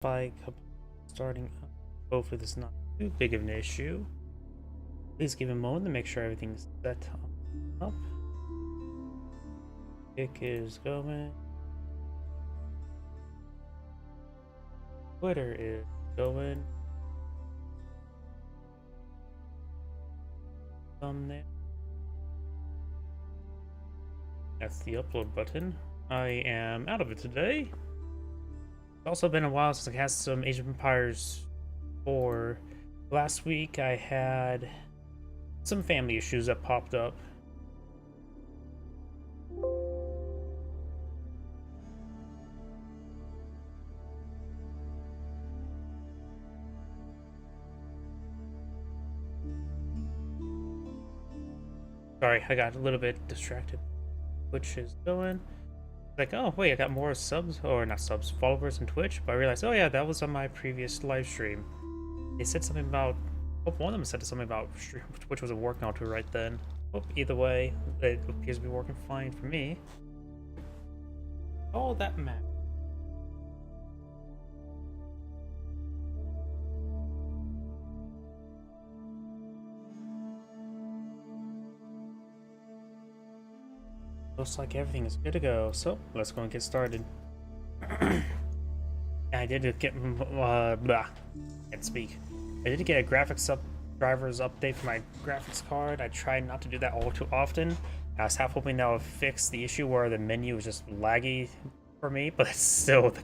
Spike starting up. Hopefully this is not too big of an issue. Please give a moment to make sure everything's set up. Kick is going. Twitter is going. Thumbnail. That's the upload button. I am out of it today. It's also been a while since I had some Age of Empires 4. Last week I had some family issues that popped up. Sorry, I got a little bit distracted. Twitch is going. Like, oh wait, I got more subs, or not subs, followers on Twitch, but I realized, oh yeah, that was on my previous live stream. They said something about, oh, one of them said something about Twitch wasn't working out right then. Oh, either way, it appears to be working fine for me. Oh, that map. Looks like everything is good to go, so let's go and get started. I did get can't speak. I did get a graphics drivers update for my graphics card. I tried not to do that all too often. I was half hoping that would fix the issue where the menu was just laggy for me, but it's still. It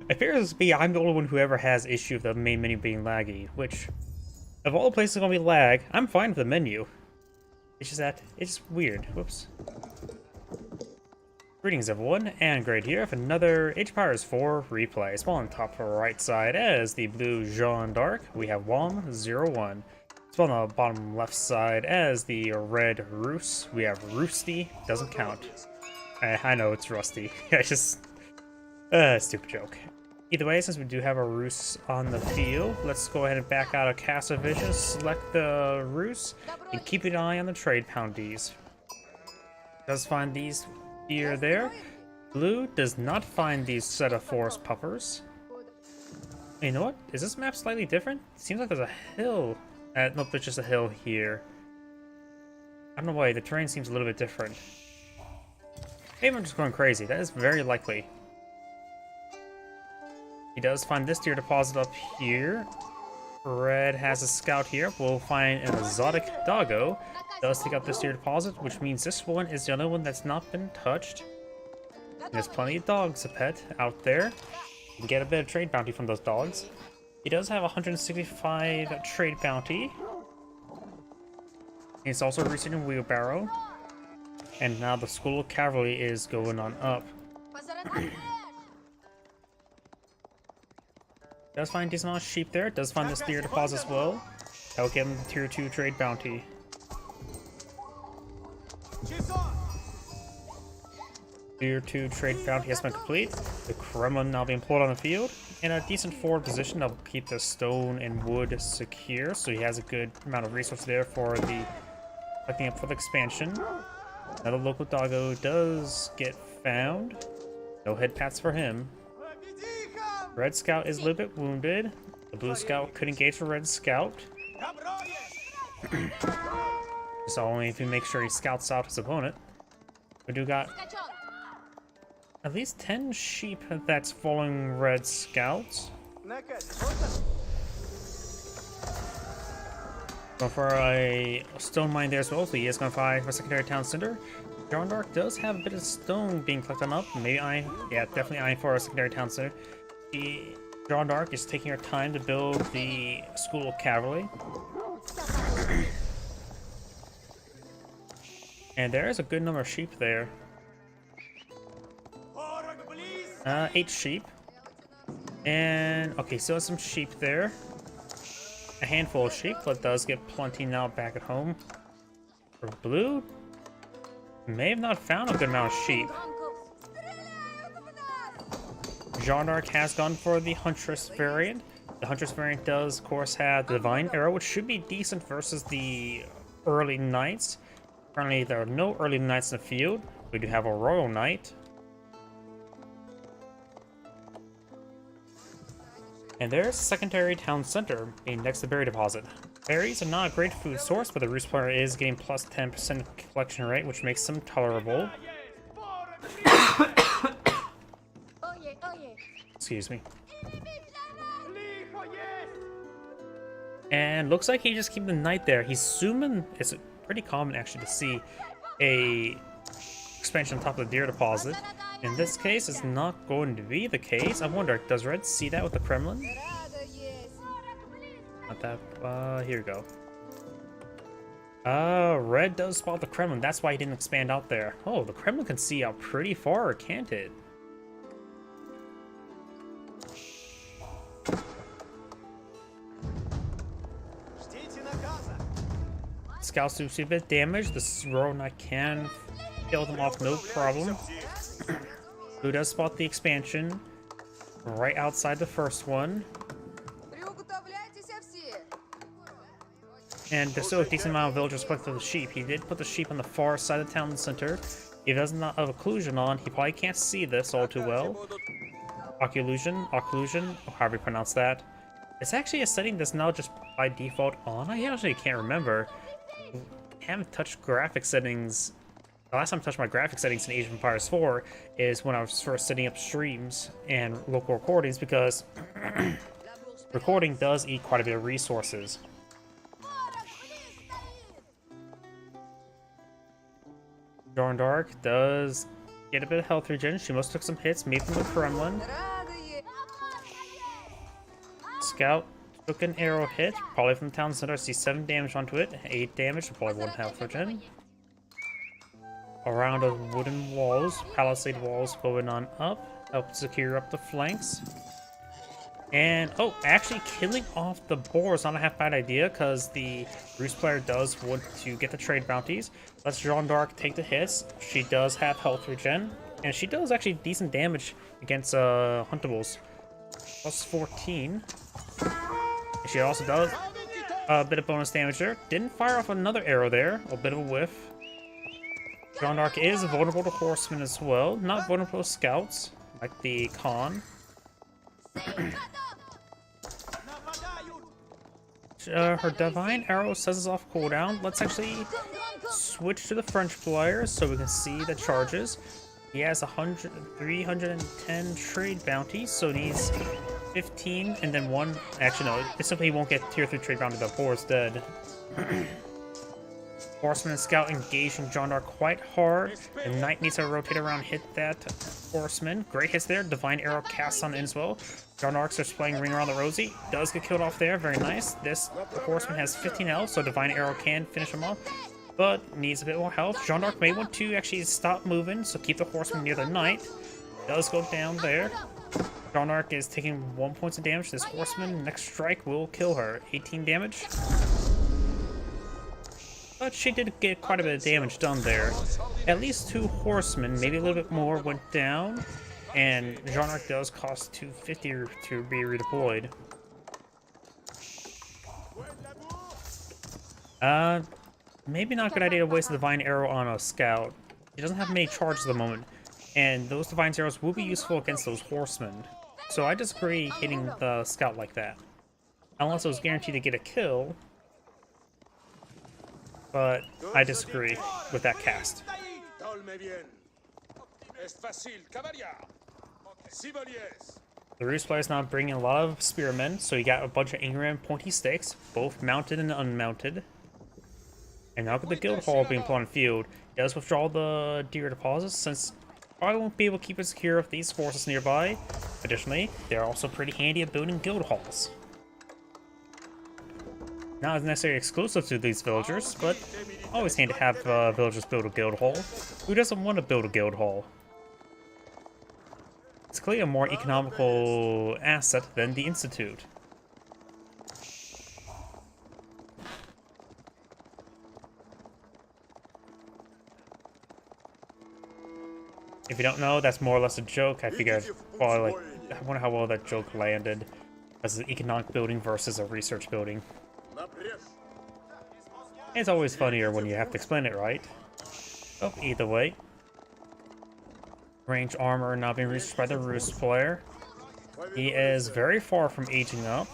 appears to be I'm the only one who ever has issue of the main menu being laggy. Which, of all the places gonna be lag, I'm fine with the menu. It's just that it's weird. Whoops. Greetings everyone, and great here with another Age of Empires 4 replay. Small on top right side as the blue Jeanne d'Arc, we have WOM01. Small on the bottom left side as the red Roos, we have Roosty, doesn't count. I know it's Rusty, I just... stupid joke. Either way, since we do have a Roos on the field, let's go ahead and back out of Castle Vision, select the Roos, and keep an eye on the trade poundies. Does find these here there. Blue does not find these set of forest puffers. You know what? Is this map slightly different? It seems like there's a hill. Nope, there's just a hill here. I don't know why, the terrain seems a little bit different. Maybe I'm just going crazy. That is very likely. He does find this deer deposit up here. Red has a scout here. We'll find an exotic doggo. Does take out this deer deposit, which means this one is the only one that's not been touched. There's plenty of dogs to pet out there. You can get a bit of trade bounty from those dogs. He does have 165 trade bounty. He's also researching wheelbarrow. And now the school of cavalry is going on up. Does find a decent amount of sheep there. Does find this deer deposit as well. That'll give him the tier 2 trade bounty. Tier 2 trade bounty has been complete. The Kremlin now being pulled on the field. In a decent forward position that will keep the stone and wood secure, so he has a good amount of resources there for the collecting up for the expansion. Another local doggo does get found. No head pats for him. Red Scout is a little bit wounded. The Blue Scout could engage the Red Scout. Just only if you make sure he scouts out his opponent. We do got at least 10 sheep that's following Red Scouts. Going for a stone mine there as well, so he is going to fight for secondary town center. Jeanne d'Arc does have a bit of stone being collected up. Maybe definitely eyeing for a secondary town center. Jeanne d'Arc is taking her time to build the school of cavalry. And there is a good number of sheep there. 8 sheep. And, okay, so some sheep there. A handful of sheep, but does get plenty now back at home. For blue, may have not found a good amount of sheep. Jeanne d'Arc has gone for the Huntress variant. The Huntress variant does, of course, have the Divine Arrow, which should be decent versus the early Knights. Currently, there are no early Knights in the field. We do have a Royal Knight. And there's secondary town center being next to berry deposit. Berries are not a great food source, but the roost player is getting plus 10% collection rate, which makes them tolerable. Excuse me. And looks like he just keep the knight there. He's assuming it's pretty common actually to see a expansion on top of the deer deposit. In this case, it's not going to be the case. I wonder, does Red see that with the Kremlin? Not that. Here we go. Red does spot the Kremlin. That's why he didn't expand out there. Oh, the Kremlin can see out pretty far, can't it? Scouts do a bit of damage. The Royal Knight can kill them off no problem. Who does spot the expansion right outside the first one. And there's still a decent amount of villagers collected the sheep. He did put the sheep on the far side of the town center. He does not have occlusion on. He probably can't see this all too well. Occlusion, however you pronounce that. It's actually a setting that's now just by default on. I actually can't remember. I haven't touched graphic settings. The last time I touched my graphic settings in Age of Empires 4 is when I was first setting up streams and local recordings, because recording does eat quite a bit of resources. Joan d'Arc does get a bit of health regen. She must took some hits, maybe from the Kremlin. Scout took an arrow hit, probably from the town center. I see 7 damage onto it, 8 damage, probably 1 health regen. Around the wooden walls, palisade walls going on up, help secure up the flanks. And, oh, actually killing off the boar is not a half bad idea, because the Roost player does want to get the trade bounties. Let's Jeanne d'Arc take the hits. She does have health regen, and she does actually decent damage against huntables. Plus 14. And she also does a bit of bonus damage there. Didn't fire off another arrow there, a bit of a whiff. Jeanne d'Arc is vulnerable to horsemen as well, not vulnerable to scouts, like the Khan. Her Divine Arrow says it's off cooldown. Let's actually switch to the French player so we can see the charges. He has 310 trade bounties, so he needs 15 and then 1. Actually, no, it simply won't get tier 3 trade bounty. The boar is dead. Horseman and Scout engaging Jeanne d'Arc quite hard. The Knight needs to rotate around, hit that Horseman. Great hits there. Divine Arrow casts on in as well. Jeanne d'Arc starts playing Ring Around the Rosie. Does get killed off there. Very nice. The Horseman has 15 health, so Divine Arrow can finish him off, but needs a bit more health. Jeanne d'Arc may want to actually stop moving, so keep the Horseman near the Knight. Does go down there. Jeanne d'Arc is taking 1 point of damage. This Horseman, next strike will kill her. 18 damage. But she did get quite a bit of damage done there. At least 2 horsemen, maybe a little bit more, went down. And Jeanne d'Arc does cost 250 to be redeployed. Maybe not a good idea to waste a Divine Arrow on a Scout. He doesn't have many charges at the moment. And those Divine Arrows will be useful against those horsemen. So I disagree hitting the Scout like that. Unless it was guaranteed to get a kill. But I disagree with that cast. The Roost player is now bringing a lot of spearmen, so you got a bunch of Ingram pointy sticks, both mounted and unmounted. And now with the guild hall being put on field, it does withdraw the deer deposits, since probably won't be able to keep it secure with these forces nearby. Additionally, they're also pretty handy at building guild halls. Not necessarily exclusive to these villagers, but always handy to have villagers build a guild hall. Who doesn't want to build a guild hall? It's clearly a more economical asset than the Institute. If you don't know, that's more or less a joke. I figured probably I wonder how well that joke landed as an economic building versus a research building. It's always funnier when you have to explain it right. Oh, either way. Range armor now being reached by the Roost player. He is very far from aging up.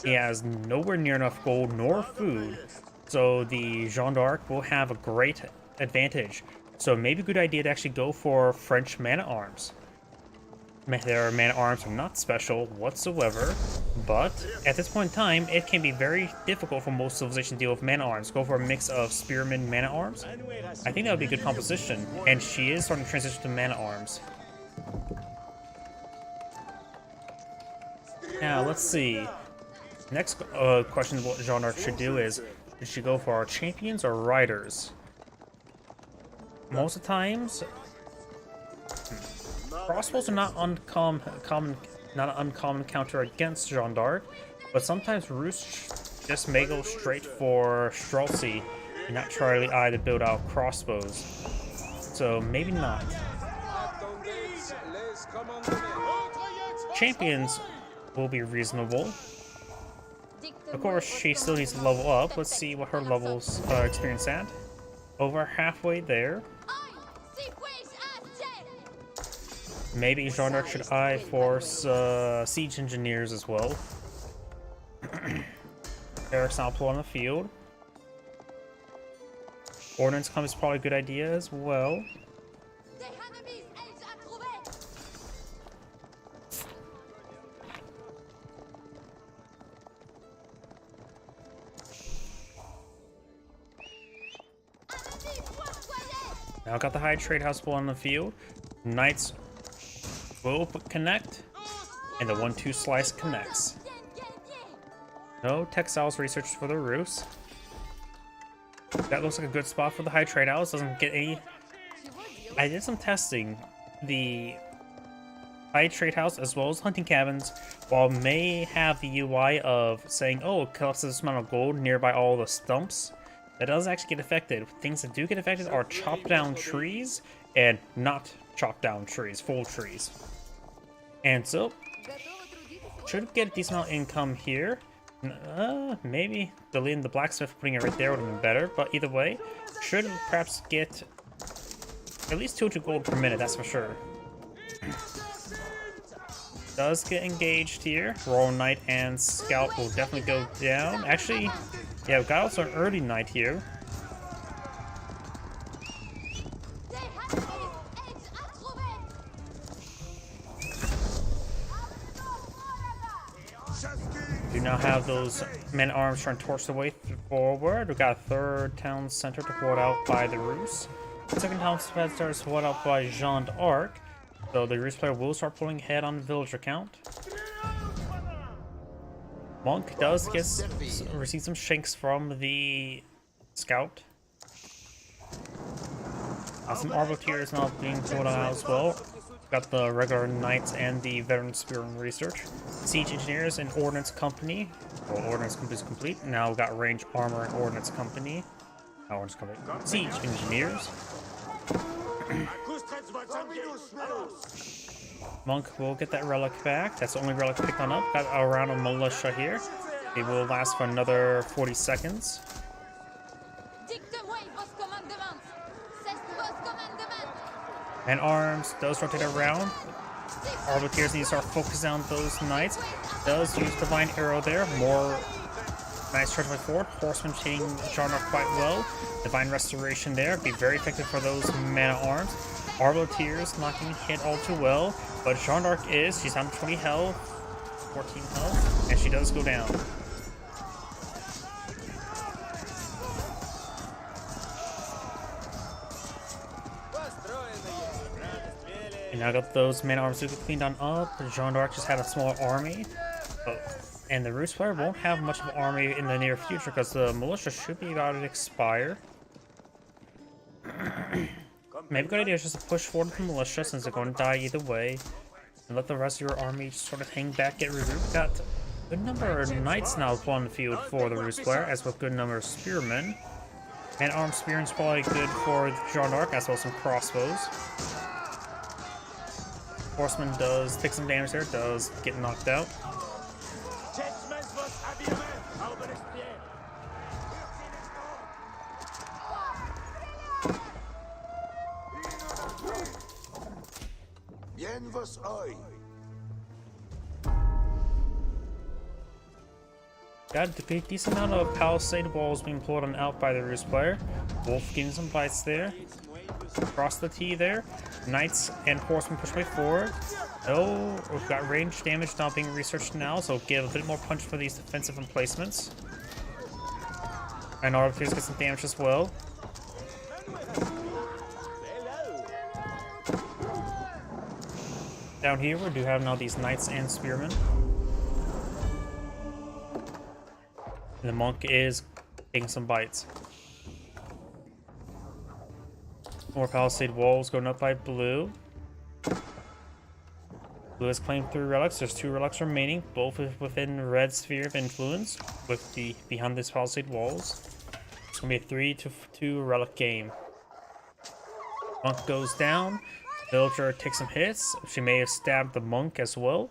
He has nowhere near enough gold nor food. So the Jeanne d'Arc will have a great advantage. So maybe a good idea to actually go for French man-at-arms. Their man-at-arms are not special whatsoever, but at this point in time, it can be very difficult for most civilizations to deal with man-at-arms. Go for a mix of spearmen, man-at-arms. I think that would be a good composition, and she is starting to transition to man-at-arms. Now, let's see. Next question what Jeanne d'Arc should do is, should she go for champions or riders? Most of the times, crossbows are not not an uncommon counter against Jeanne d'Arc, but sometimes Rus just may go straight for Streltsy and not try to either build out crossbows. So maybe not. Champions will be reasonable. Of course, she still needs to level up. Let's see what her levels experience at. Over halfway there. Maybe Jeanne d'Arc should eye force siege engineers as well. Eric's not on the field. Ordnance come is probably a good idea as well. Now got the high trade house on the field. Knights will connect, and the 1-2 slice connects. No textiles research for the Rus. That looks like a good spot for the high trade house. Doesn't get any. I did some testing. The high trade house as well as hunting cabins, while may have the UI of saying, "Oh, it collects this amount of gold nearby all the stumps," that doesn't actually get affected. Things that do get affected are chopped down trees and not chopped down trees, full trees. And so, should get a decent amount of income here. Maybe deleting the blacksmith, putting it right there would have been better, but either way, should perhaps get at least 2 gold per minute, that's for sure. Does get engaged here. Royal Knight and Scout will definitely go down. Actually, yeah, we've got also an early Knight here. Do now have those men-at-arms trying to torch the way forward. We've got a third town center to hold out by the Rus. The second town center is held out by Jeanne d'Arc. So the Rus player will start pulling ahead on the villager count. Monk does receive some shanks from the scout. Some Arbiteers now being pulled out as well. Got the regular knights and the veteran spearman research. Siege engineers and ordnance company. Well, ordnance company is complete. Now we've got range armor and ordnance company. Ordnance company. Siege engineers. Monk will get that relic back. That's the only relic picked on up. Got a round of militia here. It will last for another 40 seconds. And arms does rotate around. Arbiteers need to start focusing on those knights. Does use Divine Arrow there. More knights charging forward. Horsemen hitting Jeanne d'Arc quite well. Divine Restoration there. Be very effective for those man-at-arms. Arbiteers not getting hit all too well. But Jeanne d'Arc she's down to 20 health. 14 health. And she does go down. And now got those man-at-arms cleaned on up. Jeanne d'Arc just had a small army. And the Rus player won't have much of an army in the near future because the militia should be about to expire. Maybe a good idea is just to push forward the militia since they're going to die either way. And let the rest of your army sort of hang back, get regrouped. Got a good number of knights now on the field for the Rus player, as well as a good number of spearmen. Man-at-arms spearmen is probably good for Jeanne d'Arc, as well as some crossbows. Horseman does take some damage there, does get knocked out. Got a decent amount of palisade walls being pulled on out by the Roost player. Wolf getting some bites there. Across the T there. Knights and horsemen push way forward. Oh, we've got range damage not being researched now, so give a bit more punch for these defensive emplacements. And Arbiters get some damage as well. Down here, we do have now these knights and spearmen. And the monk is taking some bites. More palisade walls going up by blue. Blue has claimed 3 relics. There's 2 relics remaining, both within red sphere of influence, with the behind these palisade walls. It's gonna be a 3-2 relic game. Monk goes down. Villager takes some hits. She may have stabbed the monk as well,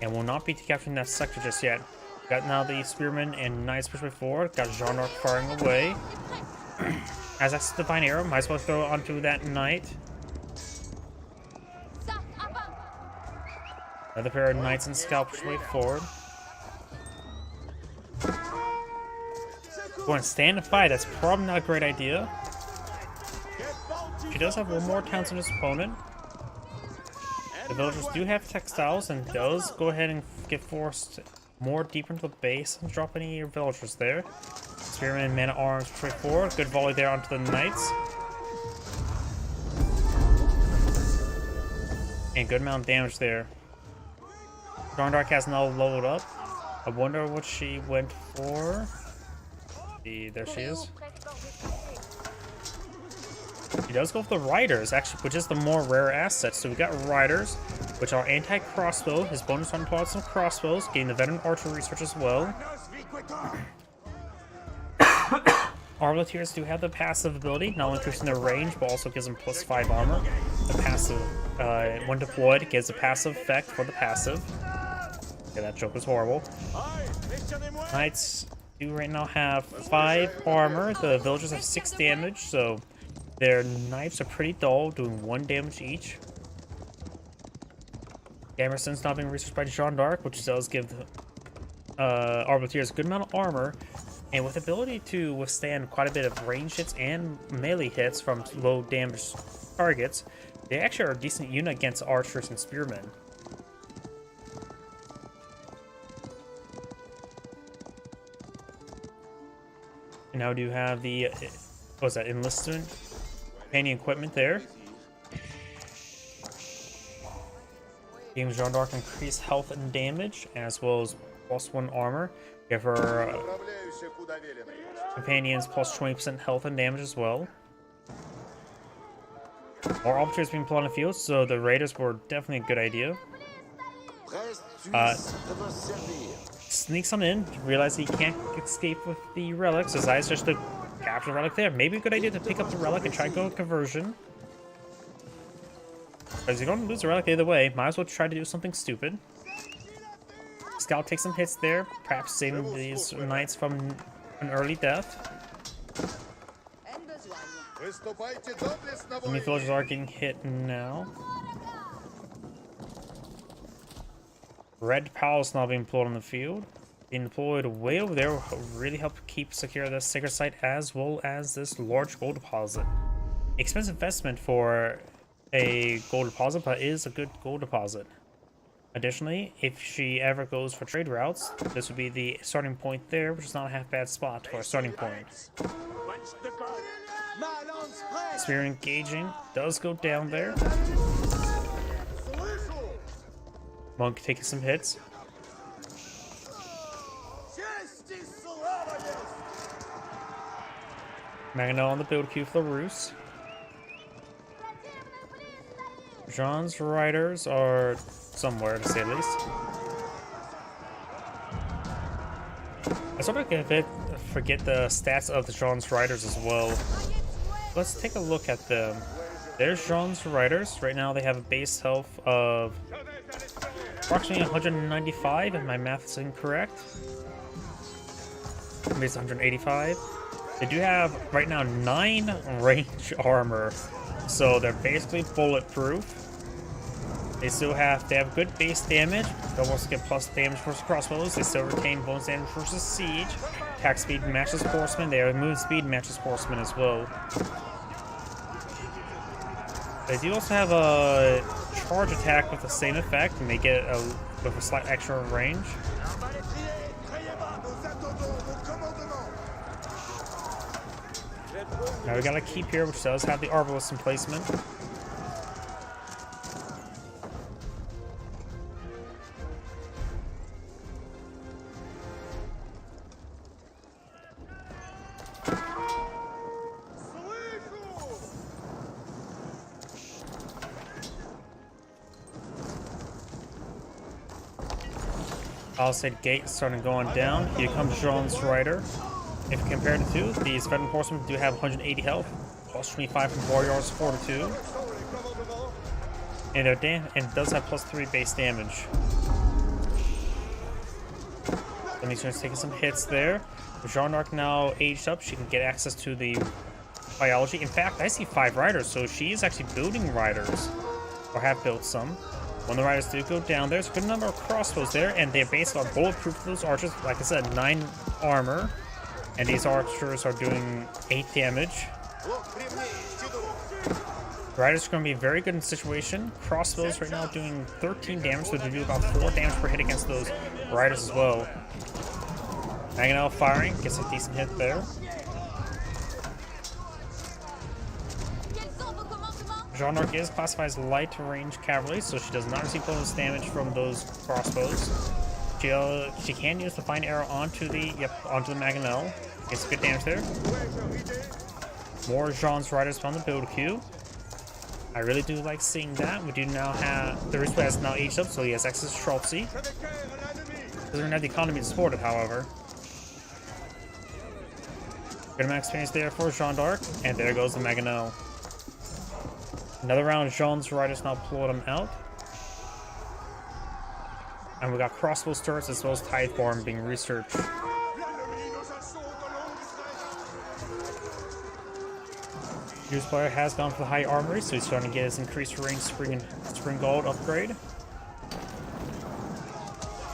and will not be capturing that sector just yet. Got now the spearmen and knights push forward. Got Jean d'Arc firing away. As that's the divine arrow, might as well throw it onto that knight. Another pair of knights and scalp push way forward. Going to stand and fight. That's probably not a great idea. She does have one more town than his opponent. The villagers do have textiles and does go ahead and get forced more deeper into the base and drop any villagers there. Spearman and man at arms straight forward. Good volley there onto the knights. And good amount of damage there. Jean d'Arc has now loaded up. I wonder what she went for. There she is. He does go with the riders, actually, which is the more rare asset. So we got riders, which are anti-crossbow. His bonus on plots and crossbows, getting the veteran archer research as well. Arbaletiers do have the passive ability, not only increasing their range, but also gives them +5 armor. The passive, when deployed, gives a passive effect for the passive. Yeah, that joke was horrible. Knights do right now have 5 armor. The villagers have 6 damage, so their knives are pretty dull, doing 1 damage each. Gamerson's not being researched by Jean d'Arc, which does give the Arbaletiers a good amount of armor, and with ability to withstand quite a bit of range hits and melee hits from low damage targets. They actually are a decent unit against archers and spearmen. And now we do have the what was that, enlistment companion equipment there. Giving Jean d'Arc increased health and damage, as well as +1 armor. Give her companions plus 20% health and damage as well. More arbiters being put on the field, so the raiders were definitely a good idea. Sneaks on in, realize he can't escape with the relics, decides just to capture the relic there. Maybe a good idea to pick up the relic and try and go conversion. Because you're going to lose the relic either way, might as well try to do something stupid. Scout takes some hits there, perhaps saving these knights from an early death. Enemy villagers are getting hit now. Red Palace now being deployed on the field. Being deployed way over there will really help keep secure the sacred site as well as this large gold deposit. Expensive investment for a gold deposit, but it is a good gold deposit. Additionally, if she ever goes for trade routes, this would be the starting point there, which is not a half bad spot for a starting point. Spear engaging does go down there. Monk taking some hits. Magno on the build queue for the Roost. Jean's riders are somewhere, to say the least. I sort of forget the stats of the Jean's riders as well. Let's take a look at them. There's Jean's riders. Right now they have a base health of approximately 195, if my math is incorrect. Base 185. They do have, right now, 9 range armor. So they're basically bulletproof. They have good base damage. They'll also get plus damage versus crossbows. They still retain bonus damage versus siege. Attack speed matches horsemen. Their move speed matches horsemen as well. They do also have a charge attack with the same effect, and they get with a slight extra range. Now we got a keep here, which does have the Arbalest in placement. Palisade Gate starting going down. Here comes Jean's Rider. If compared to two, these Veteran Horsemen do have 180 health, plus 25 from Warrior's Fortitude. And it does have plus 3 base damage. And these units taking some hits there. Jeanne d'Arc now aged up. She can get access to the biology. In fact, I see 5 riders, so she is actually building riders, or have built some. When the riders do go down, there's a good number of crossbows there, and they're based on bulletproof for those archers. Like I said, 9 armor, and these archers are doing 8 damage. Riders are going to be very good in the situation. Crossbows right now doing 13 damage, so they do about 4 damage per hit against those riders as well. Mangonel firing, gets a decent hit there. Jeanne d'Arc is classified as light range cavalry, so she does not receive bonus damage from those crossbows. She can use the fine arrow onto the Mangonel. Gets good damage there. More Jean's riders on the build queue. I really do like seeing that. We do now have the Rispler has now aged up, so he has access to Schultzy. Doesn't have the economy to support it, however. Good amount of experience there for Jeanne d'Arc, and there goes the Mangonel. Another round of Jean's riders now pull them out. And we got crossbow turrets as well as tide form being researched. Hughes player has gone for the high armory, so he's starting to get his increased range spring gold upgrade.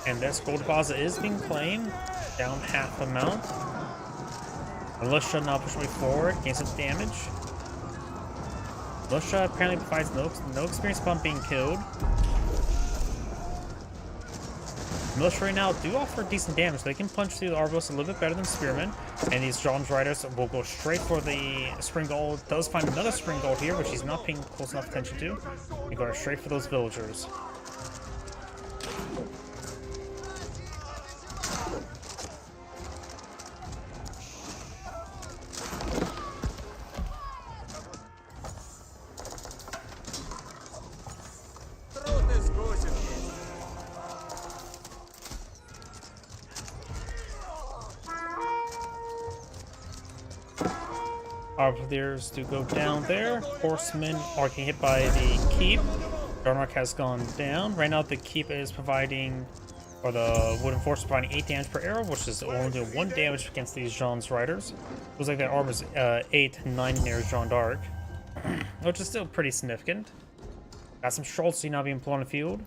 And this gold deposit is being claimed, down half amount. Militia now push way forward, gain some damage. Militia apparently provides no experience upon being killed. Militia right now do offer decent damage. They can punch through the Arbalest a little bit better than Spearmen. And these Jean's riders will go straight for the Spring Gold. Does find another Spring Gold here, which he's not paying close enough attention to. And go straight for those villagers. Arbalers do go down there. Horsemen are getting hit by the keep. Jeanne d'Arc has gone down. Right now the keep is providing, or the wooden force is providing 8 damage per arrow, which is only doing 1 damage against these Jean's riders. Looks like that armor's 8, 9 near Jeanne d'Arc, which is still pretty significant. Got some Schultzy now being pulled on the field.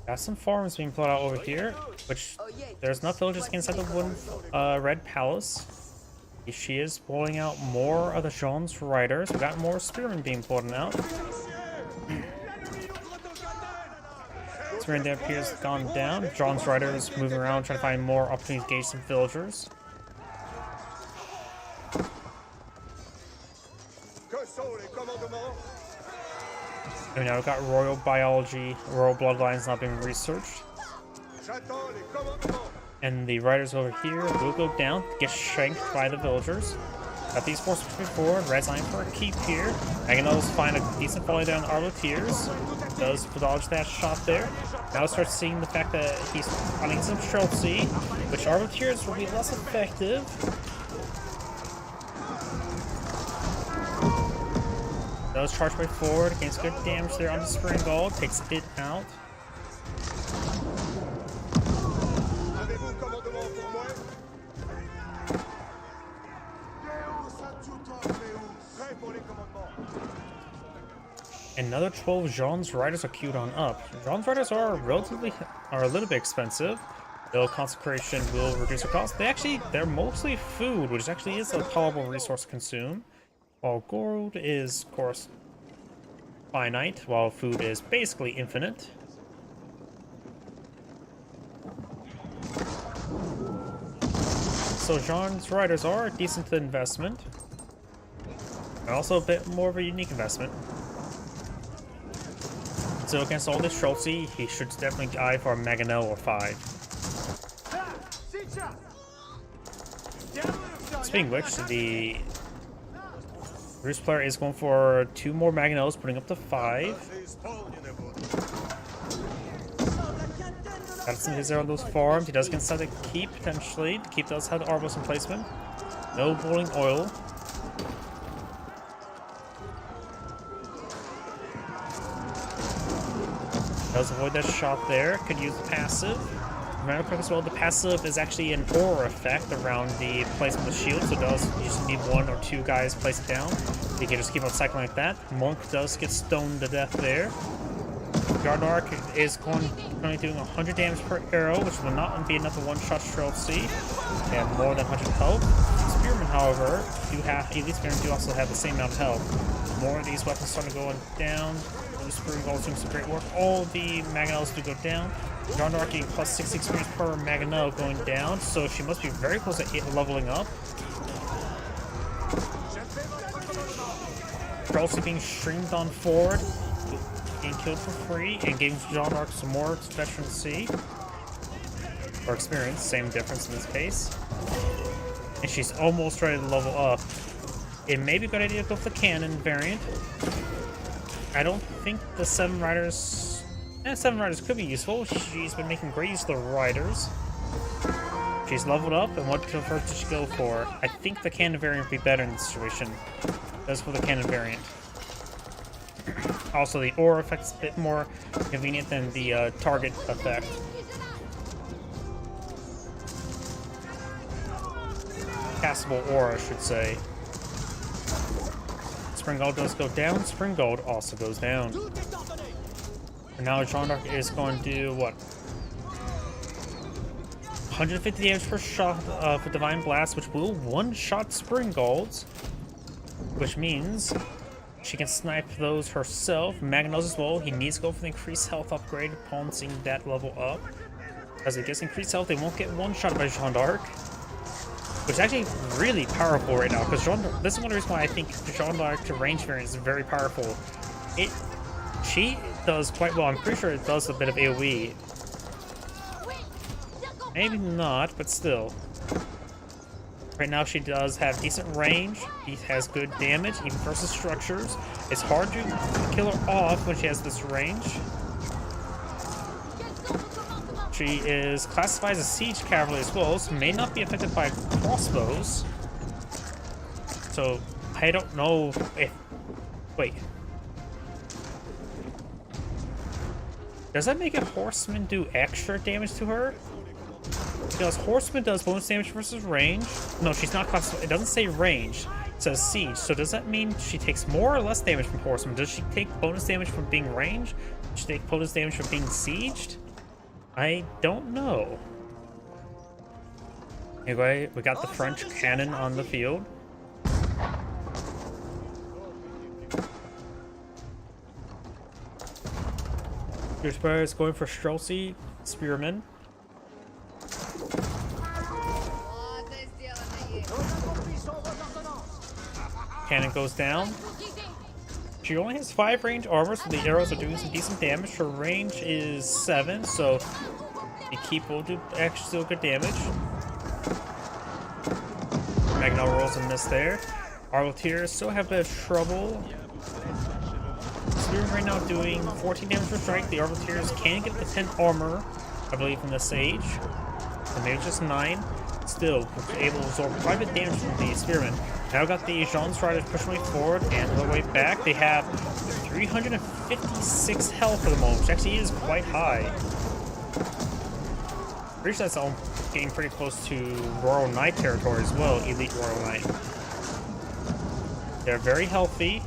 Got some farms being pulled out over here, which there's enough villagers inside the wooden red palace. She is pulling out more of the Jean's riders. We got more spearmen being pulled out. Spearman there appears gone down. Jean's riders moving around trying to find more opportunities to engage some villagers. And now we've got royal biology, royal bloodlines not being researched. And the riders over here will go down, get shanked by the villagers. Got these forces before. Red's eyeing for a keep here. Mangonels find a decent volley down Arlotiers. Does dodge that shot there. Now starts seeing the fact that he's finding some Streltsy, which Arlotiers will be less effective. Does charge way forward, gains good damage there on the Springald, takes it out. Another 12 Jean's Riders are queued on up. Jean's Riders are a little bit expensive. Though Consecration will reduce their cost. They're mostly food, which actually is a tolerable resource to consume. While gold is, of course, finite, while food is basically infinite. So Jean's Riders are a decent investment. And also a bit more of a unique investment. So against all this Streltsy, he should definitely eye for a Mangonel or 5. Speaking of which, the Roost player is going for 2 more Mangonels, putting up to 5. Got some hits there on those farms. He does get inside the keep, potentially. The keep does have the Arbos in placement. No boiling oil. Does avoid that shot there. Could use the passive. Remember quick as well, the passive is actually an aura effect around the placement of the shield, so it does you just need 1 or 2 guys place it down. You can just keep on cycling like that. Monk does get stoned to death there. Jeanne d'Arc is currently doing 100 damage per arrow, which will not be enough to one-shot Streltsy, and more than 100 health. Spearmen, however, Elite Spearmen do also have the same amount of health. More of these weapons starting going down. The Springald doing some great work. All the Mangonels do go down. Jeanne d'Arc getting plus 6 experience per Mangonel going down, so she must be very close to leveling up. Streltsy being streamed on forward, getting killed for free, and giving Jeanne d'Arc some more veterancy. Or experience, same difference in this case. And she's almost ready to level up. It may be a good idea to go for the cannon variant. I don't think the 7 Riders... 7 Riders could be useful. She's been making great use of the Riders. She's leveled up, and what first does she go for? I think the cannon variant would be better in this situation. That's for the cannon variant. Also, the aura effect is a bit more convenient than the target effect. Castable aura, I should say. Springald does go down. Springald also goes down. And now Jeanne d'Arc is going to do what? 150 damage per shot for Divine Blast, which will one-shot Springalds, which means she can snipe those herself. Mangonels as well. He needs to go for the increased health upgrade upon seeing that level up. As it gets increased health, they won't get one-shot by Jeanne d'Arc, which is actually really powerful right now. Because this is one of the reasons why I think Jeanne d'Arc's range variant is very powerful. She does quite well. I'm pretty sure it does a bit of AoE. Maybe not, but still. Right now she does have decent range. She has good damage, even versus structures. It's hard to kill her off when she has this range. She is classified as a siege cavalry as well, so may not be affected by crossbows. So I don't know if... Wait. Does that make a horseman do extra damage to her? Because horseman does bonus damage versus range. No, she's not classified. It doesn't say range. It says siege. So does that mean she takes more or less damage from horseman? Does she take bonus damage from being ranged? Does she take bonus damage from being sieged? I don't know. Anyway, we got the French cannon on the field. Your Spire is going for Streltsy, Spearman. Cannon goes down. She only has 5 range armor, so the arrows are doing some decent damage. Her range is 7, so the keep will do actually still good damage. Mangonel rolls a miss there. Arbaletiers still have a bit of trouble. Spearman right now doing 14 damage per strike. The Arbaletiers can get the 10 armor, I believe, from this age. So maybe just 9. Still able to absorb quite a bit of damage from the Spearman. Now got the Jean Striders pushing way forward and the way back. They have 356 health for the moment, which actually is quite high. Pretty sure that's all getting pretty close to Royal Knight territory as well, Elite Royal Knight. They're very healthy.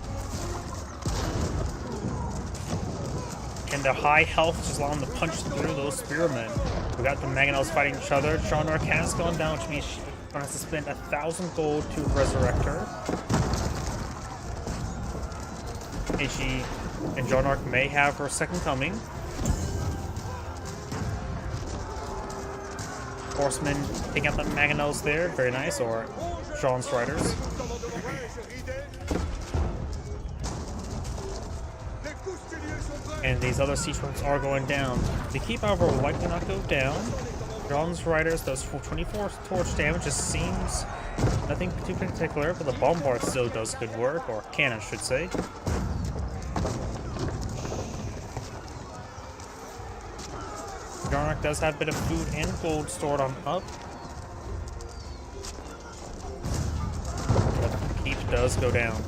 And their high health just allow them to punch through those spearmen. We got the Mangonels fighting each other. Jean d'Arc has gone down, which means she's going to have to spend 1,000 gold to resurrect her. And she and Jean d'Arc may have her second coming. Horsemen taking out the Mangonels there, very nice, or Jean's riders. And these other siege troops are going down. The keep, however, will likely not go down. Jean's riders does 24 torch damage. Just seems nothing too particular, but the bombard still does good work, or can, I should say. Jean does have a bit of food and gold stored on up. But the keep does go down.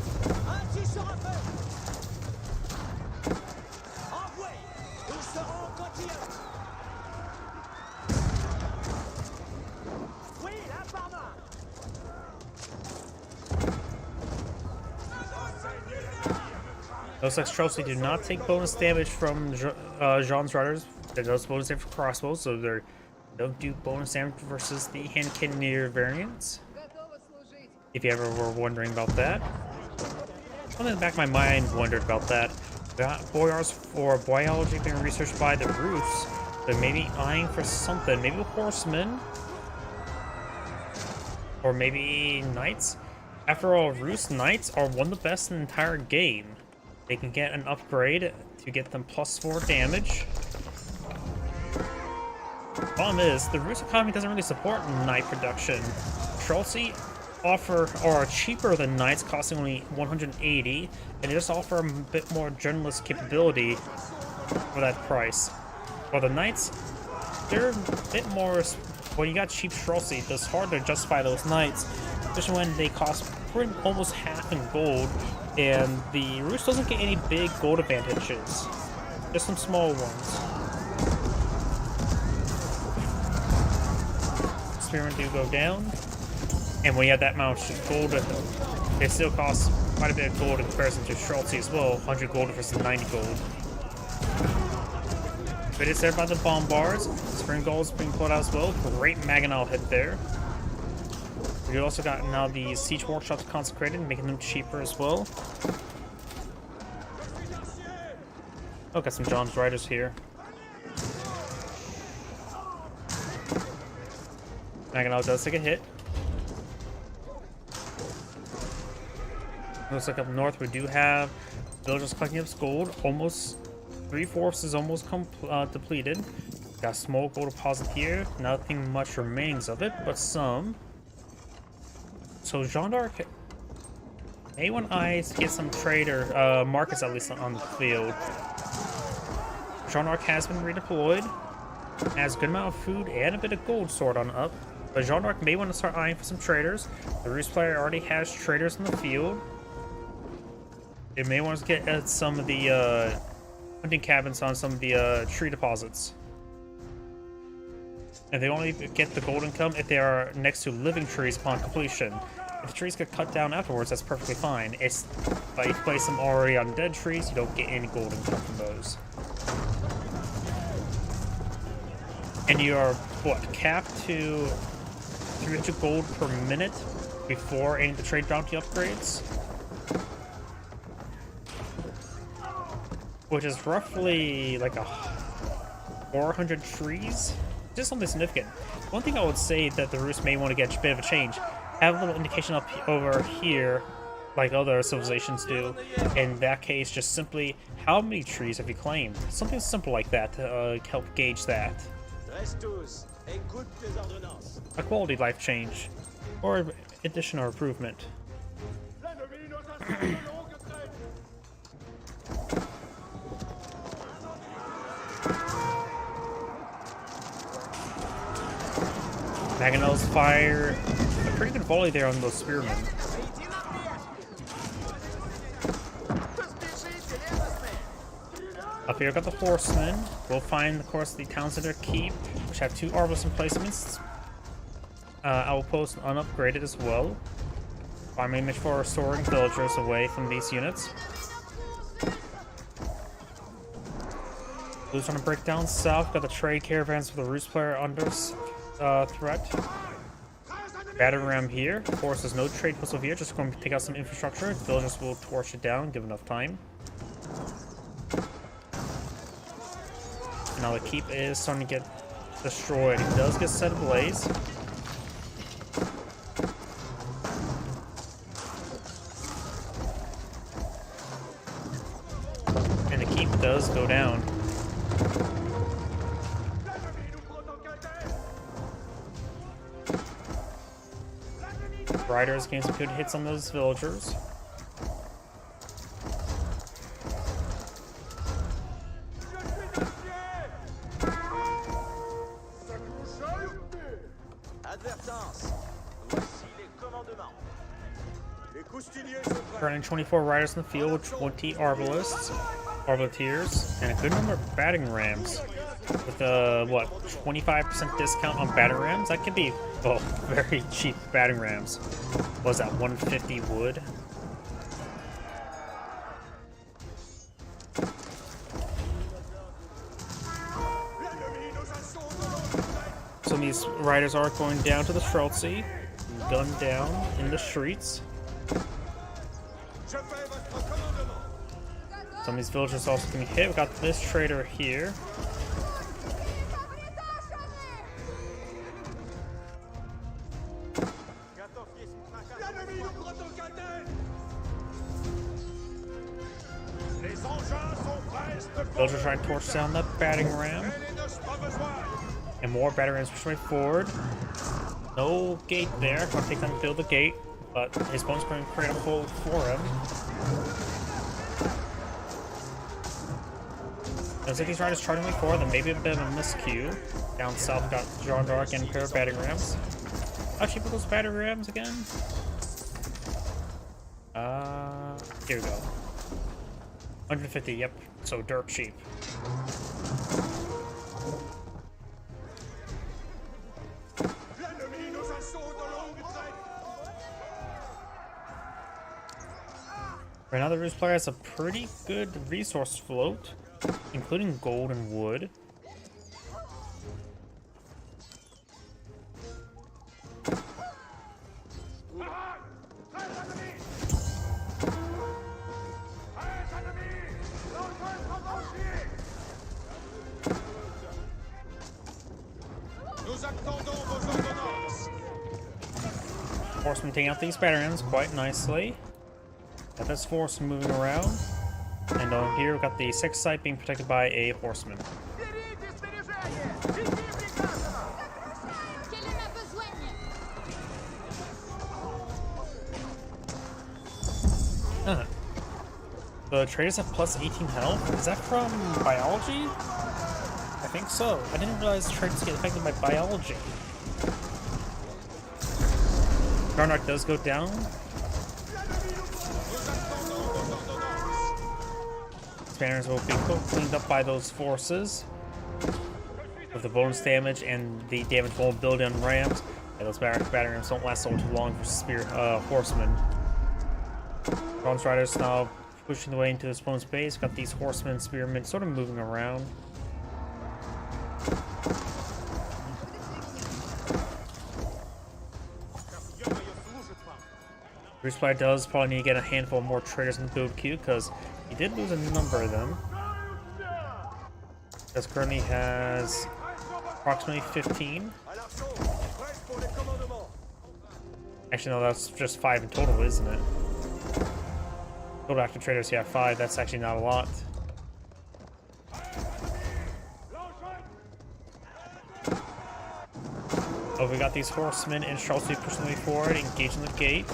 Those Extrossi do not take bonus damage from Jean's riders. They does bonus damage for crossbows, so they don't do bonus damage versus the hand cannoneer variants. If you ever were wondering about that. Something in the back of my mind wondered about that. Got Boyars for biology being researched by the Rus. They may be eyeing for something. Maybe horsemen. Or maybe knights. After all, Rus knights are one of the best in the entire game. They can get an upgrade to get them +4 damage. Problem is, the Rus economy doesn't really support knight production. Extrossi are cheaper than knights, costing only 180, and they just offer a bit more generalist capability for that price. While the knights, they're a bit more. When you got cheap Extrossi, it's hard to justify those knights, especially when they cost almost half in gold. And the Rus doesn't get any big gold advantages, just some small ones. Spearmen do go down, and when you have that amount of gold, it still costs quite a bit of gold in comparison to Extrossi as well, 100 gold versus 90 gold. But it's there by the bombards. Spring gold is being pulled out as well. Great Mangonel hit there. We also got now the siege workshops consecrated, making them cheaper as well. Oh, got some Jean's riders here. Mangonel does take a hit. Looks like up north we do have villagers collecting up gold. Almost 3/4 is almost depleted. Got a small gold deposit here. Nothing much remains of it, but some. So Jean d'Arc may want eyes to get some trader markets at least on the field. Jean d'Arc has been redeployed, has a good amount of food and a bit of gold stored on up. But Jean d'Arc may want to start eyeing for some traders. The Rus player already has traders in the field. They may want to get at some of the hunting cabins on some of the tree deposits. And they only get the gold income if they are next to living trees upon completion. If the trees get cut down afterwards, that's perfectly fine. It's if you place them already on dead trees, you don't get any gold income from those. And you are, what, capped to 300 gold per minute before any of the trade bounty upgrades? Which is roughly like 400 trees? Just something significant. One thing I would say that the Rus may want to get a bit of a change, have a little indication up over here, like other civilizations do. In that case, just simply, how many trees have you claimed? Something simple like that to help gauge that. A quality life change, or addition or improvement. Mangonels fire a pretty good volley there on those spearmen. Up here, got the horsemen. We'll find, of course, the Town Center Keep, which have 2 Arbalest emplacements. Outposts unupgraded as well. Farming image for restoring villagers away from these units. Blue's trying to break down south. Got the trade caravans for the Roost player under threat. Battering ram here. Of course, there's no trade post over here. Just going to take out some infrastructure. Villagers will torch it down, give enough time. Now the keep is starting to get destroyed. It does get set ablaze. And the keep does go down. Riders getting some good hits on those villagers. Running 24 riders in the field with 20 Arbalists, Arbaleteers, and a good number of battering rams. With a, what, 25% discount on battering rams? That could be, oh, very cheap battering rams. What was that, 150 wood? Some of these riders are going down to the Streltsy, gunned down in the streets. Some of these villagers also getting hit. We got this trader here. Villagers trying to torch down that battering ram. And more battering rams pushing forward. No gate there. Gonna take time to build the gate, but his opponent's going to create a hole for him. Looks like these riders trying to move forward, then maybe a bit of a miscue. Down south, we got Jeanne d'Arc and a pair of battering rams. How cheap are those battering rams again? Here we go. 150, yep. So dirt cheap. Right now, the Roost player has a pretty good resource float, including gold and wood. Horsemen taking out these batterings quite nicely. Got this force moving around. And on here, we've got the 6th site being protected by a horseman. The traders have plus 18 health. Is that from biology? I think so. I didn't realize traders get affected by biology. Garnock does go down. Spanners will be cleaned up by those forces. With the bonus damage and the damage vulnerability on rams. Yeah, those battering rams don't last so too long for horsemen. Bronze Riders now pushing the way into this opponent's base. Got these horsemen, spearmen sort of moving around. Roost player does probably need to get a handful more traders in the build queue because he did lose a number of them. Because currently has approximately 15. Actually, no, that's just 5 in total, isn't it? Total active traders, yeah, 5. That's actually not a lot. Oh, we got these horsemen and Streltsy pushing the way forward, engaging the gate.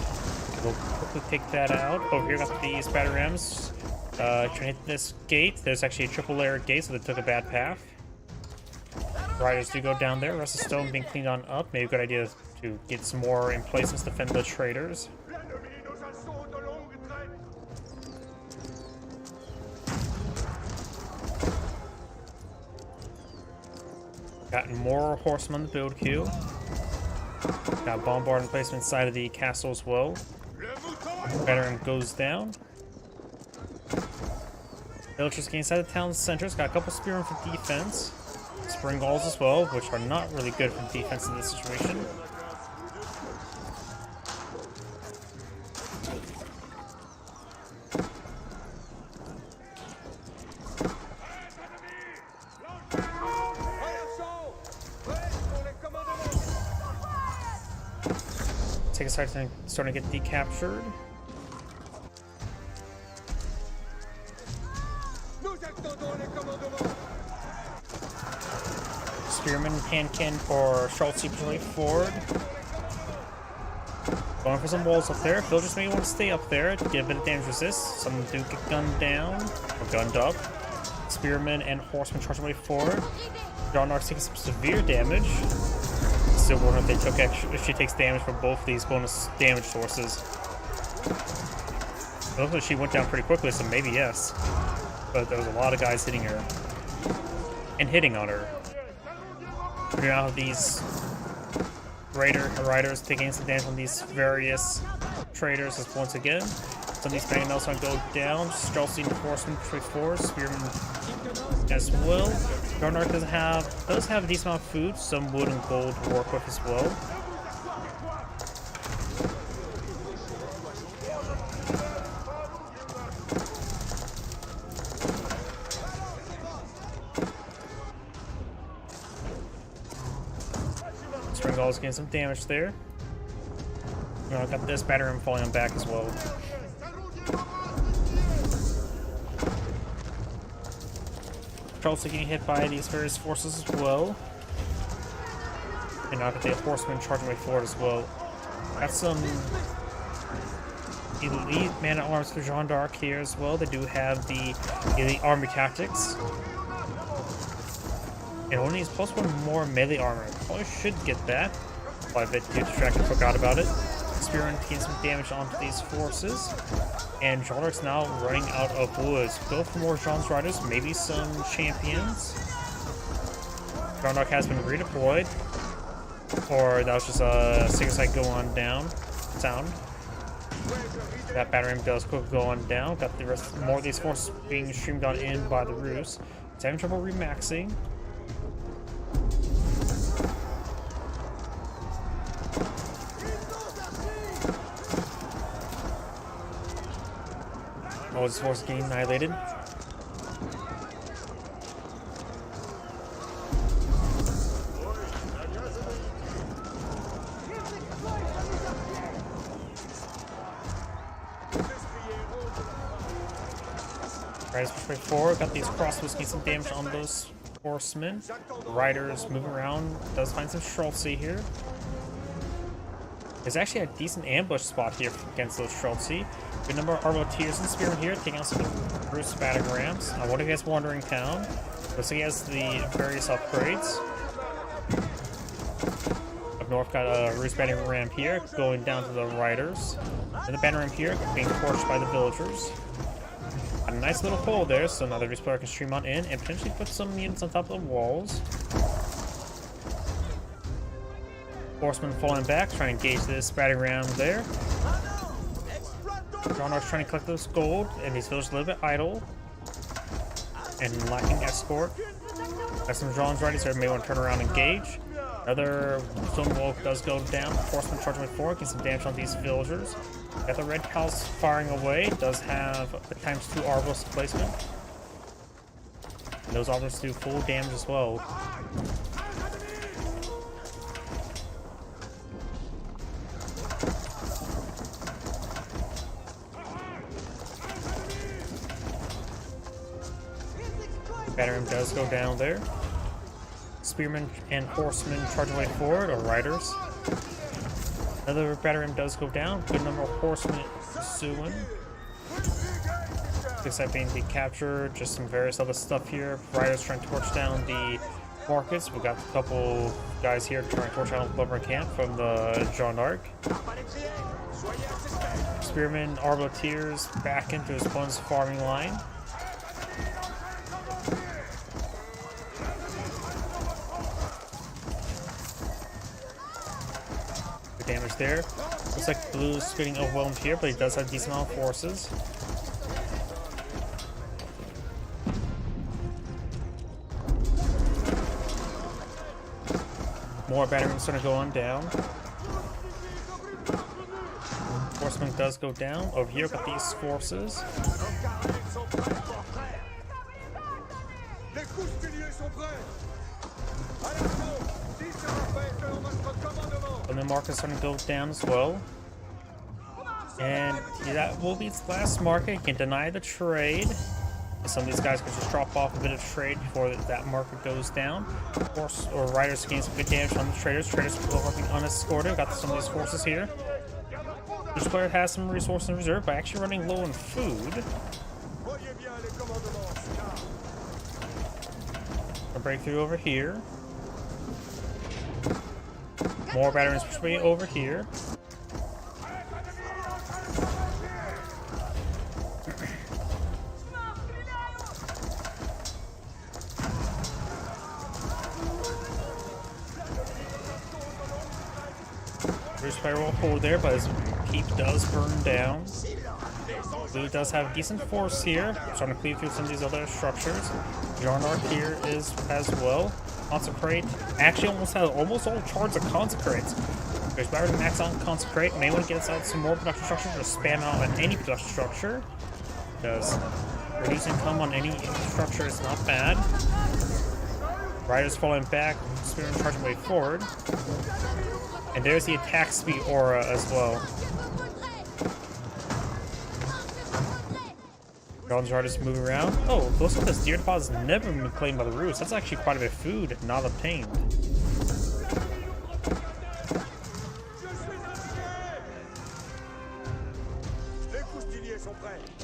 We'll quickly take that out. Over here, got these batter rams. Trying to hit this gate. There's actually a triple layer gate, so they took a bad path. Riders do go down there. Rest of stone being cleaned on up. Maybe a good idea to get some more emplacements to defend the traders. Got more horsemen on the build queue. Got bombard emplacement inside of the castle as well. Veteran goes down. Villagers getting inside the town centers. Got a couple spearmen for defense. Spring balls as well, which are not really good for defense in this situation. Take a side starting to get decaptured. Spearman can for Schultz pushing forward. Going for some walls up there. Villagers may want to stay up there to get a bit of damage resist. Some do get gunned down or gunned up. Spearman and horsemen charge away forward. Jeanne d'Arc's taking some severe damage. Still wondering if she takes damage from both these bonus damage sources. It looks like she went down pretty quickly, so maybe yes. But there was a lot of guys hitting her. And hitting on her. We now have these riders taking some damage on these various traders as once again. Some of these Mangonels are going to go down. Streltsy and Horseman push forward. Spearman as well. Jeanne d'Arc does have a decent amount of food, some wood and gold to work with as well. Springall's getting some damage there. I've got this batter ram falling on back as well. Charles getting hit by these various forces as well. And now got the horsemen charging way forward as well. Got some elite man-at-arms for Jeanne d'Arc here as well. They do have the elite army tactics. And one needs plus one more melee armor. Probably should get that. Probably a bit too distracted, forgot about it. Spearman taking some damage onto these forces. And Jeanne d'Arc's now running out of woods. Go for more Jeanne's riders, maybe some champions. Jeanne d'Arc has been redeployed. Or that was just a single side go on down sound. That batter ram does quickly go on down. Got the rest more of these forces being streamed on in by the Rus. It's having trouble remaxing. Oh, this force getting annihilated. Riders push right forward. Got these crossbows getting some damage on those horsemen. Riders moving around. Does find some Streltsy here. There's actually a decent ambush spot here against those Streltsy. Good number of Arboteers and Spearmen here, taking out some Rus battering rams. I wonder if he has Wandering Town. Looks like he has the various upgrades. Up north, got a Rus battering ram here, going down to the riders. And the battering ram here, being torched by the villagers. A nice little hole there, so now the Rus player can stream on in and potentially put some units on top of the walls. Horseman falling back, trying to engage this battering ram there. Jeanne d'Arc's trying to collect this gold, and these villagers a little bit idle and lacking escort. Got some Jeanne's riders there, may want to turn around and engage. Another stone wall does go down. Horseman charging with 4, getting some damage on these villagers. Got the red cows firing away, does have the ×2 Arbalest placement. And those Arbalists do full damage as well. Battering does go down there. Spearmen and horsemen charge away forward, or riders. Another battery does go down. Good number of horsemen pursuing. Except being captured. Just some various other stuff here. Riders trying to torch down the markets. We got a couple guys here trying to torch down the lumber camp from the Jeanne d'Arc. Spearman, Arbaletiers back into his opponent's farming line. Good damage there. Looks like Blue is getting overwhelmed here, but he does have a decent amount of forces. More batteries starting to go on down. Horseman does go down. Over here, got these forces. And then Marcus starting to go down as well. And that will be its last market. You can deny the trade. Some of these guys can just drop off a bit of trade before that market goes down. Horse or riders gain some good damage on the traders. Traders are still working unescorted. Got some of these forces here. This player has some resources in reserve, but actually running low on food. A breakthrough over here. More batteries pushing over here. There's firewall forward there, but his keep does burn down. Blue does have decent force here, trying to cleave through some of these other structures. Jeanne d'Arc here is as well. Consecrate actually almost has almost all charges of consecrates. There's better to max on consecrate. May want to get out some more production structure, just spam out on any production structure. Because reducing income on any structure is not bad. Riders falling back, Spearman charging way forward. And there's the attack speed aura as well. Jeanne's riders move around. Oh, looks like this deer deposit has never been claimed by the Rus. That's actually quite a bit of food not obtained.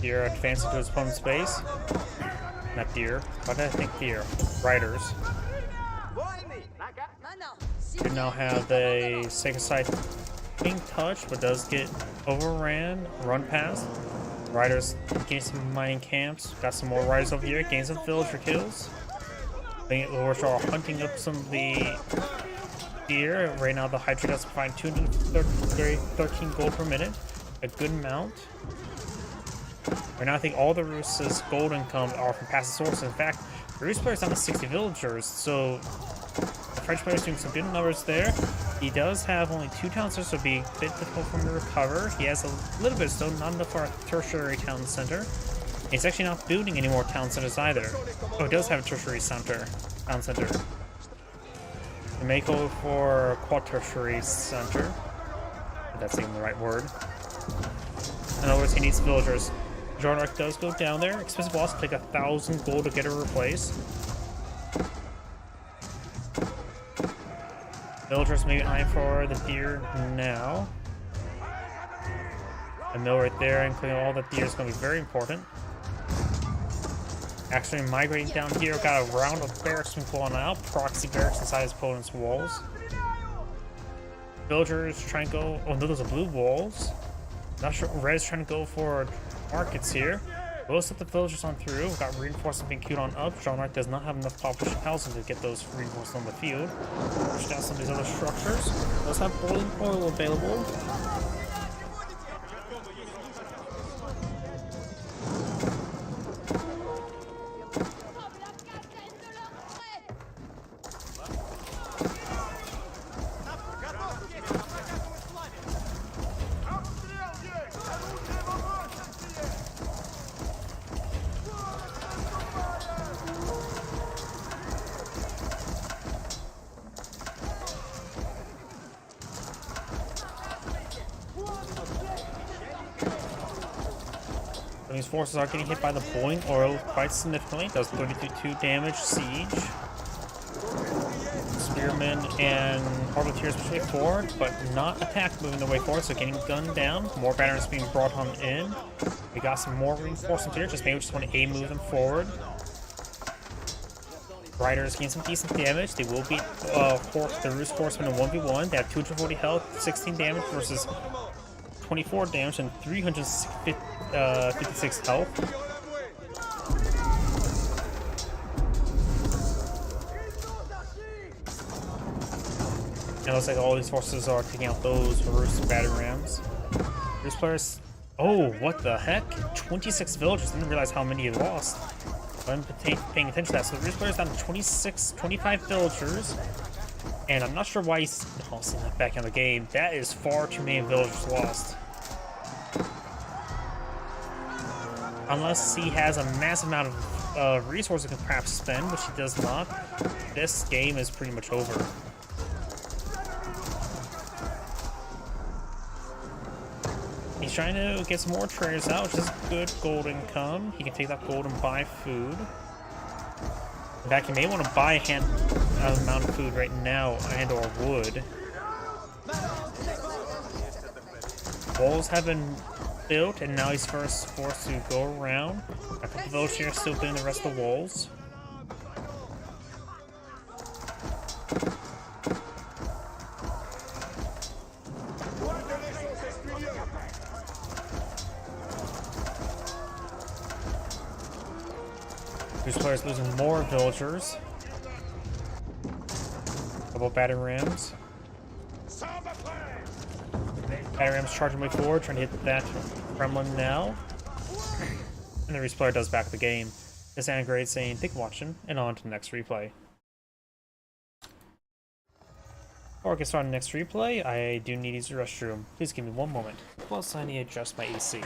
Deer advancing to his opponent's base. Not deer. Why did I think deer? Riders. We now have the Sacred Site being touched, but does get overran, run past. Riders gain some mining camps. Got some more riders over here. Gain some villager kills. We're hunting up some of the deer. Right now, the Hydra does provide 213 gold per minute. A good amount. Right now, I think all the Rus's gold income are from passive sources. In fact, the Rus player's down to 60 villagers, so the French player's doing some good numbers there. He does have only 2 town centers, so it'll be a bit difficult for him to recover. He has a little bit of stone, not enough for a tertiary town center. He's actually not building any more town centers either. Oh, he does have a tertiary town center. He may go for a quad-tertiary center, if that's even the right word. In other words, he needs villagers. Jeanne d'Arc does go down there. Expensive boss, take 1,000 gold to get it replaced. Villagers maybe eyeing for the deer now. A mill right there, including all the deer, is going to be very important. Actually, migrating down here, got a round of barracks from going out. Proxy barracks inside his opponent's walls. Villagers trying to go. Oh no, those are blue walls. Not sure. Red is trying to go for markets here. We'll set the villagers on through. We've got reinforcements being queued on up. Jeanne d'Arc does not have enough population housing to get those reinforcements on the field. Push down some of these other structures. Those have boiling oil available. These forces are getting hit by the boiling oil quite significantly. Does 32 damage. Siege. Spearmen and Arbaletiers pushing forward, but not attack moving the way forward, so getting gunned down. More batteries being brought on in. We got some more reinforcements here, just maybe we just want to A move them forward. Riders gain some decent damage. They will beat the Roost Horsemen in 1v1. They have 240 health, 16 damage versus 24 damage and 356 health. And it looks like all these forces are taking out those Roost battle rams. Roost players. Oh, what the heck? 26 villagers. I didn't realize how many he lost. I'm paying attention to that. So the Roost player's down to 25 villagers. And I'm not sure why he's seeing that back in the game. That is far too many villagers lost. Unless he has a massive amount of resources he can perhaps spend, which he does not, this game is pretty much over. He's trying to get some more traders out, which is good gold income. He can take that gold and buy food. In fact, he may want to buy a amount of food right now and or wood. Walls have been built, and now he's forced to go around. A couple of those here are still building the rest of the walls. These players losing more villagers. Couple battery rams. Battery rams charging way forward, trying to hit that Kremlin now. And the Roost player does back the game. This Anagrade saying, thank you for watching, and on to the next replay. Before I get started on the next replay, I do need to use the restroom. Please give me one moment. Plus, I need to adjust my AC.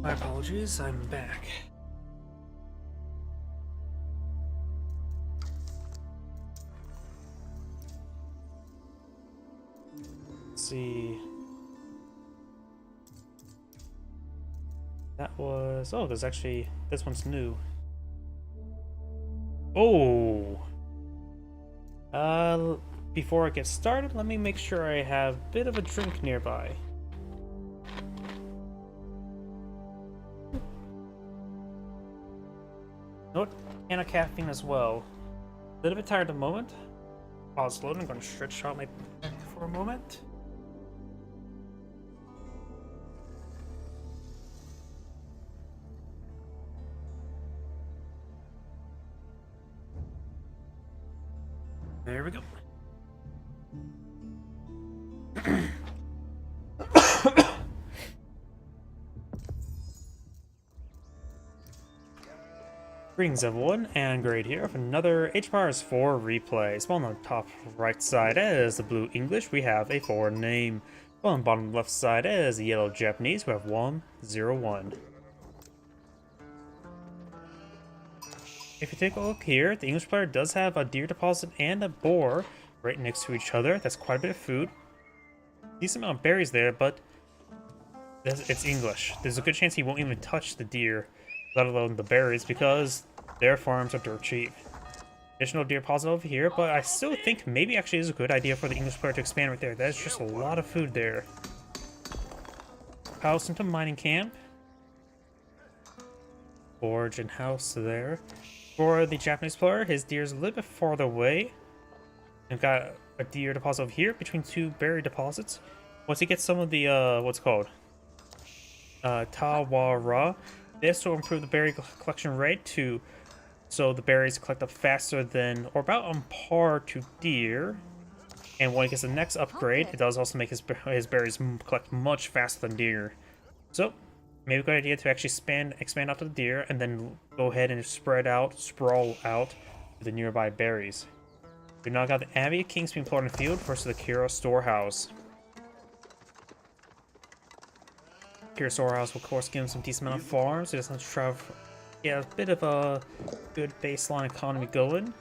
My apologies, I'm back. Let's see. That was... oh, there's actually... this one's new. Oh! Before I get started, let me make sure I have a bit of a drink nearby. Note, and a caffeine as well. A little bit tired at the moment. While it's loading, I'm going to stretch out my neck for a moment. There we go. Greetings everyone, Anagrade here with another Age of Empires 4 replay. Spawn on the top right side as the blue English, we have a foreign name. Spawn on the bottom left side as the yellow Japanese, we have 101. If you take a look here, the English player does have a deer deposit and a boar right next to each other. That's quite a bit of food. Decent amount of berries there, but it's English. There's a good chance he won't even touch the deer, let alone the berries, because their farms are dirt cheap. Additional deer deposit over here, but I still think maybe actually is a good idea for the English player to expand right there. That's just a lot of food there. House into mining camp. forge and house there. For the Japanese player, his deer is a little bit farther away. We've got a deer deposit over here between two berry deposits. Once he gets some of the, what's it called? Tawara. This will improve the berry collection rate so the berries collect up faster than, or about on par to deer. And when he gets the next upgrade, it does also make his berries collect much faster than deer. So, maybe a good idea to actually expand out to the deer, and then go ahead and sprawl out to the nearby berries. We now got the Abbey of Kings being put on the field versus the Kira Storehouse. Kira Storehouse will, of course, give him some decent amount of farms. He doesn't have to travel. Yeah, a bit of a good baseline economy going.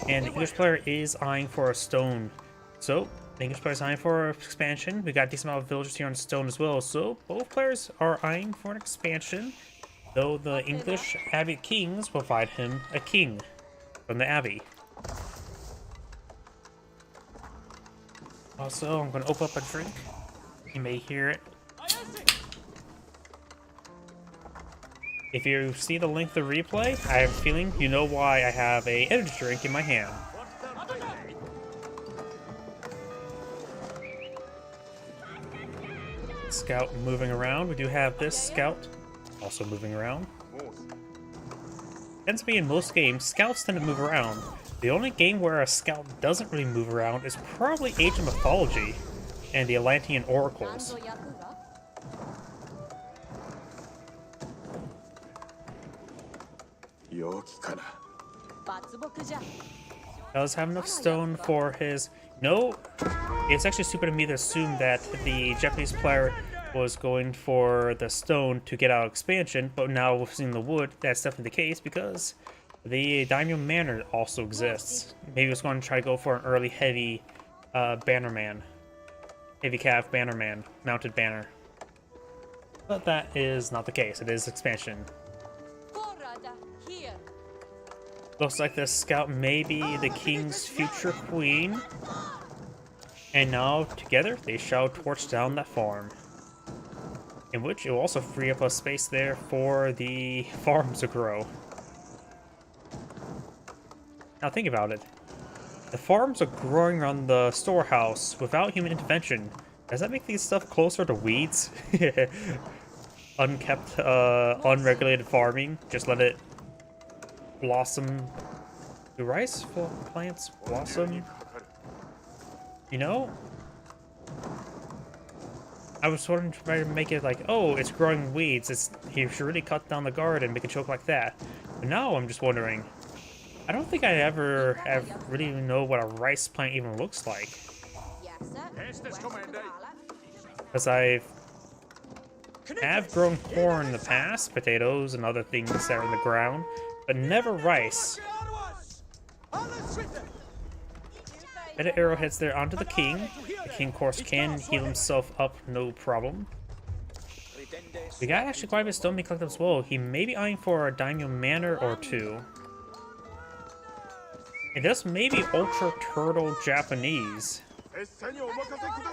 And the English player is eyeing for a stone. So, the English player is eyeing for expansion. We got a decent amount of villagers here on stone as well. So, both players are eyeing for an expansion. Though the English Abbey Kings provide him a king from the Abbey. Also, I'm going to open up a drink. You may hear it. If you see the length of the replay, I have a feeling you know why I have a energy drink in my hand. Scout moving around. We do have this scout also moving around. Tends to be in most games, scouts tend to move around. The only game where a scout doesn't really move around is probably Age of Mythology and the Atlantean Oracles. Does have enough stone for his... No, it's actually stupid of me to assume that the Japanese player was going for the stone to get out expansion, but now we've seen the wood, that's definitely the case because the Daimyo Manor also exists. Maybe he was going to try to go for an early heavy bannerman. Heavy calf bannerman, mounted banner. But that is not the case, it is expansion. Looks like the scout may be the king's future queen. And now, together, they shall torch down that farm. In which it will also free up a space there for the farm to grow. Now think about it. The farms are growing around the storehouse without human intervention. Does that make these stuff closer to weeds? Unkept, unregulated farming. Just let it blossom. Do rice plants blossom? You know? I was sort of trying to make it like, oh, it's growing weeds. He should really cut down the garden, make it choke like that. But now I'm just wondering. I don't think I ever really know what a rice plant even looks like. Because I have grown corn in the past, potatoes and other things that are in the ground, but never rice. Bit of arrowheads there onto the king. The king, of course, can heal himself up, no problem. We got actually quite a bit of stone being collected as well. He may be eyeing for a Daimyo Manor or two. And this may be Ultra Turtle Japanese. Does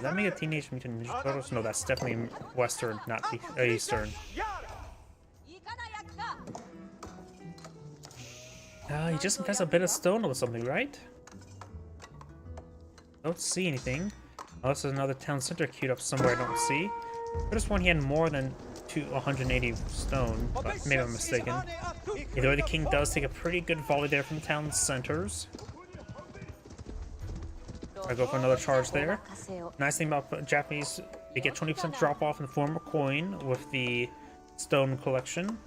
that make a Teenage Mutant Ninja Turtles? No, that's definitely Western, not Eastern. He just has a bit of stone or something, right? Don't see anything. Unless there's another town center queued up somewhere I don't see. I just one he had more than 180 stone, but maybe I'm mistaken. Either way, the king does take a pretty good volley there from town centers. I go for another charge there. Nice thing about Japanese, they get 20% drop off in the form of coin with the stone collection.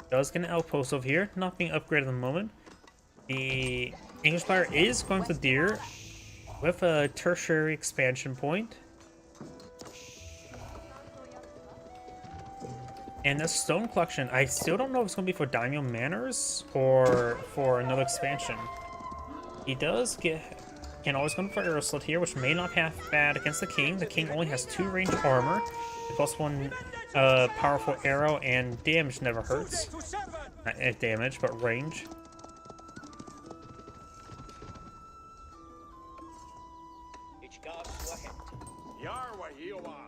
Does get an outpost over here, not being upgraded at the moment. The English player is going for deer with a tertiary expansion point. And the stone collection, I still don't know if it's going to be for Daimyo Manors or for another expansion. He does can always go for Arrow Slit here, which may not have bad against the king. The king only has 2 range armor, plus 1 powerful arrow, and damage never hurts. Not damage, but range.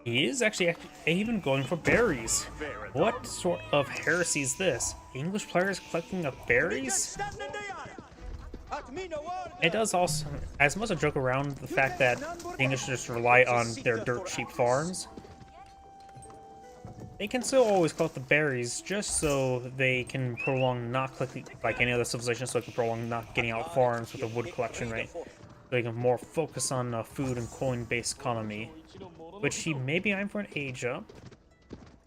He is actually even going for berries. What sort of heresy is this? English players collecting of berries? It does also, as much a joke around the fact that the English just rely on their dirt cheap farms. They can still always collect the berries just so they can prolong not collecting, like any other civilization, so they can prolong not getting out farms with a wood collection rate. So they can more focus on food and coin-based economy, which he may be eyeing for an age up.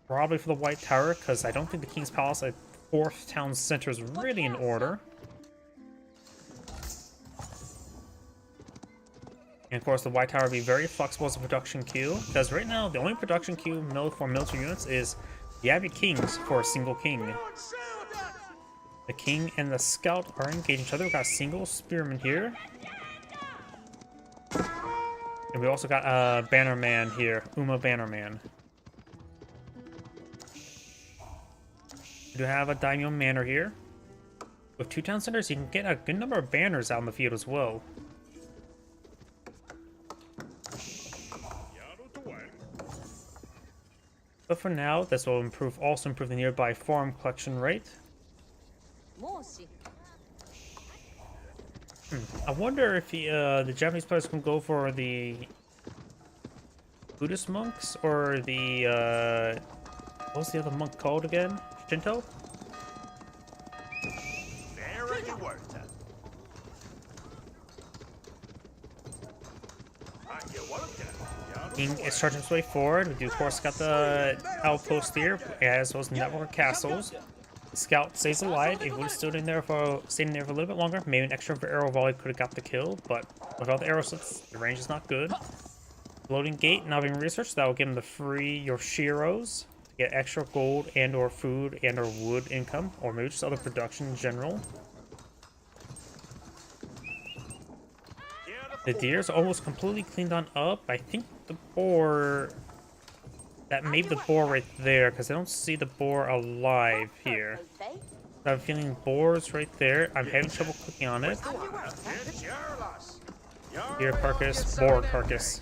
Probably for the White Tower, because I don't think the King's Palace at 4th Town Center is really in order. And of course, the White Tower will be very flexible as a production queue, because right now the only production queue for military units is the Abbey Kings for a single king. The King and the Scout are engaging each other. We've got a single Spearman here. And we also got a Bannerman here, Uma Bannerman. We do have a Daimyo Manor here. With 2 town centers, you can get a good number of banners out in the field as well. But for now, this will also improve the nearby farm collection rate. I wonder if the Japanese players can go for the Buddhist monks or the what was the other monk called again? Shinto? King is charging his way forward. We do, of course, got the outpost here, as well as network castles. The Scout stays alive. If he would have stayed in there for a little bit longer, maybe an extra arrow volley could have got the kill, but without the arrow slits, the range is not good. Loading gate now being researched. That will give him the free Yoshiros to get extra gold and or food and or wood income, or maybe just other production in general. The deer's almost completely cleaned on up. I think the boar... That may be the boar right there, because I don't see the boar alive here. So I'm feeling boars right there. I'm having trouble clicking on it. Deer carcass, boar carcass.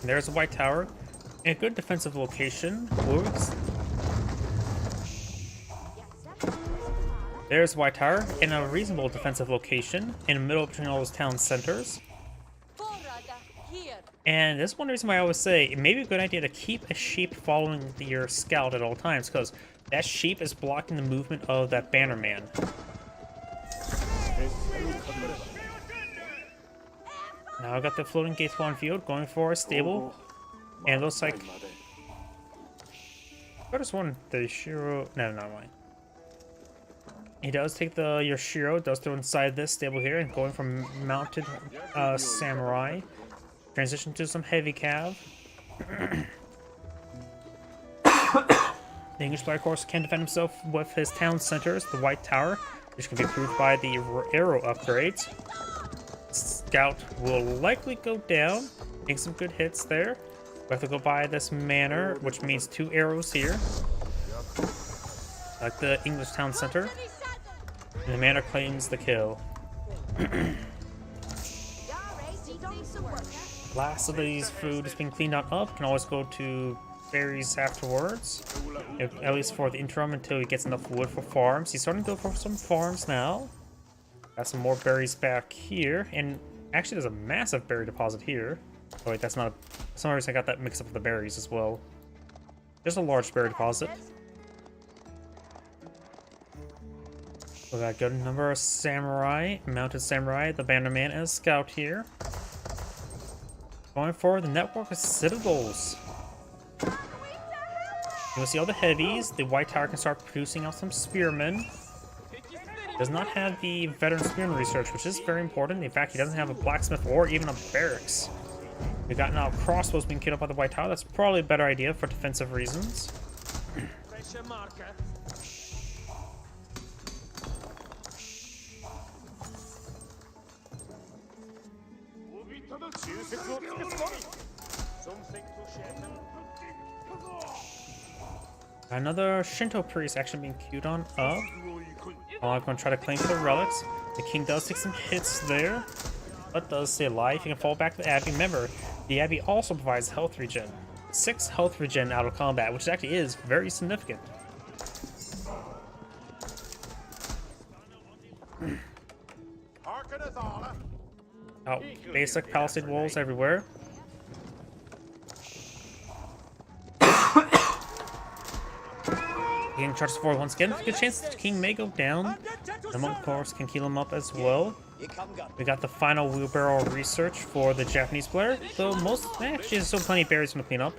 And there's a White Tower. In a good defensive location. Wolves. There's White Tower in a reasonable defensive location in the middle between all those town centers. And this is one reason why I always say it may be a good idea to keep a sheep following your scout at all times, because that sheep is blocking the movement of that Bannerman. Now I got the floating gates on field going for a stable, and it looks like I just won the Yoshiro. No, not mine. He does take the Yoshiro, does throw inside this stable here, and going from mounted samurai. Transition to some heavy cav. The English player, of course, can defend himself with his town centers, the White Tower, which can be improved by the arrow upgrades. Scout will likely go down, make some good hits there. We have to go by this manor, which means 2 arrows here, like the English town center. And the manor claims the kill. Last of these food has been cleaned on up. Can always go to berries afterwards, at least for the interim until he gets enough wood for farms. He's starting to go for some farms now. Got some more berries back here, and actually there's a massive berry deposit here. Oh wait, that's not. For some reason I got that mixed up with the berries as well. There's a large berry deposit. We got a good number of samurai, mounted samurai, the Bannerman, and a scout here. Going for the network of citadels. You can see all the heavies. The White Tower can start producing out some spearmen. Does not have the veteran spearman research, which is very important. In fact, he doesn't have a blacksmith or even a barracks. We've got now crossbows being killed up by the White Tower. That's probably a better idea for defensive reasons. Another Shinto priest actually being queued on up. I'm going to try to claim for the relics. The king does take some hits there, but does stay alive. You can fall back to the Abbey. Remember, the Abbey also provides health regen. 6 health regen out of combat, which actually is very significant. Oh, basic palisade walls everywhere. King charges forward once again. Good chance that King may go down. The monk, of course, can heal him up as well. We got the final wheelbarrow research for the Japanese player. Though actually, there's still plenty of berries to clean up.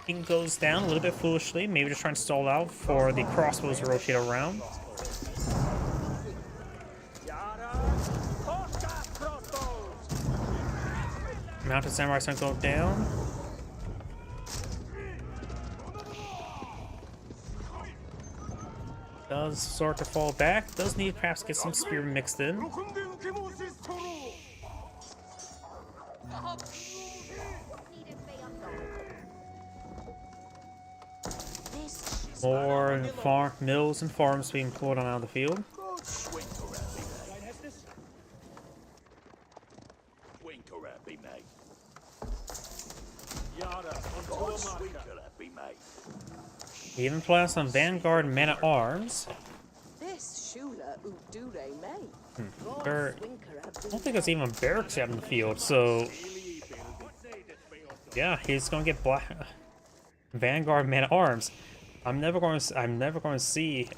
King goes down a little bit foolishly, maybe just trying to stall out for the crossbows to rotate around. Mounted Samurai's gonna go down. Does sort to fall back. Does need perhaps get some spear mixed in. More mills and farms being pulled on out of the field. He even play some Vanguard Man-at-Arms. I don't think there's even barracks out in the field, so yeah, he's gonna get Vanguard Man-at-Arms. I'm never going to see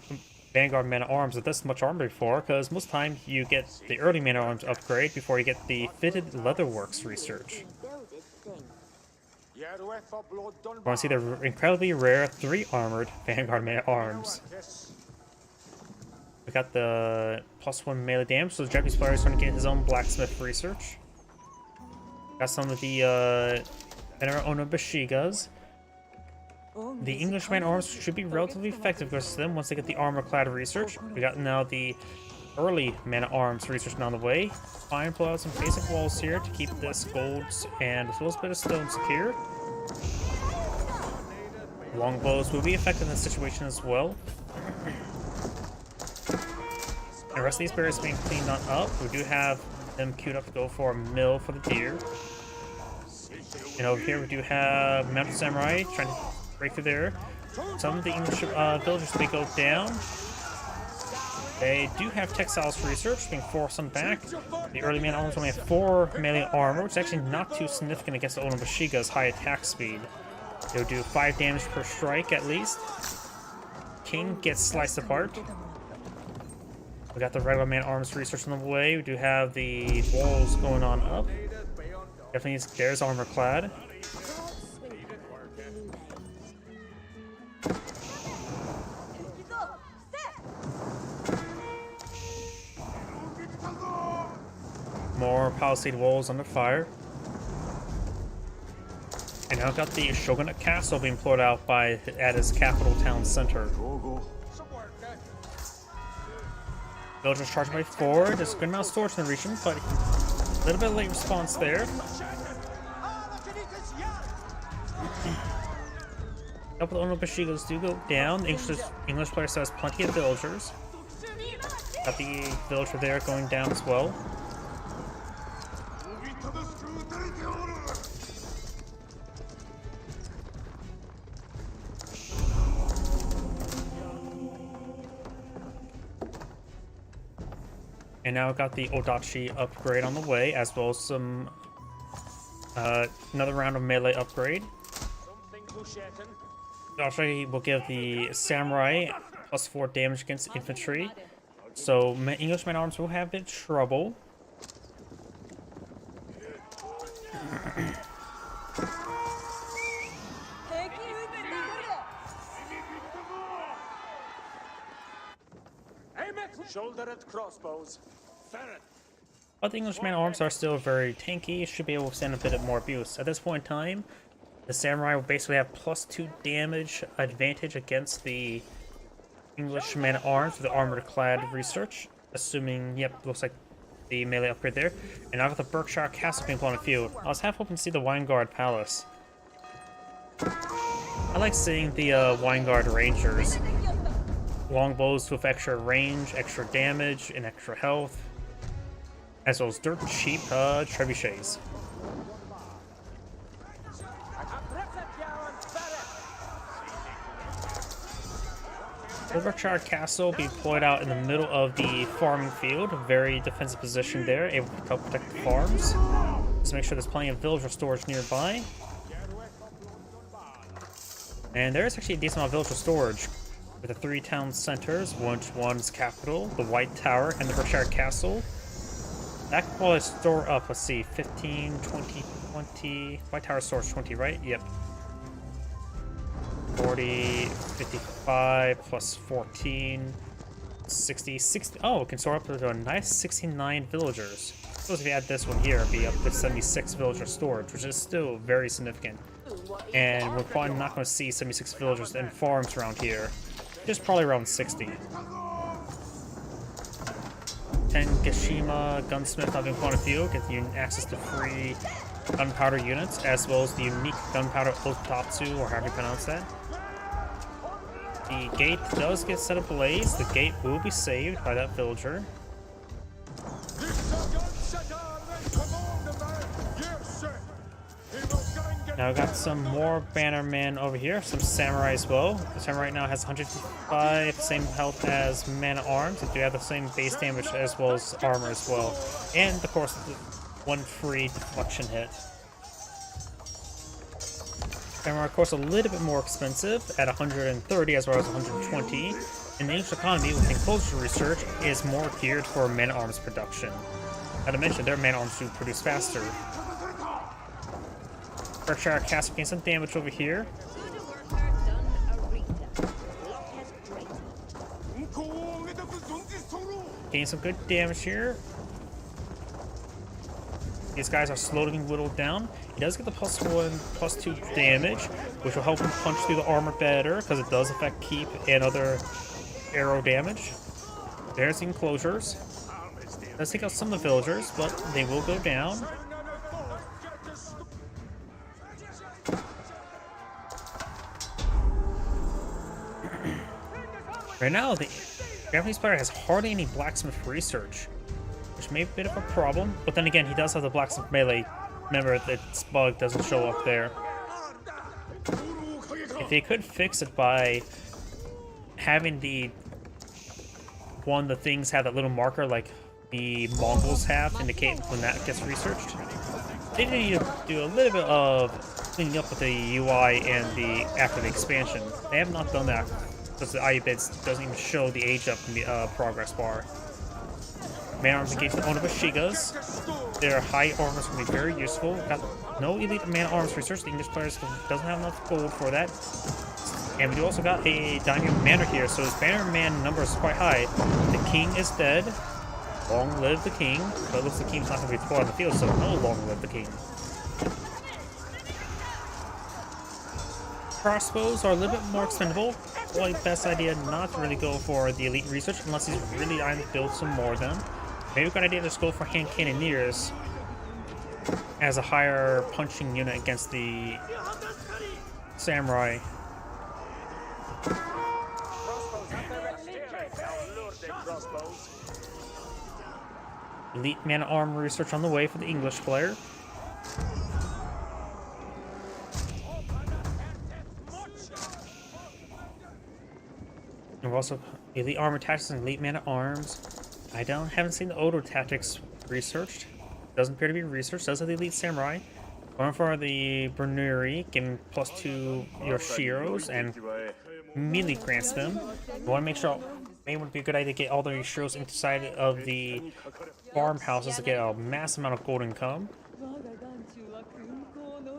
Vanguard Man-at-Arms with this much armor before, because most of the time you get the early Man-at-Arms upgrade before you get the Fitted Leatherworks research. Want to see the incredibly rare 3-armored Vanguard Man-at-Arms. We got the +1 melee damage, so the Japanese player is going to get his own blacksmith research. Got some of the Venerable Onobushigas. The English Man-at-Arms should be relatively effective versus them once they get the armor-clad research. We got now the early Man-at-Arms research on the way. Fine, pull out some basic walls here to keep this gold and as well as a bit of stone secure. Longbows will be effective in this situation as well. The rest of these berries being cleaned on up. We do have them queued up to go for a mill for the deer. And over here we do have Mounted Samurai trying to break through there. Some of the English villagers may go down. They do have textiles research, being forced on back. The early Man-at-Arms only have 4 melee armor, which is actually not too significant against the Onobushiga's high attack speed. They'll do 5 damage per strike at least. King gets sliced apart. We got the regular Man-at-Arms research on the way. We do have the walls going on up. Definitely there's armor clad. More palisade walls under fire. And now got the Shogunate Castle being poured out at his capital town center. Villagers charging by 4. There's a good amount of storage in the region, but a little bit of late response there. A couple of Onobushigas do go down. The English player still has plenty of villagers. Got the villager there going down as well. And now got the Odachi upgrade on the way, as well as some another round of melee upgrade. Odachi will give the samurai +4 damage against infantry, so English Man-at-Arms will have a bit of trouble. Shouldered crossbows. But the English Man-at-Arms are still very tanky, should be able to stand a bit more abuse. At this point in time, the samurai will basically have +2 damage advantage against the English Man-at-Arms with the armored clad research. Assuming, yep, looks like the melee upgrade there. And now got the Berkshire Castle being put on the field. I was half hoping to see the Weingard Palace. I like seeing the Weingard Rangers. Longbows with extra range, extra damage, and extra health. as well as dirt cheap trebuchets. Overcharge Castle will be deployed out in the middle of the farming field. Very defensive position there, able to help protect the farms. Just make sure there's plenty of villager storage nearby. And there is actually a decent amount of villager storage with the 3 town centers, one's capital, the White Tower, and the Berkshire Castle. That can probably store up, let's see, 15, 20, 20. White Tower stores 20, right? Yep. 40, 55, plus 14, 60, 60. Oh, it can store up to a nice 69 villagers. I suppose if you add this one here, it'd be up to 76 villager storage, which is still very significant. And we're probably not going to see 76 villagers in farms around here. Just probably around 60. Tengashima Gunsmith having point of view, get you access to free gunpowder units, as well as the unique gunpowder Otatsu, or however you pronounce that. The gate does get set ablaze. The gate will be saved by that villager. Now we got some more bannermen over here, some samurai as well. The samurai right now has 155, same health as man-at-arms. They do have the same base damage as well as armor as well. And of course, one free deflection hit. Samurai, of course, a little bit more expensive at 130 as well as 120. In the English economy, with enclosure research, is more geared for man-at-arms production. Not to mention, their man-at-arms do produce faster. Berkshire Castle getting some damage over here. Getting some good damage here. These guys are slowly whittled down. He does get the +1, +2 damage, which will help him punch through the armor better, because it does affect keep and other arrow damage. There's the enclosures. Let's take out some of the villagers, but they will go down. Right now, the Japanese player has hardly any blacksmith research, which may be a bit of a problem. But then again, he does have the blacksmith melee. Remember, its bug doesn't show up there. If they could fix it by having the things have that little marker like the Mongols have to indicate when that gets researched. They need to do a little bit of cleaning up with the UI and after the expansion. They have not done that, because the IU-bits doesn't even show the age up in the progress bar. Man-at-arms engage the Onabashigas. Their high armor is going to be very useful. Got no elite man-at-arms research. The English players doesn't have enough gold for that. And we also got a Daimyo Commander here, so his bannerman number is quite high. The king is dead. Long live the king. But it looks like the king's not going to be deployed on the field, so no long live the king. Crossbows are a little bit more expendable. Probably best idea not to really go for the elite research unless he's really trying to build some more of them. Maybe a good idea to just go for hand cannoneers as a higher punching unit against the samurai. Elite man-at-arms research on the way for the English player. And we're also elite armor tactics and elite man-at-arms. I haven't seen the Odo tactics researched. Doesn't appear to be researched. Does have the elite samurai. Going for the Bernuri, giving +2 Yoshiros and immediately grants them. You want to make sure it would be a good idea to get all the Yoshiros inside of the farmhouses to get a massive amount of gold income.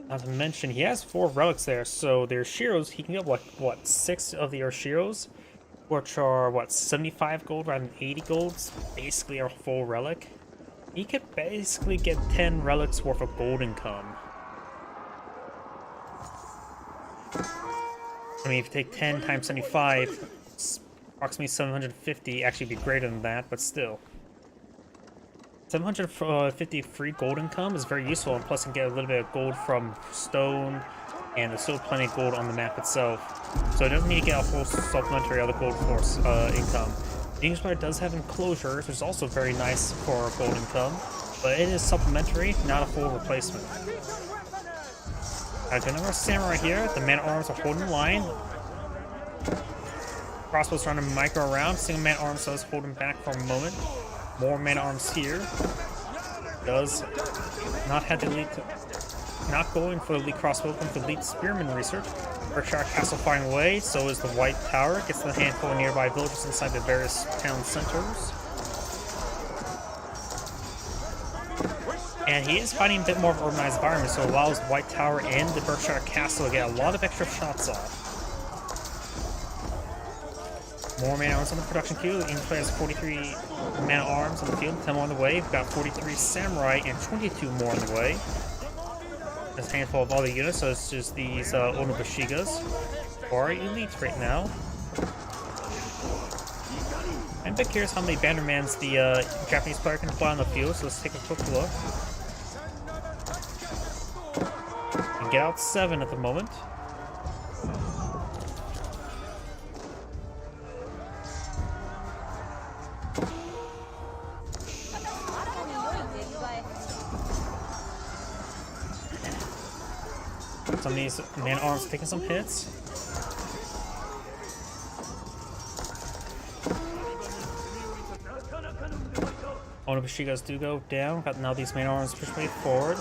Not to mention, he has 4 relics there, so the Yoshiros, he can get what 6 of the Yoshiros, which are what 75 gold rather than 80 gold, basically a full relic. He could basically get 10 relics worth of gold income. I mean, if you take 10 times 75, it's approximately 750. Actually, it'd be greater than that, but still. 750 free gold income is very useful, and plus you can get a little bit of gold from stone, and there's still plenty of gold on the map itself. So it doesn't need to get a whole supplementary other gold force income. The English player does have enclosures, which is also very nice for gold income, but it is supplementary, not a full replacement. Got a number of samurai here. The man-at-arms are holding the line. Crossbows trying to micro around. Single man-at-arms does hold him back for a moment. More man-at-arms here. Does not have the elite, not going for the elite crossbow, going for the elite spearman research. Berkshire Castle firing away, so is the White Tower. Gets the handful of nearby villages inside the various town centers. And he is fighting a bit more of an organized environment, so it allows White Tower and the Berkshire Castle to get a lot of extra shots off. More man-at-arms on the production queue. English player has 43 man-at-arms on the field, 10 more on the way. We've got 43 samurai and 22 more on the way. There's a handful of all the units, so it's just these Onobushigas, who are elites right now. I'm a bit curious how many Bannermans the Japanese player can fly on the field, so let's take a quick look. And get out 7 at the moment. Some of these man-at-arms taking some hits. Onobushigas do go down, but now these man-at-arms push way forward.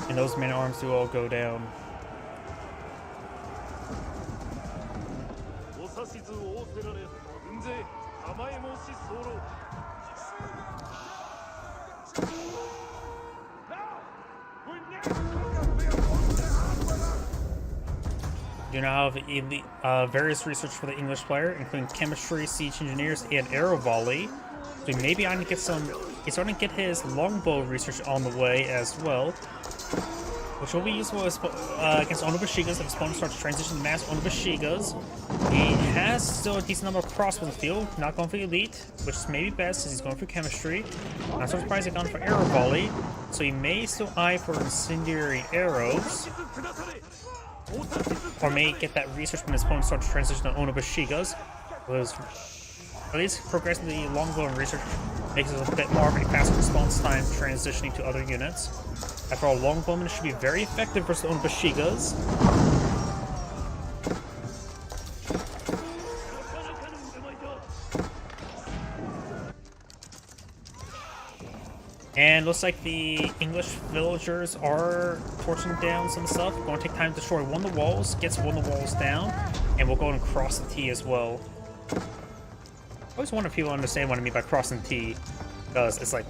And those man-at-arms do all go down. Do now have elite, various research for the English player, including chemistry, siege engineers, and arrow volley. So maybe I need to get some. He's starting to get his longbow research on the way as well, which will be useful against Onobushigas if his opponent starts to transition to mass Onobushigas. He has still a decent number of crossbows in the field, not going for elite, which is maybe best since he's going for chemistry. Not so surprised he's gone for arrow volley, so he may still eye for incendiary arrows. Or may get that research when his opponent starts to transition to Onobushigas. Was at least progressing the longbow and research makes it a bit more of a faster response time transitioning to other units. After all, longbowmen should be very effective versus Onobushigas. And looks like the English villagers are torching down some stuff. Going to take time to destroy one of the walls, gets one of the walls down, and we'll go and cross the T as well. I always wonder if people understand what I mean by crossing T, because it's like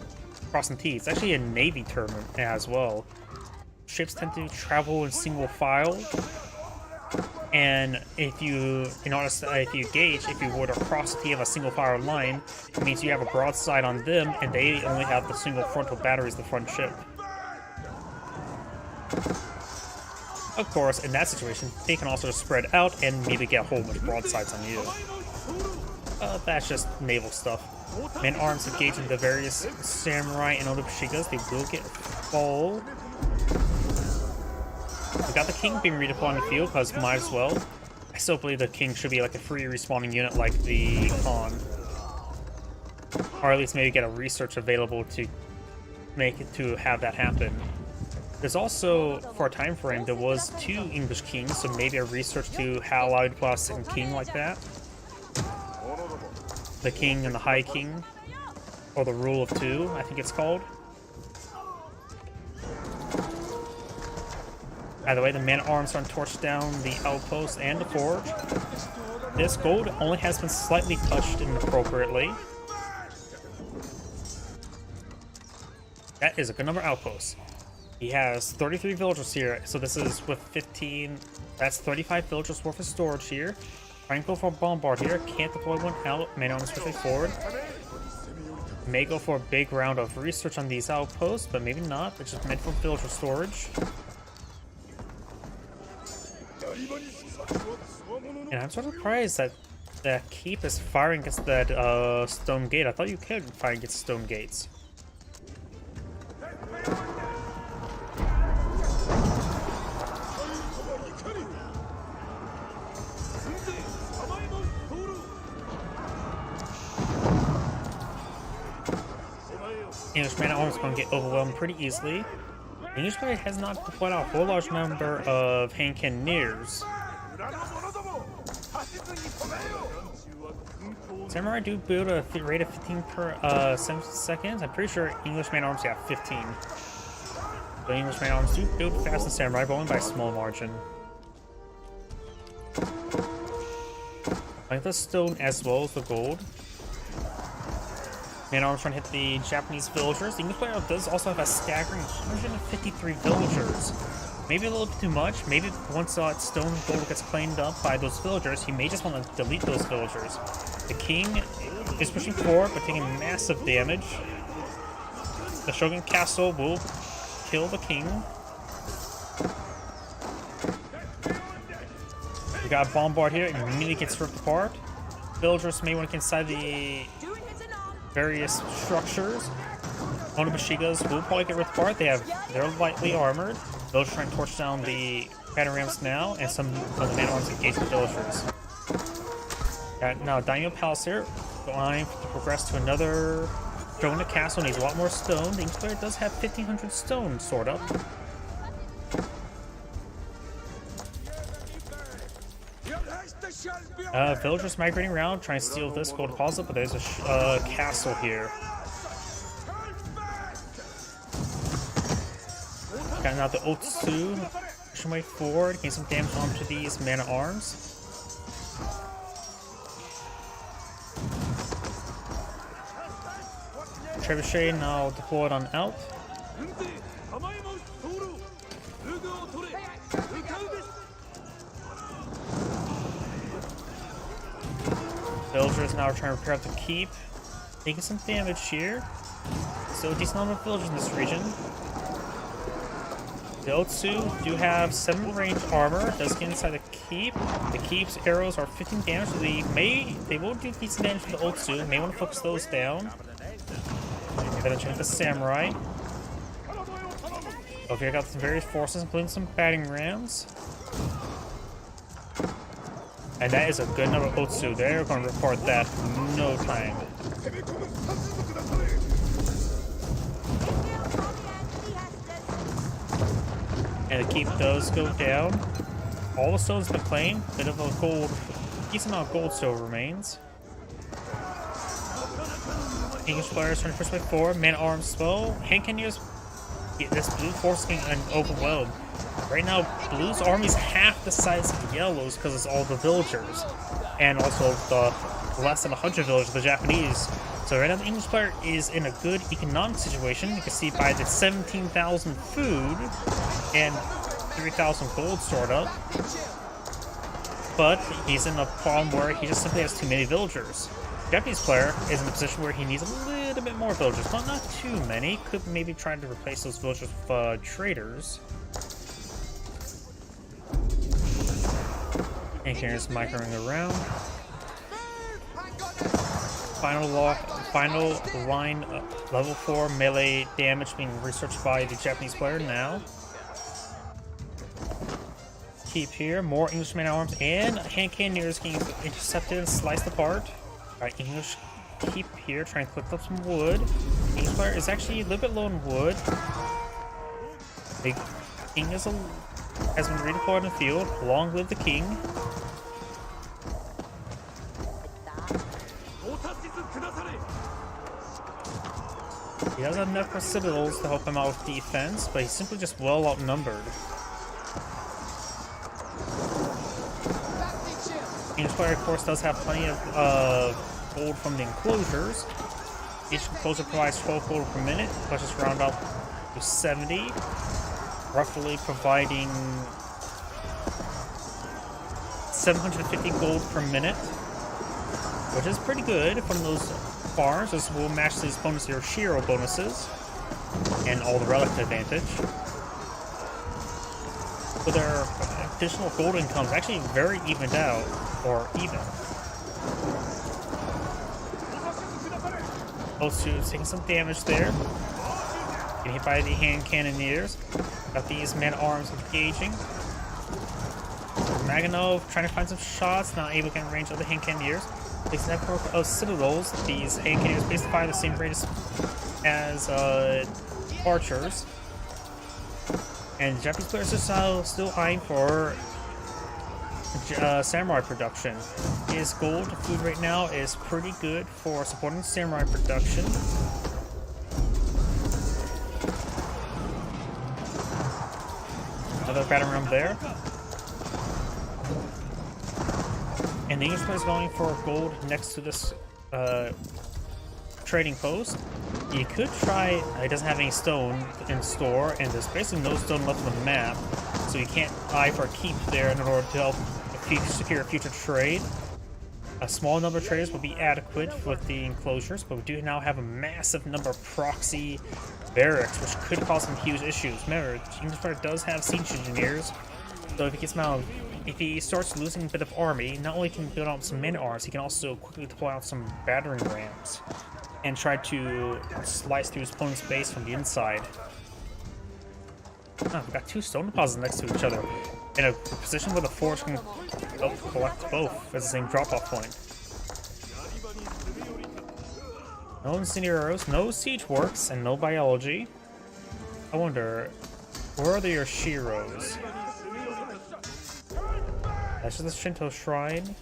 crossing T. It's actually a Navy term as well. Ships tend to travel in single file, and if you gauge, if you were to cross the T of a single file line, it means you have a broadside on them, and they only have the single frontal batteries, the front ship. Of course, in that situation, they can also just spread out and maybe get a whole bunch of broadsides on you. That's just naval stuff. Men-at-arms engaging the various samurai and Onobushigas. They will get full. We got the king being redeployed on the field, because might as well. I still believe the king should be like a free respawning unit like the Khan. Or at least maybe get a research available to make it to have that happen. There's also, for a time frame, there was 2 English kings, so maybe a research to allow you to play a second king like that. The king and the high king, or the rule of 2, I think it's called. Either way, the man-at-arms are torched down the outpost and the forge. This gold only has been slightly touched inappropriately. That is a good number of outposts. He has 33 villagers here, so this is with 15, that's 35 villagers worth of storage here. Trying to go for a bombard here, can't deploy one out, man-at-arms pushing forward. May go for a big round of research on these outposts, but maybe not, it's just meant for villager storage. And I'm sort of surprised that the keep is firing against that stone gate. I thought you could fire against stone gates. English man-at-arms going to get overwhelmed pretty easily. The English player has not deployed out a whole large number of hand cannoneers. Samurai do build a rate of 15 per 7 seconds. I'm pretty sure English man-at-arms got 15. The English man-at-arms do build faster than Samurai, but only by a small margin. Like the stone as well as the gold. Man-at-arms trying to hit the Japanese villagers. The English player does also have a staggering 153 villagers. Maybe a little bit too much. Maybe once that stone gold gets cleaned up by those villagers, he may just want to delete those villagers. The king is pushing forward, but taking massive damage. The Shogun Castle will kill the king. We got a bombard here, and immediately gets ripped apart. Villagers may want to get inside the various structures. Onobushigas will probably get ripped apart. They're lightly armored. Villagers trying to torch down the battle rams now, and some of the man-at-arms engage the villagers. Now Daimyo Palace here, going to progress to another Shogunate Castle. Needs a lot more stone. The English player does have 1,500 stone, sort of. Villagers migrating around, trying to steal this gold deposit, but there's a castle here. Got now the Otsu pushing way forward, getting some damage onto these man-at-arms. Trebuchet now deployed on out. Villagers now are trying to repair up the keep, taking some damage here. So a decent number of villagers in this region. The Otsu do have 7 range armor, does get inside the keep. The keep's arrows are 15 damage, so they will do decent damage to the Otsu. May want to focus those down. And then check the samurai. Okay, I got some various forces, including some batting rams. And that is a good number of Otsu. They're going to report that in no time. And the keep does go down. All the stones have been claimed. Bit of a gold, decent amount of gold still remains. English players trying to push way forward. Man-at-arms slow. Hand cannoneers. This blue force is getting overwhelmed. Right now, blue's army is half the size of yellow's because it's all the villagers, and also the less than 100 villagers of the Japanese. So right now, the English player is in a good economic situation. You can see by the 17,000 food and 3,000 gold stored up. But he's in a problem where he just simply has too many villagers. The Japanese player is in a position where he needs a little bit more villagers, but not too many. Could maybe try to replace those villagers with traders. And here's microing around. Final line level 4 melee damage being researched by the Japanese player now. Keep here, more English man-at-arms and hand cannoneers getting intercepted and sliced apart. Alright, English keep here, trying to collect up some wood. English player is actually a little bit low on wood. The king has been redeployed in the field. Long live the king. He doesn't have enough Citadels to help him out with defense, but he's simply just well outnumbered. English player, of course, does have plenty of gold from the enclosures. Each enclosure provides 12 gold per minute. Let's just round up to 70, roughly providing 750 gold per minute, which is pretty good from those farms. This will match these bonus Shiro bonuses and all the relic advantage. So their additional gold income is actually very evened out, or even. Otsu is taking some damage there. Getting hit by the hand cannoneers. Got these man-at-arms engaging. Maganov trying to find some shots, not able to get in range of the hand cannoneers. This network of citadels, these hand cannoneers basically fire the same rate as as archers, and Japanese players are still eyeing for samurai production. His gold food right now is pretty good for supporting samurai production. Another battering ram there. And the English player is going for gold next to this trading post. You could try, he doesn't have any stone in store, and there's basically no stone left on the map, so you can't eye for a keep there in order to help secure a future trade. A small number of traders will be adequate with the enclosures, but we do now have a massive number of proxy barracks, which could cause some huge issues. Remember, the English player does have siege engineers, so if he starts losing a bit of army, not only can he build out some men-at-arms, he can also quickly deploy out some battering rams and try to slice through his opponent's base from the inside. Oh, we got two stone deposits next to each other in a position where the forge can collect both as the same drop-off point. No incendiaries, no siege works, and no biology. I wonder, where are the Yoshiros? That's just the Shinto shrine.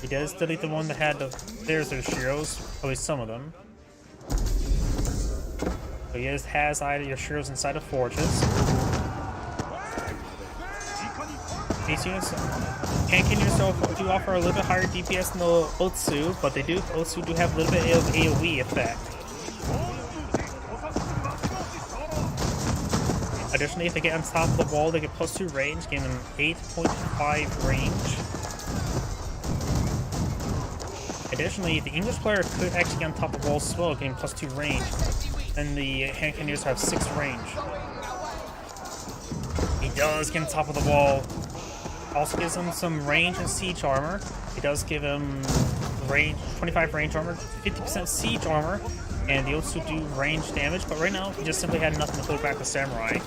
He does delete the one that had the... There's the Yoshiros, at least some of them. So he has either Yoshiros inside of forges. These units, Kanken units do offer a little bit higher DPS than the Otsu, but Otsu do have a little bit of AoE effect. Additionally, if they get on top of the wall, they get +2 range, giving them 8.5 range. Additionally, the English player could actually get on top of the wall as well, getting +2 range. And the Kanken units have 6 range. He does get on top of the wall. Also gives him some range and siege armor. It does give him range, 25 range armor, 50% siege armor, and the Otsu do range damage, but right now he just simply had nothing to hold back the samurai.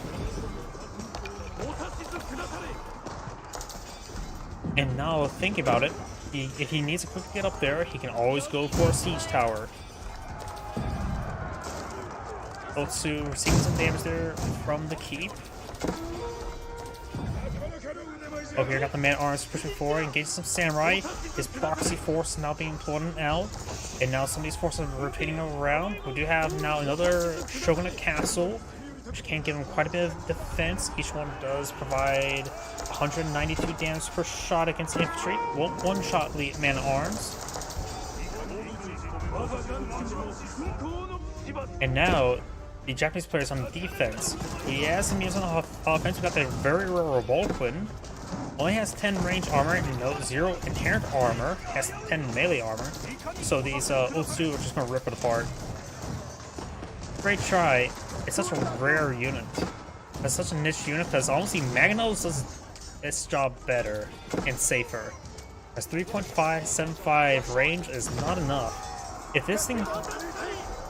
And now think about it, if he needs to quickly get up there, he can always go for a siege tower. Otsu receiving some damage there from the keep. Over here, got the man-at-arms pushing forward, engaging some samurai. His proxy force now being pulled out, and now some of these forces are rotating around. We do have now another Shogunate castle, which can give him quite a bit of defense. Each one does provide 192 damage per shot against infantry. One-shot man-at-arms. And now, the Japanese players on defense. He has some units on offense. We got the very rare Vulcan. Only has 10 range armor and 0 inherent armor. Has 10 melee armor. So these Otsu are just gonna rip it apart. Great try. It's such a rare unit. It's such a niche unit because honestly Magnos does its job better and safer. As 3.575 range is not enough. If this thing,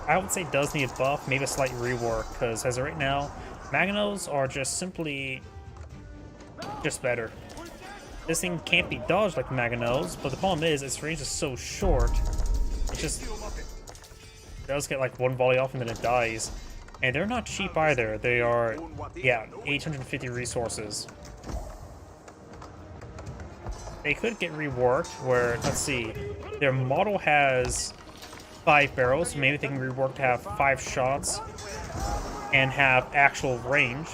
I would say, does need a buff, maybe a slight rework, because as of right now, Magnos are just simply just better. This thing can't be dodged like Magnos, but the problem is its range is so short. It just does get like one volley off and then it dies. And they're not cheap either. They are, yeah, 850 resources. They could get reworked where, let's see, their model has 5 barrels, so maybe they can rework to have 5 shots and have actual range.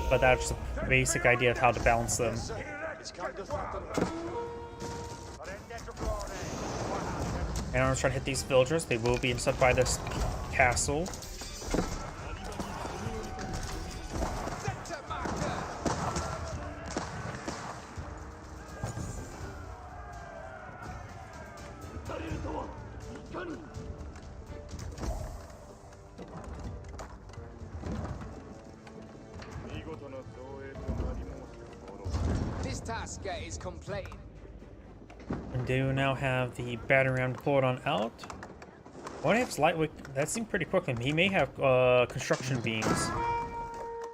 But that's the basic idea of how to balance them. And I'm trying to hit these villagers. They will be inside by this castle. This task is complete. And do now have the battering ram deployed on out. One has lightweight. That seemed pretty quickly. He may have construction beams.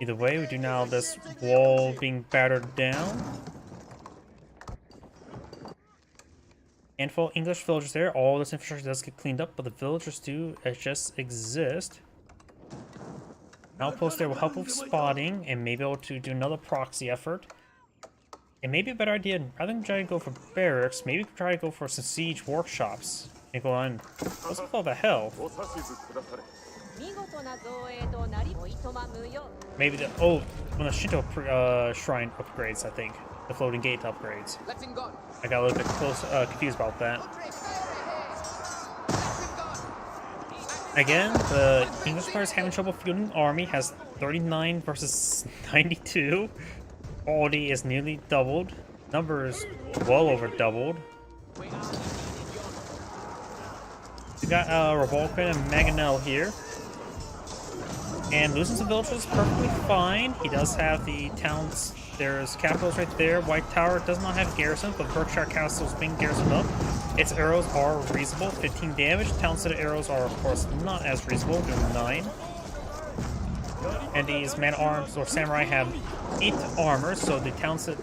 Either way, we do now this wall being battered down. Handful of English villagers there. All this infrastructure does get cleaned up, but the villagers do just exist. Outpost there will help with spotting and maybe able to do another proxy effort. It may be a better idea, rather than try to go for barracks, maybe try to go for some siege workshops. And go on. What's with all the hell? Maybe the when the Shinto shrine upgrades, I think. The floating gate upgrades. I got a little bit confused about that. Again, the English players having trouble fielding the army, has 39 versus 92. Quality is nearly doubled. Numbers well over doubled. We got Revolcan and Mangonel here. And losing some villagers is perfectly fine. He does have the towns. There's capitals right there. White Tower does not have garrison, but Berkshire Castle is being garrisoned up. Its arrows are reasonable, 15 damage. Town center arrows are, of course, not as reasonable, doing 9. And these man-arms or samurai have 8 armor, so the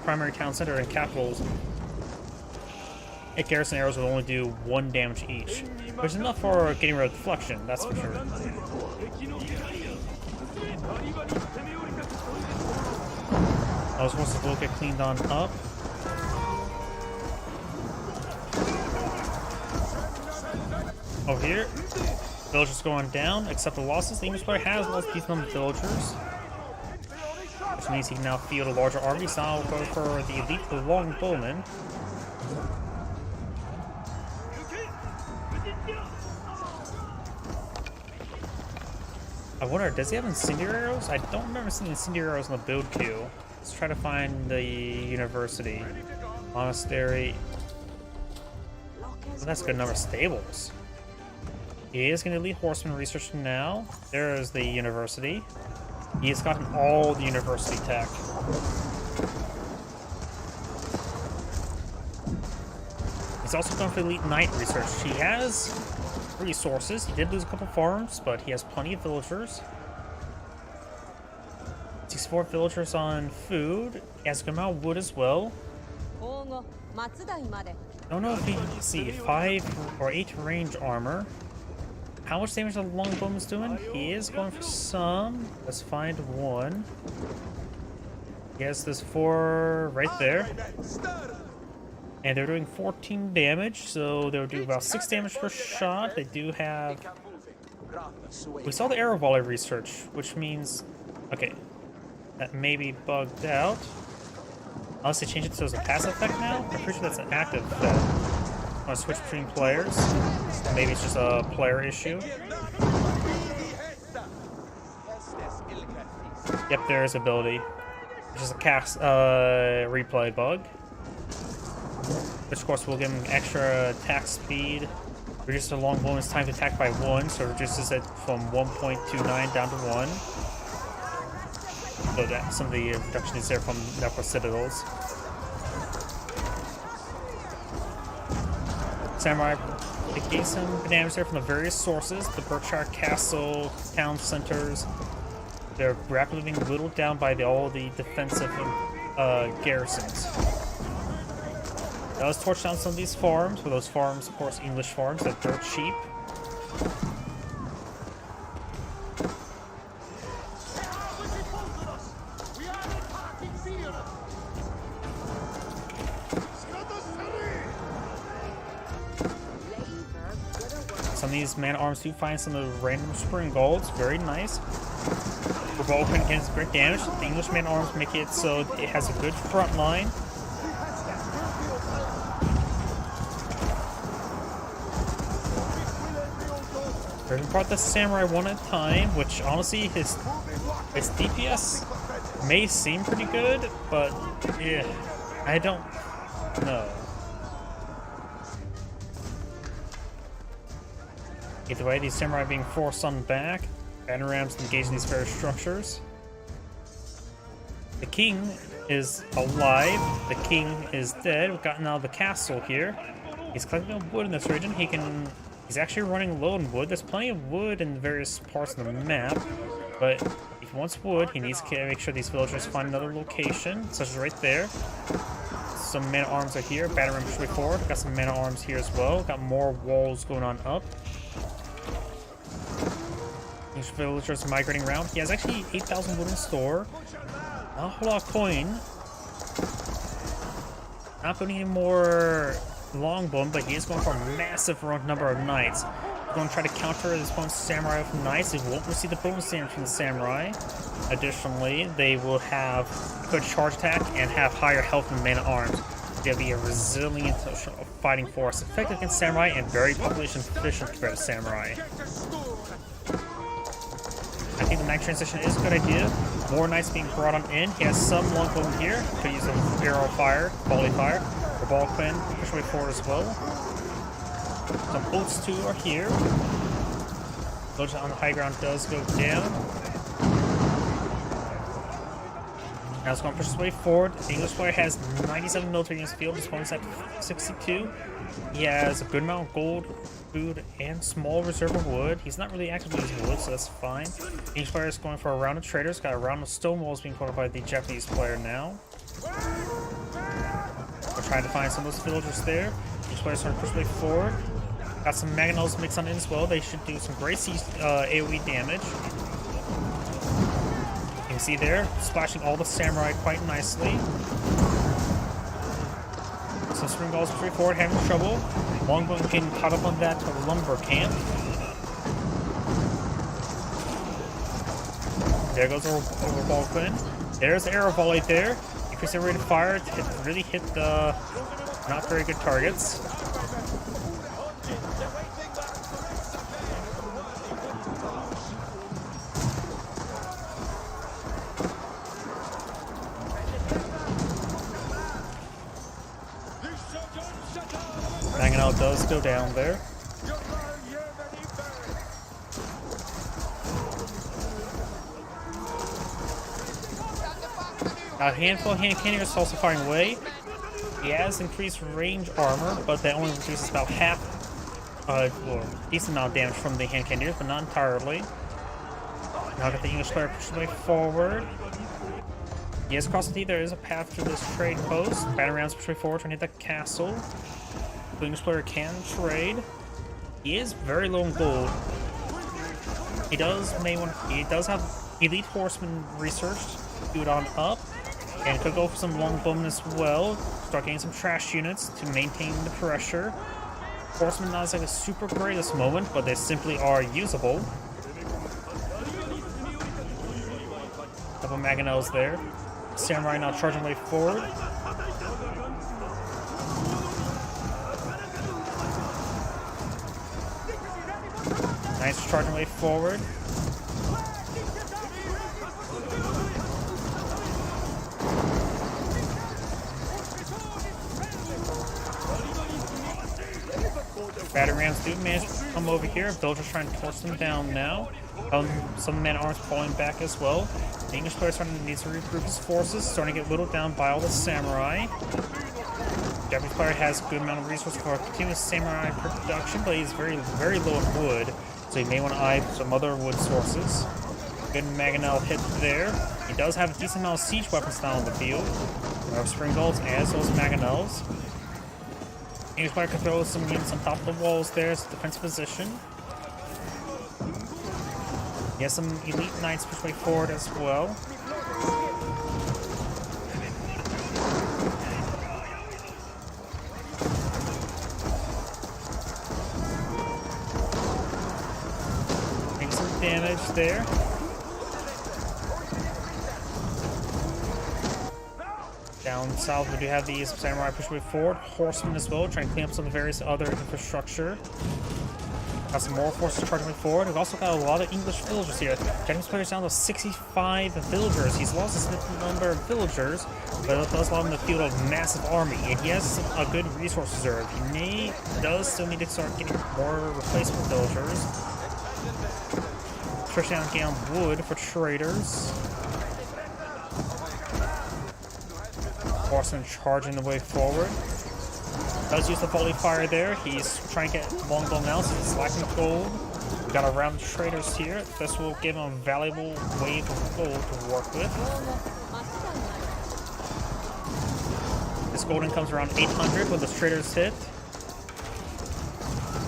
primary town center and capitals, garrison arrows will only do 1 damage each, which is enough for getting rid of deflection, that's for sure. I was supposed to get cleaned on up. Over here, villagers going down, except the losses. The English player has lost these number of villagers, which means he can now field a larger army. So now we'll go for the elite, the longbowmen. I wonder, does he have incendiary arrows? I don't remember seeing incendiary arrows in the build queue. Let's try to find the university. Monastery. Oh, that's a good number of stables. He is going to lead horseman research now. There is the university. He has gotten all the university tech. He's also going for elite knight research. He has resources. He did lose a couple farms, but he has plenty of villagers. 64 villagers on food. He has a good amount of wood as well. I don't know if he can see 5 or 8 range armor. How much damage the longbowman's doing? He is going for some. Let's find one. He has this 4 right there. And they're doing 14 damage, so they'll do about 6 damage per shot. They do have... We saw the arrow volley research, which means... Okay. That may be bugged out. Unless they change it so it's a passive effect now? I'm pretty sure that's an active effect. I want to switch between players. Maybe it's just a player issue. Yep, there is ability. Which is a cast replay bug. Which of course will give him extra attack speed. Reduces the longbowman's time to attack by 1, so it reduces it from 1.29 down to 1. So that some of the reduction is there from Necro Citadels. Samurai, they gain some damage there from the various sources. The Berkshire Castle, town centers. They're rapidly being whittled down by all the defensive garrisons. Now let's torch down some of these farms. For those farms, of course, English farms, they're dirt cheap. Some of these man-at-arms do find some of the random spring golds. Very nice. Revolcan against great damage. The English man-at-arms make it so it has a good front line. Ripping apart the samurai one at a time, which honestly his DPS may seem pretty good, but yeah, I don't know. Either way, these samurai being forced on back, banner rams engaging these various structures. The king is alive. The king is dead. We've gotten out of the castle here. He's collecting wood in this region. He's actually running low on wood. There's plenty of wood in various parts of the map, but if he wants wood, he needs to make sure these villagers find another location, such as right there. some man-at-arms are here. Battle ram push way forward. Got some man-at-arms here as well. Got more walls going on up. These villagers migrating around. He has actually 8,000 wood in store. Not a whole lot of coin. Not putting any more longbone, but he is going for a massive number of knights. He's going to try to counter his opponent's samurai with knights. He won't receive the bonus damage from the samurai. Additionally, they will have good charge attack and have higher health than man-at-arms. They'll be a resilient fighting force, effective against samurai and very population efficient compared to samurai. I think the knight transition is a good idea. More knights being brought on in. He has some longbone here. Could use some arrow fire, volley fire. The ball quinn push way forward as well. Some bolts too are here. Village on the high ground does go down. Now it's going to push his way forward. The English player has 97 military units in the field. His opponent's at 62. He has a good amount of gold, food, and small reserve of wood. He's not really actively using wood, so that's fine. The English player is going for a round of traders. Got a round of stone walls being put by the Japanese player now. We're trying to find some of those villagers there. The English player is trying to push way forward. Got some mangonels mixed on in as well. They should do some great AoE damage. You can see there, splashing all the samurai quite nicely. Some spring balls straight forward, having trouble. Longbone getting caught up on that lumber camp. There goes over ball quinn. There's the arrow volley there. Increase the rate of fire to really hit the not very good targets. Mangonel does go down there. A handful of hand cannons also firing away. He has increased range armor, but that only reduces about half, or decent amount of damage from the hand cannoneers, but not entirely. Now got the English player pushing way forward. Yes, across the sea there is a path to this trade post. Battle rounds push way forward trying to hit the castle. The English player can trade. He is very low in gold. He does have elite horseman researched. Do it on up. And could go for some longbowmen as well. Start getting some trash units to maintain the pressure. Horsemen not like a super great at this moment, but they simply are usable. Couple mangonels there. Samurai now charging way forward. Nice charging way forward. Battle rams do manage to come over here. Villagers trying to force them down now. Some men-at-arms falling back as well. The English player needs to regroup his forces, starting to get whittled down by all the samurai. The Japanese player has a good amount of resources for continuous samurai production, but he's very, very low in wood, so he may want to eye some other wood sources. Good mangonel hit there. He does have a decent amount of siege weapons down on the field. There are spring bolts as those mangonels. English player can throw some units on top of the walls there as a defensive position. He has some elite knights push way forward as well. Making some damage there. Down south, we do have these samurai push way forward. Horsemen as well, trying to clean up some of the various other infrastructure. Got some more forces charging way forward. We've also got a lot of English villagers here. Japanese players down to 65 villagers. He's lost a significant number of villagers, but it does allow him to field a massive army, and he has a good resource reserve. He does still need to start getting more replacement villagers. Especially on getting on wood for traders. Horseman charging the way forward. Does use the volley fire there. He's trying to get longbow now, so he's lacking gold. We got a round of traders here. This will give him a valuable wave of gold to work with. This golden comes around 800 when the traders hit.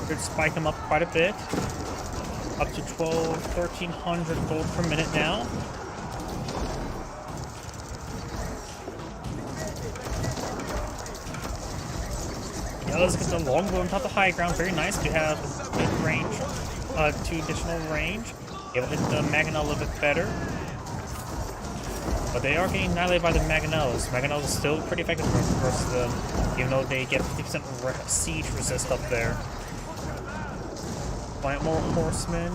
Should spike them up quite a bit. Up to 1300 gold per minute now. Let's get the longbow on top of the high ground. Very nice. Do have good range, 2 additional range. Able to hit the Mangonel a little bit better. But they are getting annihilated by the Mangonels. Mangonels are still pretty effective versus them, even though they get 50% siege resist up there. Want more horsemen?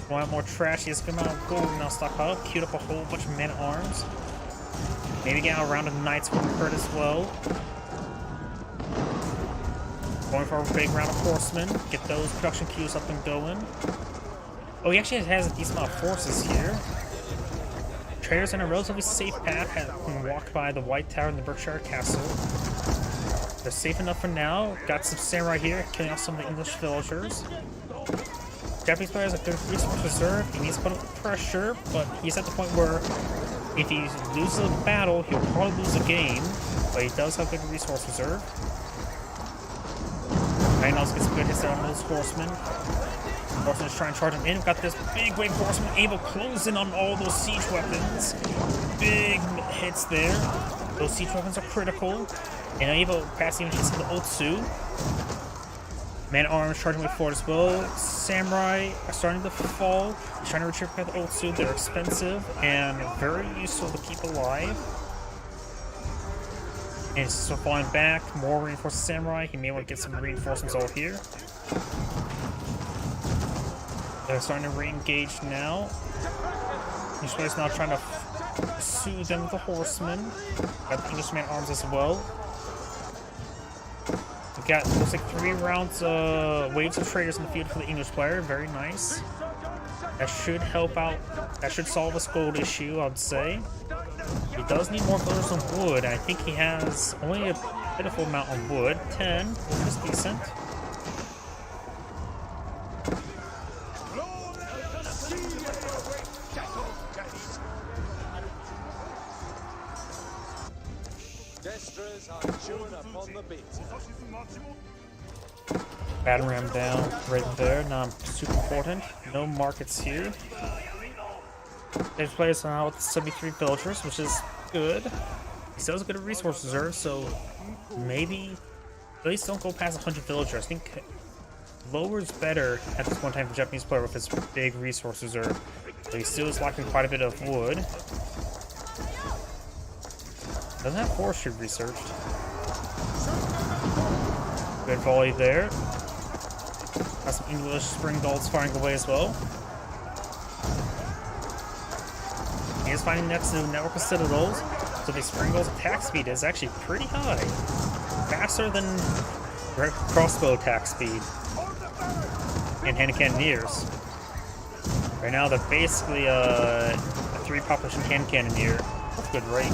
Want more trash? He has a good amount of gold now stockpiled. Queued up a whole bunch of men-at-arms. Maybe get a round of knights from Kurt as well. Going for a big round of horsemen. Get those production queues up and going. Oh, he actually has a decent amount of forces here. Traders in a relatively safe path can walk by the White Tower and the Berkshire Castle. They're safe enough for now. Got some samurai here, killing off some of the English villagers. Japanese player has a good resource reserve. He needs to put up the pressure, but he's at the point where if he loses a battle, he'll probably lose a game. But he does have good resource reserve. Magnus gets some good hits there on those horsemen. Horsemen is trying to charge him in. We've got this big wave horseman able to close in on all those siege weapons. Big hits there. Those siege weapons are critical. And able to pass even hits to the Otsu. Man-at-arms charging way forward as well. Samurai are starting to fall. He's trying to retrieve the Otsu. They're expensive and very useful to keep alive. And he's still falling back. More reinforced samurai. He may want to get some reinforcements over here. They're starting to re-engage now. These players now trying to soothe them with the horsemen. Got the English man-at-arms as well. We've got, looks like 3 rounds, waves of traders in the field for the English player. Very nice. That should help out. That should solve this gold issue, I'd say. He does need more villagers on wood. I think he has only a pitiful amount on wood. 10, which is decent. Battering ram down right there. Not super important. No markets here. There's players now with 73 villagers, which is good. He still has a good resource reserve, so maybe at least don't go past 100 villagers. I think lower is better at this one time for Japanese player with his big resource reserve. But he still is lacking quite a bit of wood. Doesn't have forestry researched. Good volley there. Got some English spring dolls firing away as well. He is finding next to network of citadels, so the spring dolls attack speed is actually pretty high. Faster than crossbow attack speed and hand cannoneers. Right now they're basically a 3 population hand cannoneer with good range.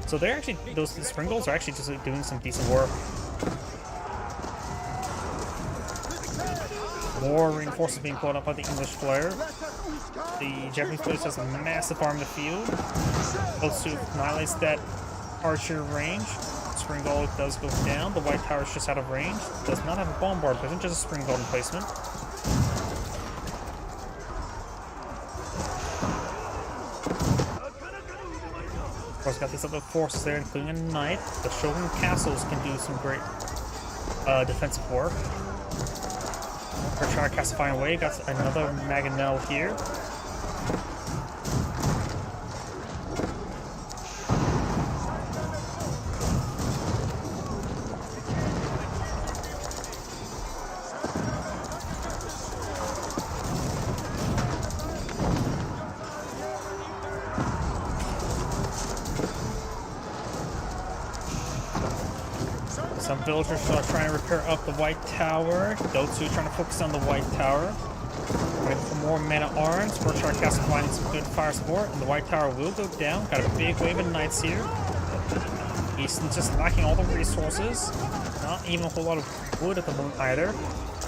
So they're actually, those spring dolls are actually just doing some decent work. More reinforcements being pulled up by the English player. The Japanese player has a massive arm in the field. Otsu annihilates that archer range. Spring Gold does go down. The White Tower is just out of range. Does not have a bombard position, just a Spring Gold emplacement. Of course, got these other forces there, including a knight. The Shogun castles can do some great defensive work. We're trying to cast a fine away. Got another Mangonel here. Some villagers are trying to repair up the White Tower. Dotsu trying to focus on the White Tower. Waiting for more men-at-arms. Berkshire Castle finding some good fire support, and the White Tower will go down. Got a big wave of knights here. He's just lacking all the resources. Not even a whole lot of wood at the moment either.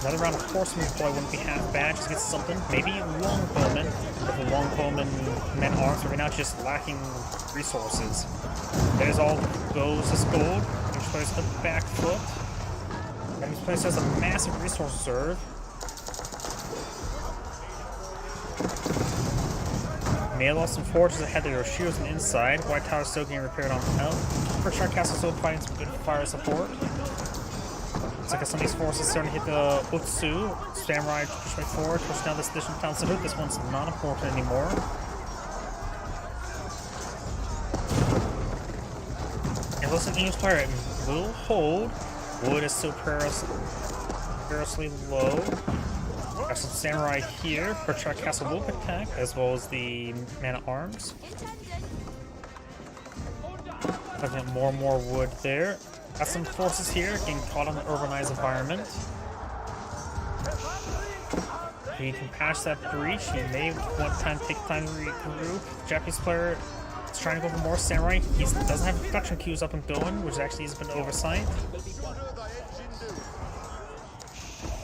Another round of horsemen probably wouldn't be half bad. Just get something. Maybe longbowmen. But the longbowmen men arms right now just lacking resources. There's all goes this gold. Which plays the back foot. And this place has a massive resource reserve. May have lost some forges that had their shields on the inside. White Tower still getting repaired on out. Perchard Castle still fighting some good fire support. Looks like some of these forces starting to hit the Utsu. Samurai push right forward, push down this additional town Sahut. This one's not important anymore. And listen, English player will hold. Wood is still perilously low. Got some samurai here. Perchard Castle will attack, as well as the man-at-arms. Looking at more and more wood there. Got some forces here, getting caught on the urbanized environment. He can patch that breach. He may want time to take time to regroup. The Japanese player is trying to go for more samurai. He doesn't have production queues up and going, which actually has been an oversight.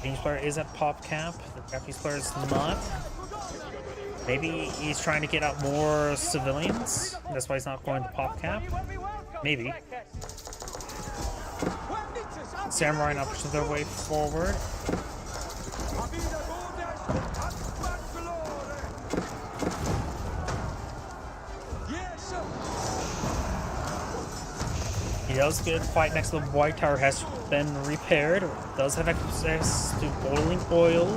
The English player is at pop cap. The Japanese player is not. Maybe he's trying to get out more civilians. That's why he's not going to pop cap. Maybe. Samurai now pushing their way forward. He does get a fight next to the White Tower, has been repaired. Does have access to boiling oil.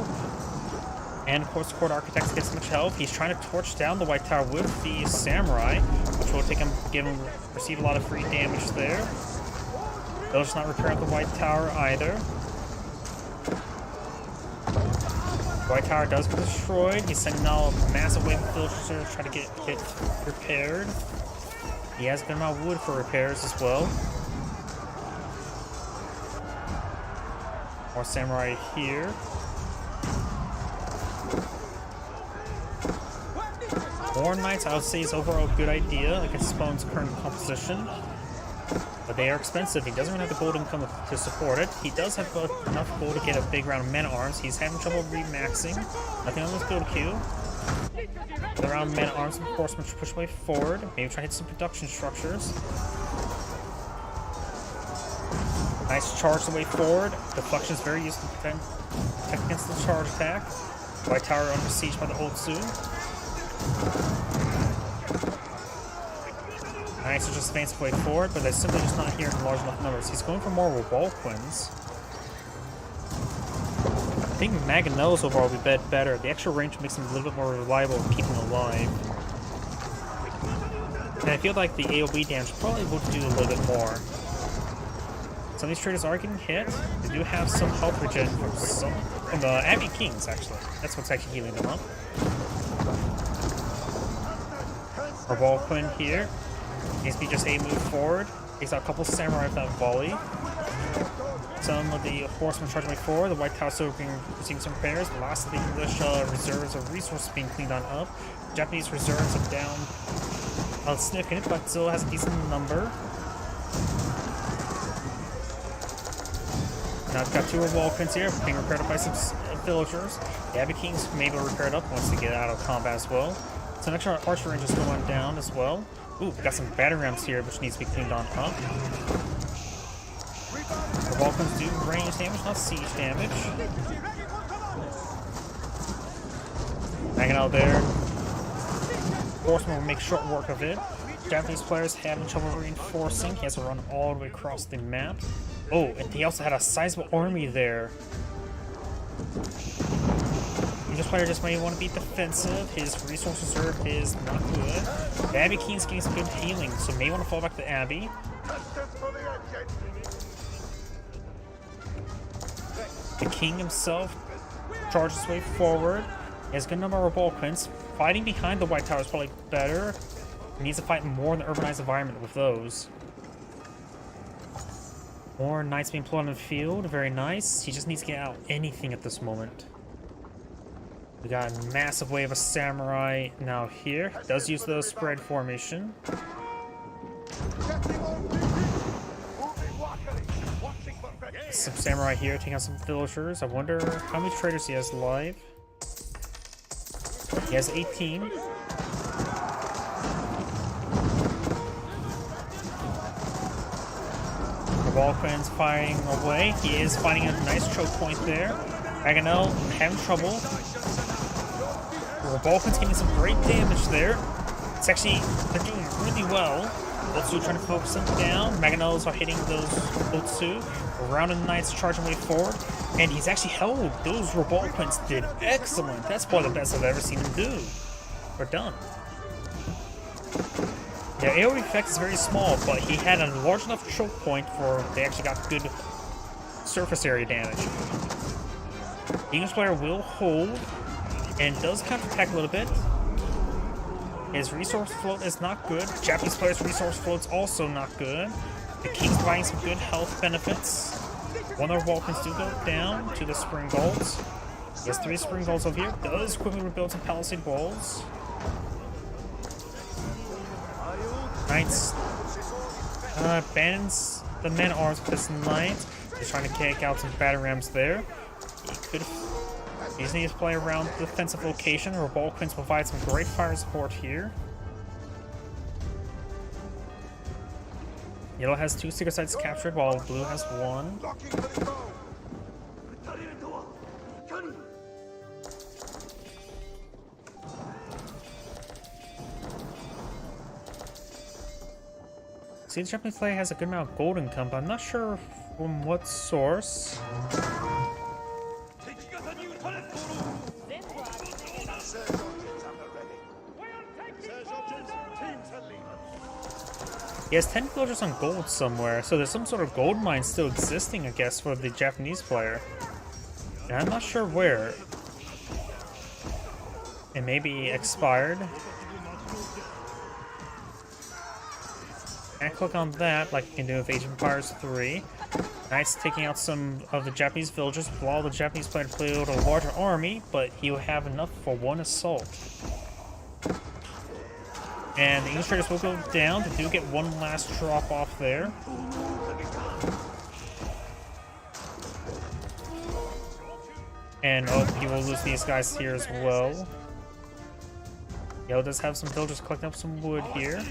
And of course, the Court Architects gets much help. He's trying to torch down the White Tower with the Samurai, which will receive a lot of free damage there. They'll just not repair the White Tower either. White Tower does get destroyed. He's sending now a massive wave of villagers to try to get it repaired. He has been out wood for repairs as well. More samurai here. More knights, I would say, is overall a good idea against Spawn's current composition. But they are expensive. He doesn't really have the gold income to support it. He does have enough gold to get a big round of men-at-arms. He's having trouble remaxing. Nothing on this gold queue. The round men-at-arms and horsemen should push way forward. Maybe try to hit some production structures. Nice charge the way forward. Deflection is very useful to protect against the charge attack. White Tower under siege by the Otsu. Nice to just advance way forward, but they're simply just not here in large enough numbers. He's going for more Revolquins. I think Mangonels overall will be better. The extra range makes him a little bit more reliable in keeping alive. And I feel like the AoE damage probably will do a little bit more. Some of these traders are getting hit. They do have some health regen from the Abbey Kings, actually. That's what's actually healing them up. Revolquin here. Needs to be just a move forward. Takes out a couple samurai with that volley. Some of the horsemen charging way forward. The White Tower still receiving some repairs. The last of the English reserves of resources being cleaned on up. Japanese reserves are down significant, but still has a decent number. Now it's got two Revolquins here, being repaired up by some villagers. The Abbey Kings may be repaired up once they get out of combat as well. Some extra archer range is going down as well. Ooh, we got some battering rams here, which needs to be cleaned on up. The Revolquins do range damage, not siege damage. Hanging out there. Horseman will make short work of it. Japanese players having trouble reinforcing. He has to run all the way across the map. Oh, and he also had a sizable army there. This player just might want to be defensive. His resource reserve is not good. The Abbey King's getting some good healing, so may want to fall back to Abbey. The King himself charges his way forward. He has a good number of Revolquins. Fighting behind the White Tower is probably better. He needs to fight more in the urbanized environment with those. More knights being put on the field. Very nice. He just needs to get out anything at this moment. We got a massive wave of samurai now here. Does use the spread formation. Some samurai here taking out some villagers. I wonder how many traders he has live. He has 18. Vulcan's fighting away. He is finding a nice choke point there. Aganel having trouble. Vulcan's getting some great damage there. It's actually, they're doing really well. Otsu trying to focus him down. Mangonels are hitting those Otsu. Around the Knights charging way forward. And he's actually held. Those Revolquins did excellent. That's probably the best I've ever seen him do. Or done. Yeah, AoE effect is very small, but he had a large enough choke point for they actually got good surface area damage. The English player will hold and does counterattack a little bit. His resource float is not good. Japanese player's resource float's also not good. The King's providing some good health benefits. One of the Vulcans do go down to the Spring Golds. He has 3 Spring Golds over here. Does quickly rebuild some Palisade Walls. Knights abandons the man-at-arms with his knight. He's trying to kick out some battering rams there. He could easily just play around the defensive location. Revolquins provide some great fire support here. Yellow has 2 secret sites captured, while blue has 1. See, the Japanese player has a good amount of gold income, but I'm not sure from what source. He has 10 villagers on gold somewhere, so there's some sort of gold mine still existing, I guess, for the Japanese player. And I'm not sure where. It may be expired. And click on that, like you can do with Age of Empires 3. Knights taking out some of the Japanese villagers, while the Japanese player played a larger army, but he will have enough for 1 assault. And the English traders will go down. They do get 1 last drop off there. And oh, he will lose these guys here as well. Yellow does have some villagers collecting up some wood here.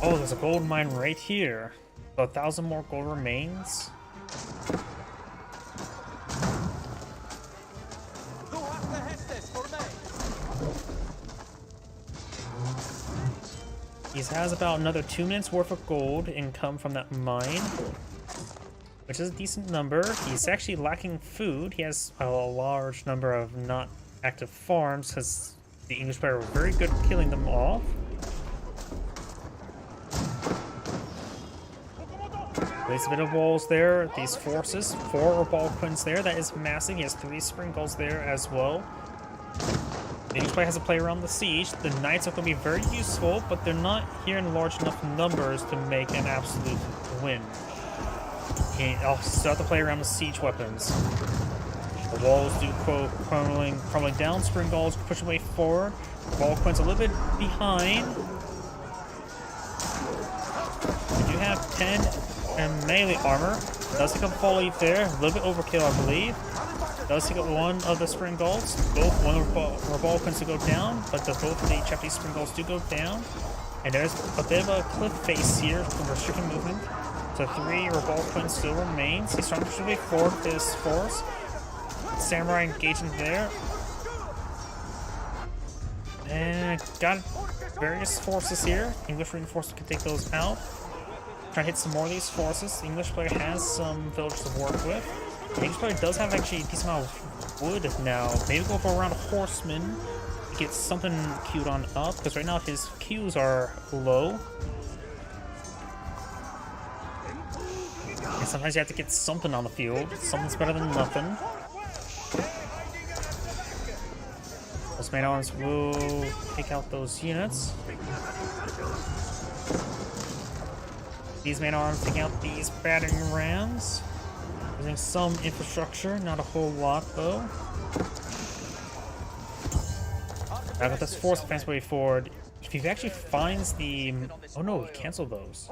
Oh, there's a gold mine right here. So 1,000 more gold remains. He has about another 2 minutes worth of gold income from that mine, which is a decent number. He's actually lacking food. He has a large number of not active farms because the English player were very good at killing them off. There's a bit of walls there. These forces, 4 Revolquins there. That is massive. He has 3 Spring Golds there as well. The English player has to play around the siege. The Knights are going to be very useful, but they're not here in large enough numbers to make an absolute win. I'll start to play around the siege weapons. The walls do crumbling down. Spring Golds push away forward. Revolquins a little bit behind. We do have 10 and melee armor. Does take a fall lead there. A little bit overkill, I believe. Does take out 1 of the Spring Golds. Both 1 of Revolquins to go down, but both the Japanese Spring Golds do go down. And there's a bit of a cliff face here from restricting movement. So 3 Revolquins still remains. He's trying to push away forward with his force. Samurai engaging there. And got various forces here. English reinforcements can take those out. Try to hit some more of these forces. The English player has some villagers to work with. The English player does have actually a decent amount of wood now. Maybe go for a round of horsemen to get something queued on up, because right now his queues are low. And sometimes you have to get something on the field. Something's better than nothing. Those man-at-arms will take out those units. These man-at-arms taking out these battering rams. Using some infrastructure, not a whole lot though. Now got this force advance way forward. If he actually finds the... Oh no, he canceled those.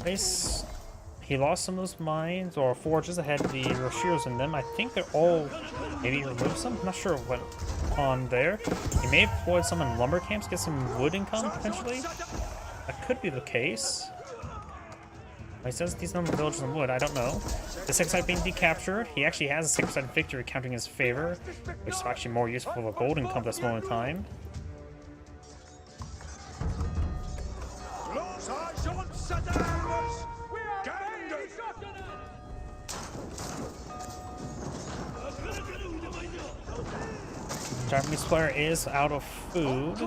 Nice. He lost some of those mines or forges that had the Roshiros in them. I think they're all... Maybe he removed some? I'm not sure what on there. He may have deployed some in lumber camps, get some wood income, potentially. That could be the case. He says these number of villages in wood, I don't know. The 6 side being decaptured. He actually has a 6 side victory counting in his favor, which is actually more useful for gold income at this moment in time. Japanese player is out of food.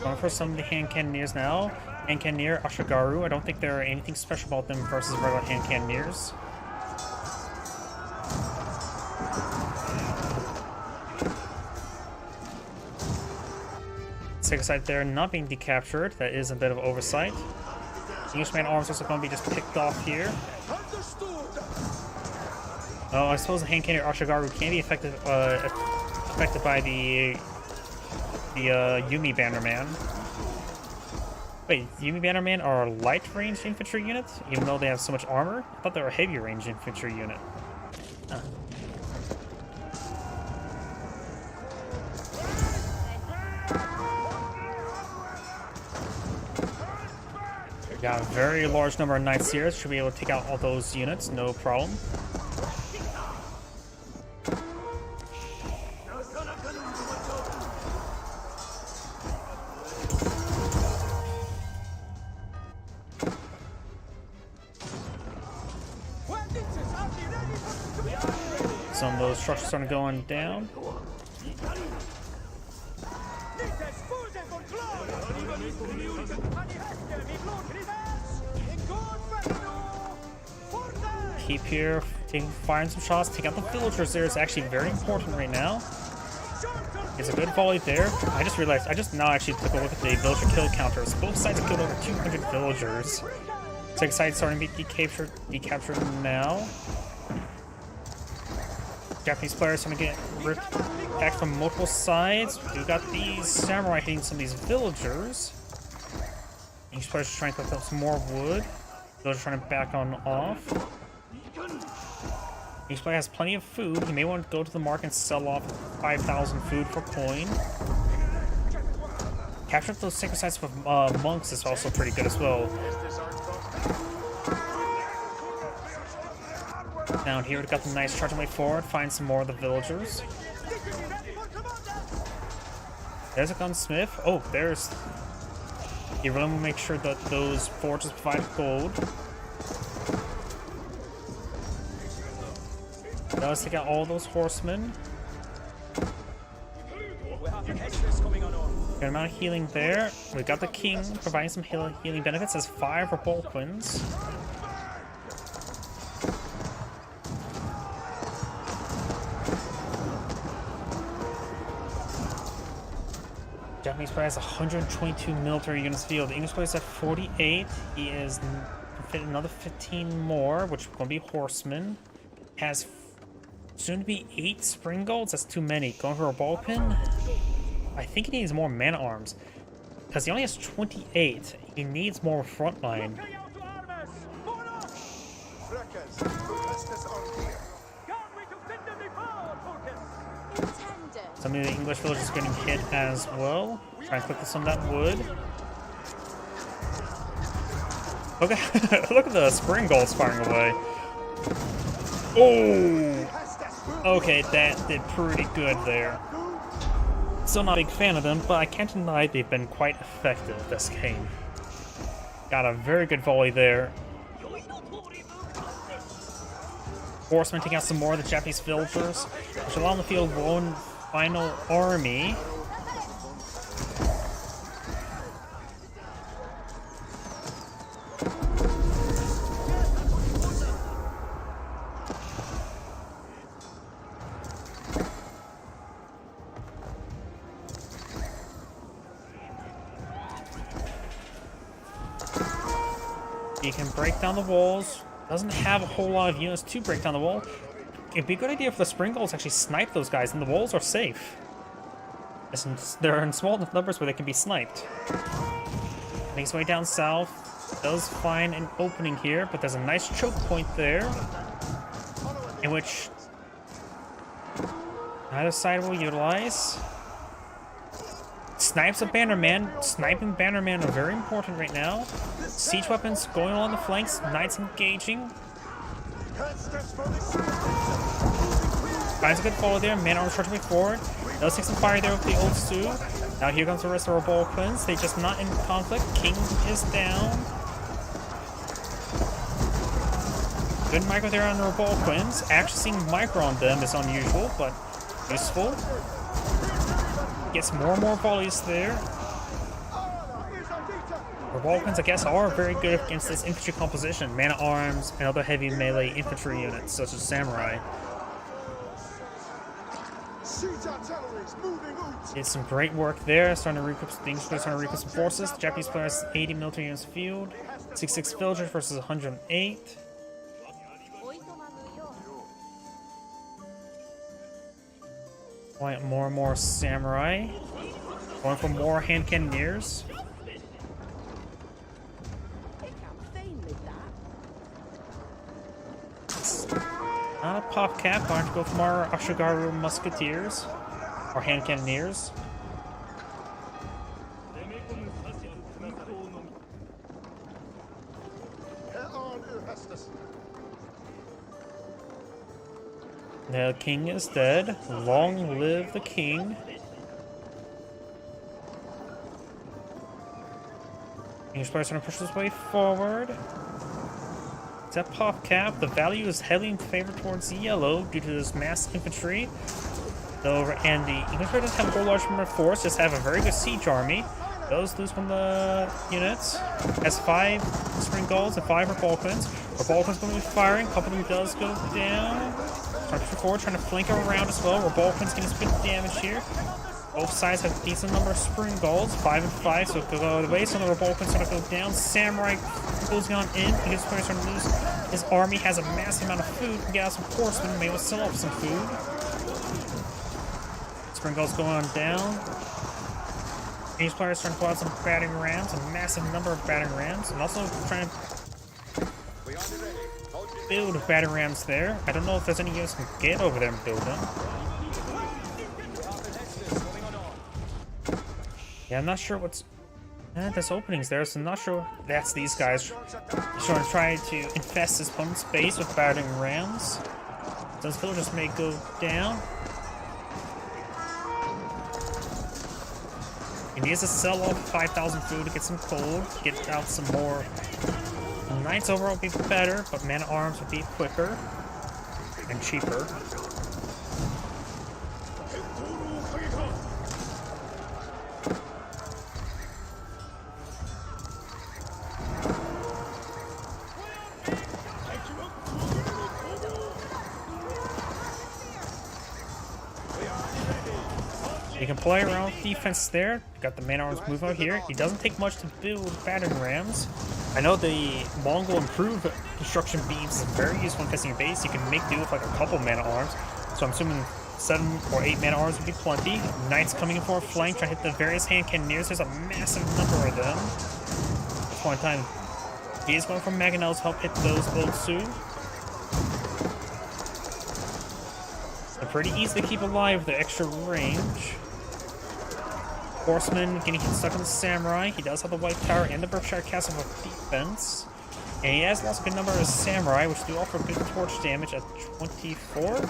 Going for some of the hand cannoneers now. Hand cannoneer, Ashigaru. I don't think there are anything special about them versus regular hand cannoneers. Second side there not being decaptured. That is a bit of oversight. Englishman arms also going to be just picked off here. Oh, I suppose the hand cannoneer Ashigaru can be affected by the Yumi Bannerman. Wait, Yumi Bannerman are light range infantry units, even though they have so much armor? I thought they were a heavy range infantry unit. Huh. Got a very large number of Knight Seers. Should be able to take out all those units, no problem. Some of those structures starting going down. Keep here, firing some shots, take out the villagers there is actually very important right now. It's a good volley there. I just realized, I just now actually took a look at the villager kill counters. Both sides have killed over 200 villagers. Second side starting to be decaptured now. Japanese players trying to get ripped back from multiple sides. We've got these samurai hitting some of these villagers. English players are trying to collect up some more wood. Villagers trying to back on off. English player has plenty of food. He may want to go to the market and sell off 5,000 food for coin. Capture those sacred sites with monks is also pretty good as well. Down here, we've got the nice charging way forward, find some more of the villagers. There's a gunsmith. Oh, there's... You really want to make sure that those forges provide gold. Does take out all those horsemen. Good amount of healing there. We got the king providing some healing benefits as 5 Revolquins. Japanese player has 122 military units field. The English player is at 48. He is fit another 15 more, which are going to be horsemen. Has soon to be 8 spring golds. That's too many. Going for a ball pin. I think he needs more man arms because he only has 28. He needs more front line. Some of the English villagers getting hit as well. Try and click some of that wood. Okay, look at the spring golds firing away. Oh! Okay, that did pretty good there. Still not a big fan of them, but I can't deny they've been quite effective this game. Got a very good volley there. Horsemen taking out some more of the Japanese villagers, which allow on the field one final army. He can break down the walls. Doesn't have a whole lot of units to break down the wall. it'd be a good idea for the spring goals to actually snipe those guys, and the walls are safe. Since they're in small enough numbers where they can be sniped. Makes his way down south. Does find an opening here, but there's a nice choke point there. In which either side will utilize. Snipes a Bannerman. Sniping Bannerman are very important right now. Siege weapons going along the flanks. Knights engaging. Finds a good follow there. Man arms charging way forward. Does take some fire there with the old Sioux. Now here comes the rest of our Balkans. They're just not in conflict. King is down. Good micro there on the Balkans. Actually seeing micro on them is unusual, but useful. Gets more and more volleys there. The Balkans, I guess, are very good against this infantry composition. Man-at-arms and other heavy melee infantry units, such as samurai. Did some great work there, starting to recruit, starting to recruit some forces. The Japanese players 80 military units field, 66 villagers versus 108. Playing more and more samurai. Going for more hand cannoneers. Not a pop cap, going to go for more Ashigaru musketeers. Or hand cannoneers. The king is dead. Long live the king. English players trying to push this way forward. It's a pop cap. The value is heavily in favor towards yellow due to this mass infantry. And the English players doesn't have a large number of force, just have a very good siege army. Those lose from the units. Has 5 spring goals and 5 Rebalkans. Rebalkans going to be firing. A couple of them does go down. Trying to push forward, trying to flank around as well. Rebalkans getting some good damage here. Both sides have a decent number of spring goals, 5 and 5, so it could go the way. So the Rebalkans trying to go down. Samurai goes on in. English players trying to lose. His army has a massive amount of food. Can get out some horsemen. Maybe we'll sell off some food. Spring goals going on down. English players trying to pull out some battering rams, a massive number of battering rams, and also trying to build battering rams there. I don't know if there's any units can get over there and build them. Yeah, I'm not sure what's... there's openings there, so I'm not sure that's these guys. Trying to try to infest his opponent's base with battering rams. Those villagers may go down. He needs to sell off 5,000 food to get some coal, get out some more. Knights overall would be better, but man-at-arms would be quicker and cheaper. You can play around with defense there. Got the man-at-arms move out here. It doesn't take much to build battering rams. I know the Mongol improved construction beams is very useful in testing your base. You can make do with like a couple man-at-arms. So I'm assuming 7 or 8 man-at-arms would be plenty. Knights coming in for a flank, trying to hit the various hand cannoneers. There's a massive number of them. At this point in time, he is going for Mangonels to help hit those old Sioux. They're pretty easy to keep alive with the extra range. Horseman getting stuck on the samurai. He does have the White Tower and the Berkshire Castle for defense. And he has lost a good number of his samurai, which do offer good torch damage at 24.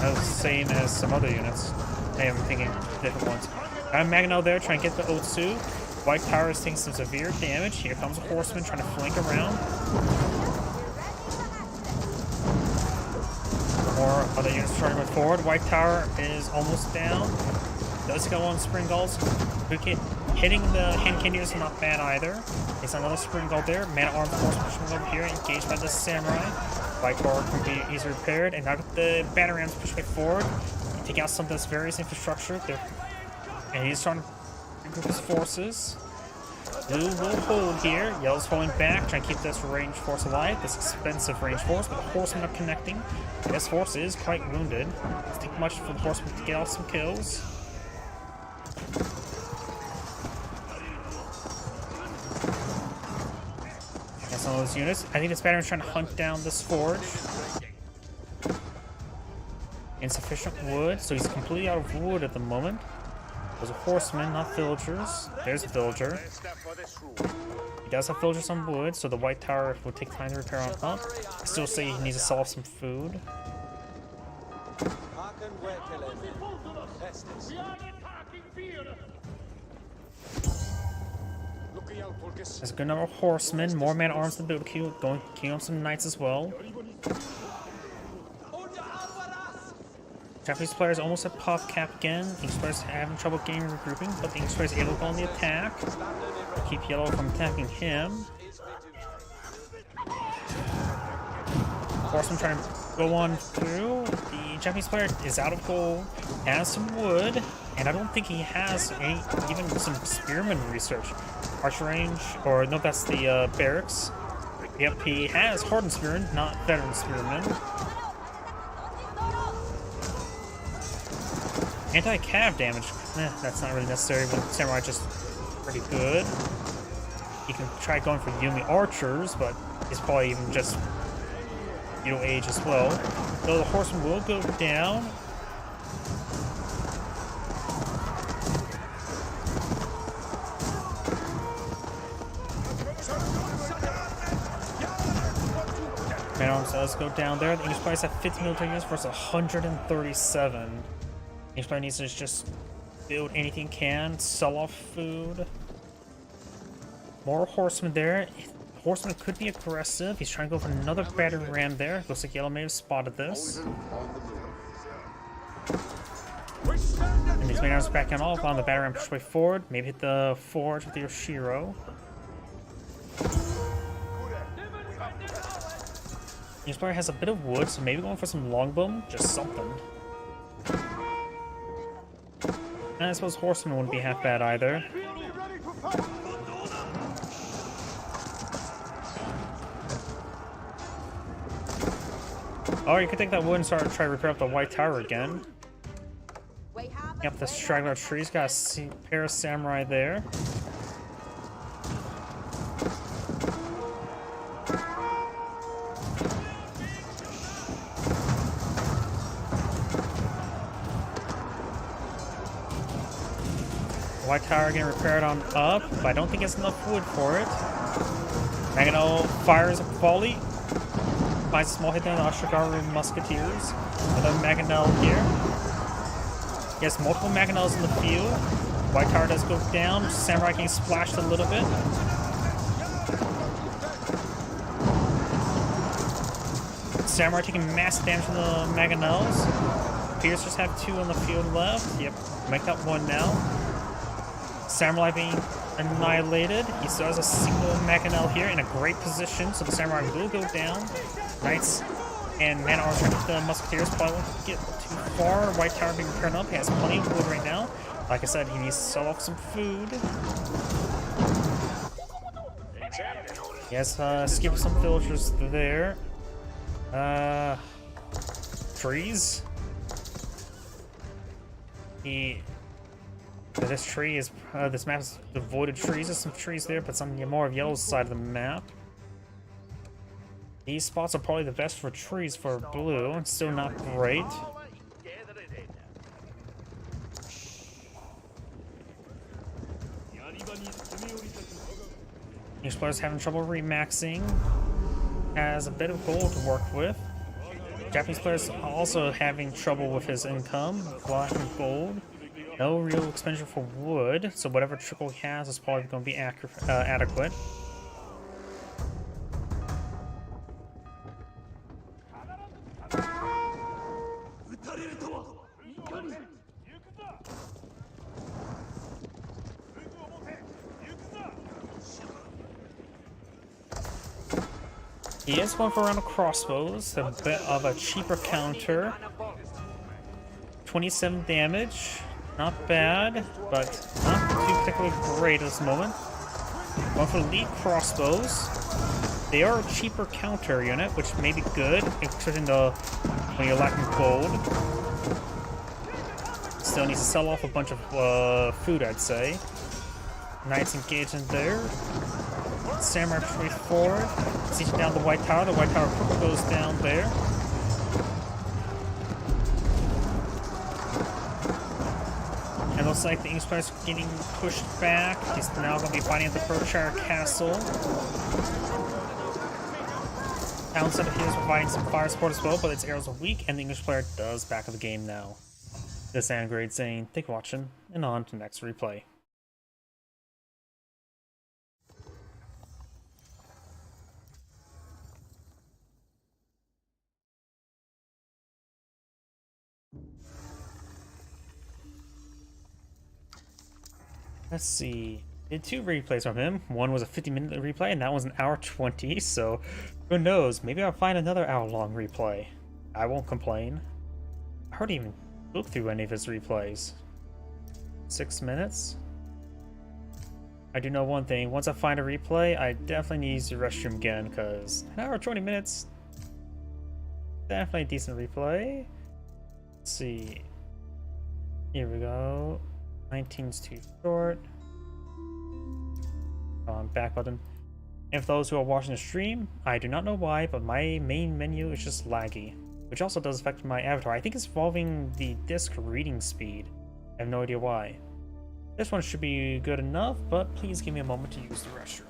That's the same as some other units. Hey, I'm thinking different ones. I'm Mangonel there trying to get the Otsu. White Tower is taking some severe damage. Here comes a horseman trying to flank around. More other units trying to move forward. White Tower is almost down. Does go on spring gulls. Hitting the hand cannoneers is not bad either. There's another spring gull there. Man-at-arms force pushing over here, engaged by the samurai. White Tower can be easily repaired, and now the battering rams push way forward. Take out some of this various infrastructure. And he's trying to regroup his forces. Blue will hold here. Yellow's falling back, trying to keep this range force alive. This expensive range force, but the horsemen are connecting. This horse is quite wounded. It's taking much for the horsemen to get off some kills. And some of those units. I think this battery's trying to hunt down this forge. Insufficient wood, so he's completely out of wood at the moment. Those are horsemen, not villagers. There's a villager. He does have villagers on wood, so the white tower will take time to repair on up. I still say he needs to sell off some food. There's a good number of horsemen, more man-at-arms than build queue, going queuing up some knights as well. Japanese players almost at pop cap again. English players having trouble getting regrouping, but the English players able to go on the attack. Keep yellow from attacking him. Horseman trying to go on through. The Japanese player is out of gold, has some wood, and I don't think he has any, even some spearman research. Archer range, or no, that's the barracks. Yep, he has hardened spearmen, not veteran spearmen. Anti-cav damage, that's not really necessary when Samurai just pretty good. You can try going for Yumi archers, but it's probably even just middle age as well. Though the horseman will go down. Man-at-arms does go down there. The English players have 50 military units versus 137. English player needs to just build anything can, sell off food. More horsemen there. Horseman could be aggressive. He's trying to go for another battering ram there. Looks like Yellow may have spotted this. And these man-at-arms backing off on the battering ram, push way forward. Maybe hit the forge with the Yoshiro. English player has a bit of wood, so maybe going for some longbow, just something. And I suppose horsemen wouldn't be half bad either. Oh, you could take that wood and try to repair up the white tower again. Yep, the straggler trees, got a pair of samurai there. White tower getting repaired on up, but I don't think it's enough wood for it. Magano fires a volley. Finds a small hit there on the Ashigaru Musketeers. Another Mangonel here. He has multiple Mangonels in the field. White tower does go down. Samurai getting splashed a little bit. Samurai taking massive damage from the Mangonels. Pierce just have 2 on the field left. Yep, make that 1 now. Samurai being annihilated. He still has a single Mangonel here in a great position, so the Samurai will go down. Knights and man-at-arms trying to hit the Musketeers. Probably won't get too far. White tower being repaired up. He has plenty of wood right now. Like I said, he needs to sell off some food. He has skipped some villagers there. Trees. This tree is, this map is devoid of trees. There's some trees there, but some more of Yellow's side of the map. These spots are probably the best for trees for blue. It's still not great. English players having trouble remaxing. Has a bit of gold to work with. Japanese players also having trouble with his income. Black and gold. No real expenditure for wood, so whatever trickle he has is probably going to be adequate. He is going for a round of crossbows, a bit of a cheaper counter. 27 damage. Not bad, but not too particularly great at this moment. Going for lead crossbows. They are a cheaper counter unit, which may be good, considering when you're lacking gold. Still needs to sell off a bunch of food, I'd say. Knights engaged in there. Samurai push forward. Sieging down the White Tower. The White Tower quickly goes down there. And looks like the English players are getting pushed back. He's now going to be fighting at the Berkshire Castle. Town Center here is providing some fire support as well, but its arrows are weak, and the English player does back of the game now. This Angrade saying, thank you for watching, and on to the next replay. Let's see. Did 2 replays from him. One was a 50-minute replay, and that was an hour 20, so who knows? Maybe I'll find another hour-long replay. I won't complain. I hardly even look through any of his replays. 6 minutes? I do know one thing. Once I find a replay, I definitely need to use the restroom again, because an hour 20 minutes, definitely a decent replay. Let's see. Here we go. 19's too short. Back button. And for those who are watching the stream, I do not know why, but my main menu is just laggy, which also does affect my avatar. I think it's involving the disk reading speed. I have no idea why. This one should be good enough, but please give me a moment to use the restroom.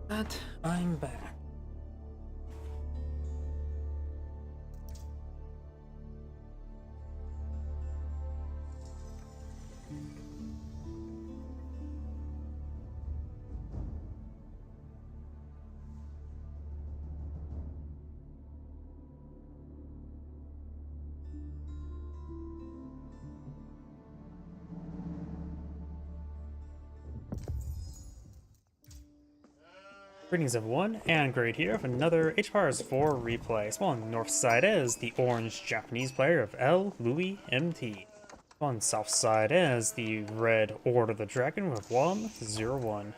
But I'm back. Greetings everyone, and Great here with another HPARS 4 replay. Small on the north side is the orange Japanese player of L. Louis MT. On the south side is the red Order of the Dragon with WOM01.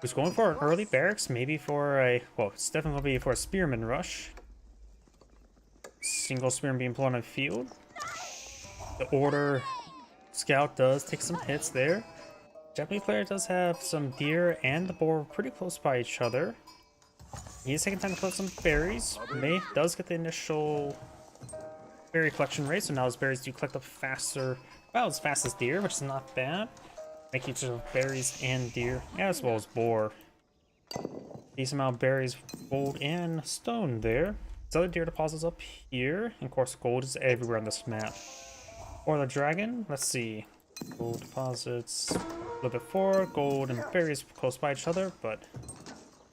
Who's going for an early barracks, maybe for a, well, it's definitely going to be for a spearman rush. Single spearman being put on the field. The Order scout does take some hits there. Japanese player does have some deer and the boar pretty close by each other. He's taking time to collect some berries. May does get the initial berry collection rate, so now his berries do collect up faster, about as fast as deer, which is not bad. Make use of berries and deer, as well as boar. Decent amount of berries, gold, and stone there. This other deer deposits up here, and of course gold is everywhere on this map. Or the dragon, let's see. Gold deposits a little bit forward, gold and berries close by each other, but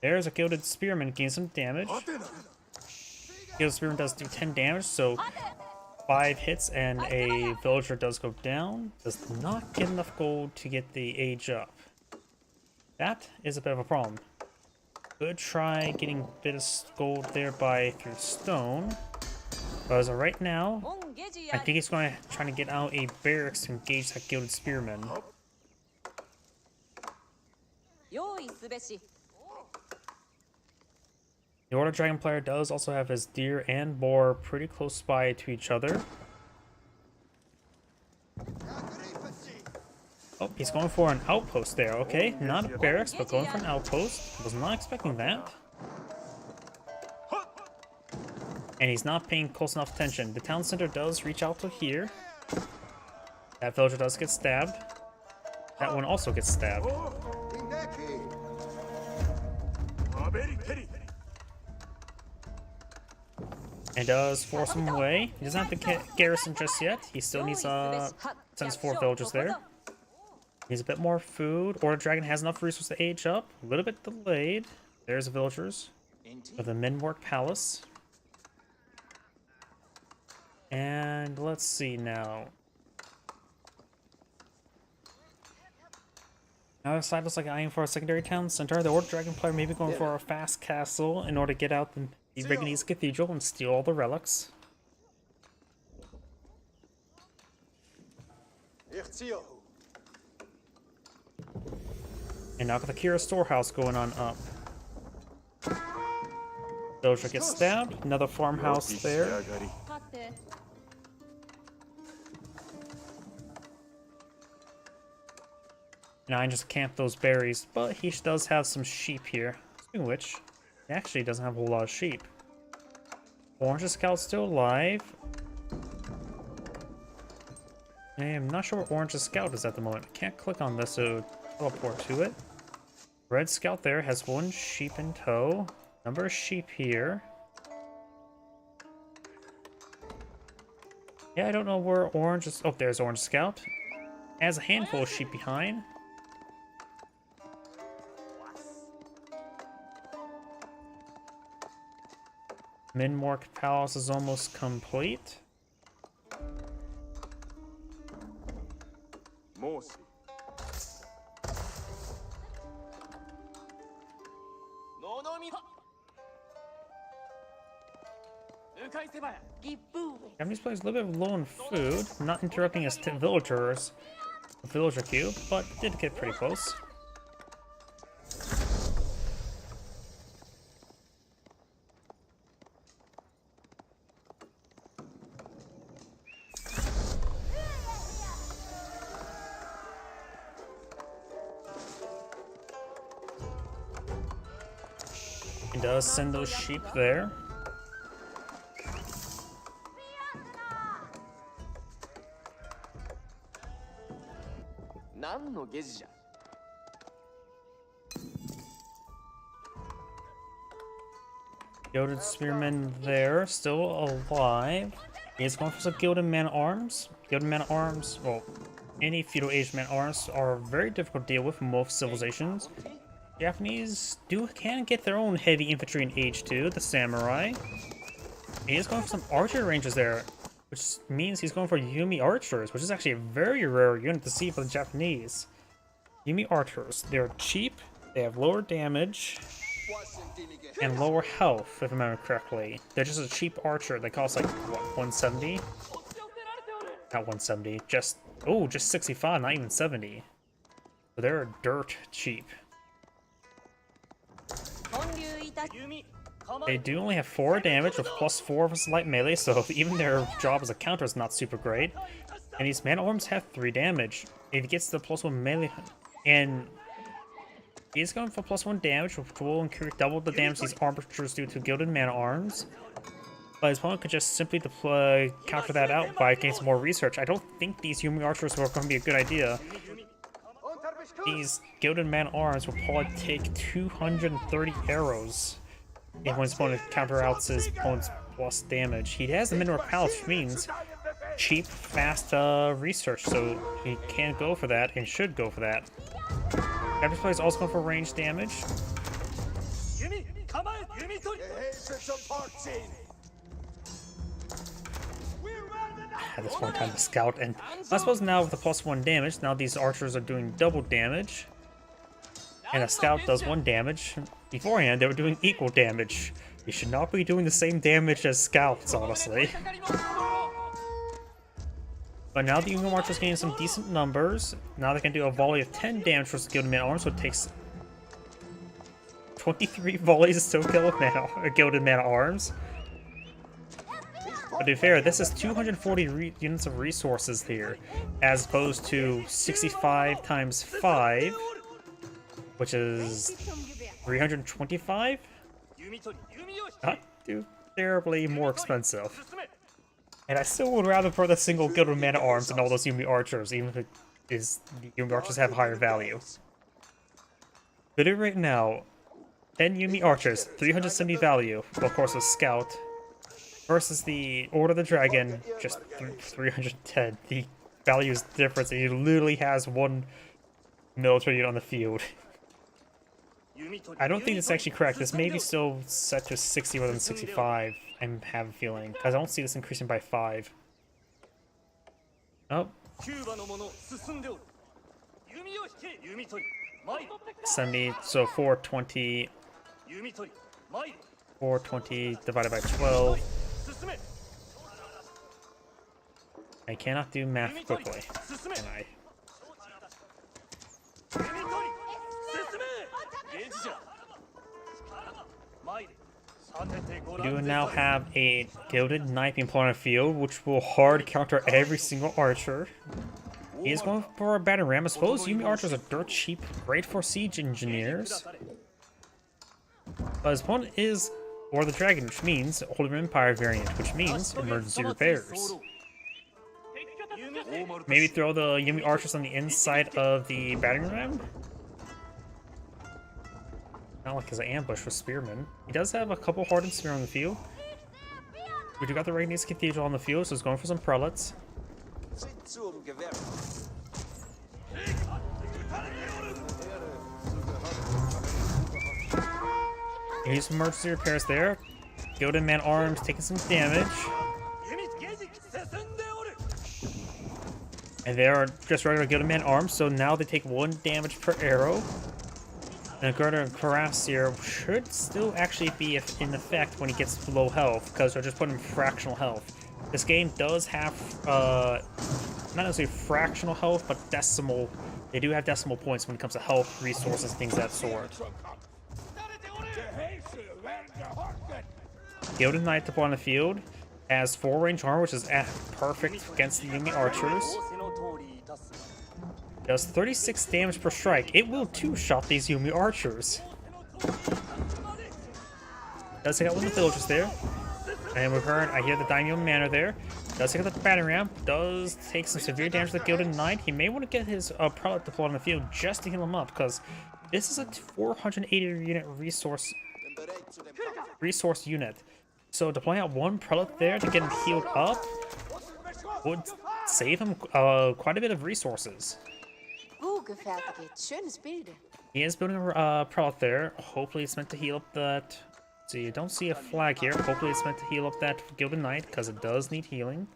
there's a Gilded Spearman getting some damage. Gilded Spearman does do 10 damage, so 5 hits and a villager does go down. Does not get enough gold to get the age up. That is a bit of a problem. Could try getting a bit of gold thereby through stone. But as of right now, I think he's going to try to get out a barracks to engage that Gilded Spearman. The Order Dragon player does also have his deer and boar pretty close by to each other. Oh, he's going for an outpost there. Okay, not a barracks, but going for an outpost. Was not expecting that. And he's not paying close enough attention. The town center does reach out to here. That villager does get stabbed. That one also gets stabbed. And does force him away. He doesn't have the garrison just yet. He still needs sends 4 villagers there. Needs a bit more food. Order Dragon has enough resources to age up. A little bit delayed. There's the villagers of the Minwork Palace. And let's see now. Now the side looks like eyeing for a secondary town center. The Order Dragon player may be going for a fast castle in order to get out the Reganese Cathedral and steal all the relics. And now got the Kira storehouse going on up. Doja gets stabbed. Another farmhouse there. And I just camp those berries, but he does have some sheep here. Speaking of which, he actually doesn't have a whole lot of sheep. Orange Scout's still alive. I am not sure where Orange Scout is at the moment. I can't click on this to teleport to it. Red Scout there has 1 sheep in tow. Number of sheep here. Yeah, I don't know where Orange is. Oh, there's Orange Scout. Has a handful of sheep behind. Minwork Palace is almost complete. Japanese players a little bit low on food, not interrupting his villager queue, but did get pretty close. He does send those sheep there. Gilded Spearman there, still alive. He's going for some Gilded Man-at-Arms. Gilded Man-at-Arms, well, any feudal age man-at-arms are very difficult to deal with in most civilizations. Japanese can get their own heavy infantry in Age 2, the Samurai. He is going for some archer ranges there, which means he's going for Yumi archers, which is actually a very rare unit to see for the Japanese. Yumi archers, they're cheap, they have lower damage, and lower health, if I remember correctly. They're just a cheap archer. They cost like, what, 170? Not 170, just 65, not even 70. So they're dirt cheap. They do only have 4 damage with +4 versus light melee, so even their job as a counter is not super great. And these man-at-arms have 3 damage. If he gets the +1 melee, and he's going for +1 damage, which will increase double the damage these archers do to Gilded Man-at-Arms. But his opponent could just simply deploy, counter that out by getting some more research. I don't think these Yumi archers are going to be a good idea. These Gilded Man-at-Arms will probably take 230 arrows when his opponent counter-outs his opponent's plus damage. He has the Minwork Palace, which means cheap, fast research, so he can go for that and should go for that. Japanese player is also going for range damage. At this point in time, the scout, and I suppose now with the +1 damage, now these archers are doing double damage. And a scout does 1 damage. Beforehand, they were doing equal damage. You should not be doing the same damage as scouts, honestly. But now the Yumi archers gain some decent numbers. Now they can do a volley of 10 damage for Gilded Man-at-Arms, so it takes 23 volleys to kill a Gilded Man-at-Arms. But to be fair, this is 240 units of resources here, as opposed to 65 times 5, which is 325? Not too terribly more expensive. And I still would rather put a single Gilded Man at Arms than all those Yuumi Archers, even if the Yuumi Archers have higher value. Bidding right now, 10 Yuumi Archers, 370 value, well, of course a Scout, versus the Order of the Dragon, just 310. The value is different, and he literally has one military unit on the field. I don't think it's actually correct. This may be still set to 60 rather than 65, I have a feeling, because I don't see this increasing by 5. Oh. 70, so 420. 420 divided by 12. I cannot do math quickly, can I? We do now have a Gilded Knight being put on the field, which will hard counter every single archer. He is going for a battering ram. I suppose Yuumi Archers are dirt cheap, great for siege engineers. But his opponent is War the Dragon, which means Older Empire variant, which means emergency repairs. Maybe throw the Yuumi Archers on the inside of the battering ram? Not like his ambush with spearmen. He does have a couple hardened spear on the field. We do got the Ragnace Cathedral on the field, so he's going for some prelates. Here's some emergency repairs there. Gilded Man Arms taking some damage. And they are just regular Gilded Man Arms, so now they take 1 damage per arrow. And Garter and Cuirassier should still actually be in effect when he gets low health, because they're just putting him fractional health. This game does have, not necessarily fractional health, but decimal. They do have decimal points when it comes to health, resources, things of that sort. Gilded Knight to put on the field has 4 range armor, which is perfect against the Yuumi Archers. Does 36 damage per strike. It will two-shot these Yuumi Archers. Does take out one of the villagers there. And we've heard, I hear the Daimyo Manor there. Does take out the battering ram. Does take some severe damage to the Gilded Knight. He may want to get his prelate deployed on the field just to heal him up, because this is a 480 unit resource unit. So deploying out 1 prelate there to get him healed up would save him quite a bit of resources. He is building a prelate there. Hopefully it's meant to heal up that... So you don't see a flag here. Hopefully it's meant to heal up that Gilded Knight, because it does need healing.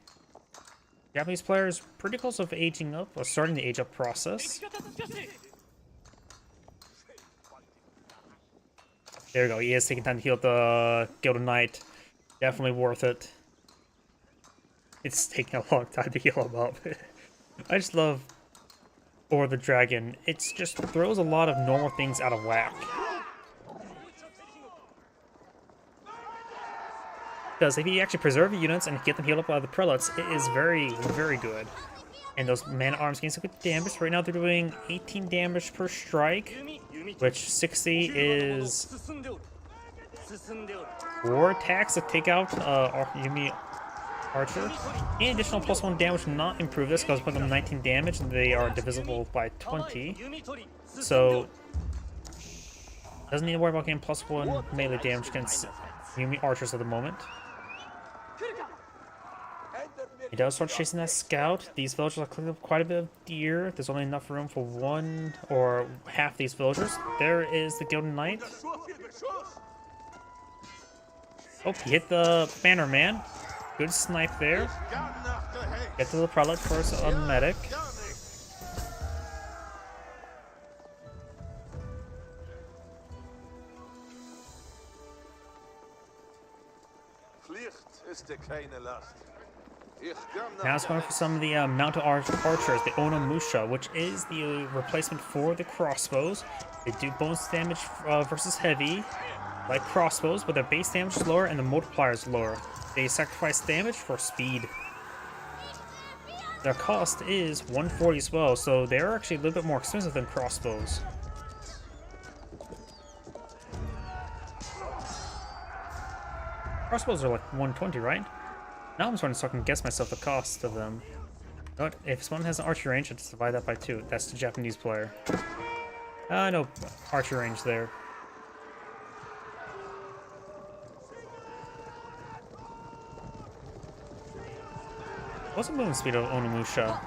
Japanese player is pretty close of aging up, or starting the age up process. There we go. He is taking time to heal up the Gilded Knight. Definitely worth it. It's taking a long time to heal him up. I just love Or the Dragon. It just throws a lot of normal things out of whack. Because if you actually preserve your units and get them healed up by the prelates, it is very, very good. And those man-at-arms gain some good damage. Right now they're doing 18 damage per strike, which 60 is war attacks to take out Yuumi Archer. Any additional +1 damage will not improve this, because put them 19 damage and they are divisible by 20. So doesn't need to worry about getting +1 melee damage against Yuumi Archers at the moment. He does start chasing that scout. These villagers are clearing up quite a bit of deer. There's only enough room for 1 or half these villagers. There is the Gilded Knight. Oh, he hit the banner man. Good snipe there. Get to the prelate first, a medic. Now it's going for some of the mounted archers, the Onimusha, which is the replacement for the crossbows. They do bonus damage versus heavy, like crossbows, but their base damage is lower and the multiplier is lower. They sacrifice damage for speed. Their cost is 140 as well, so they're actually a little bit more expensive than crossbows. Crossbows are like 120, right? Now I'm starting to fucking guess myself the cost of them. But if someone has an archery range, let's divide that by 2. That's the Japanese player. No archery range there. What's the movement speed of Onimusha?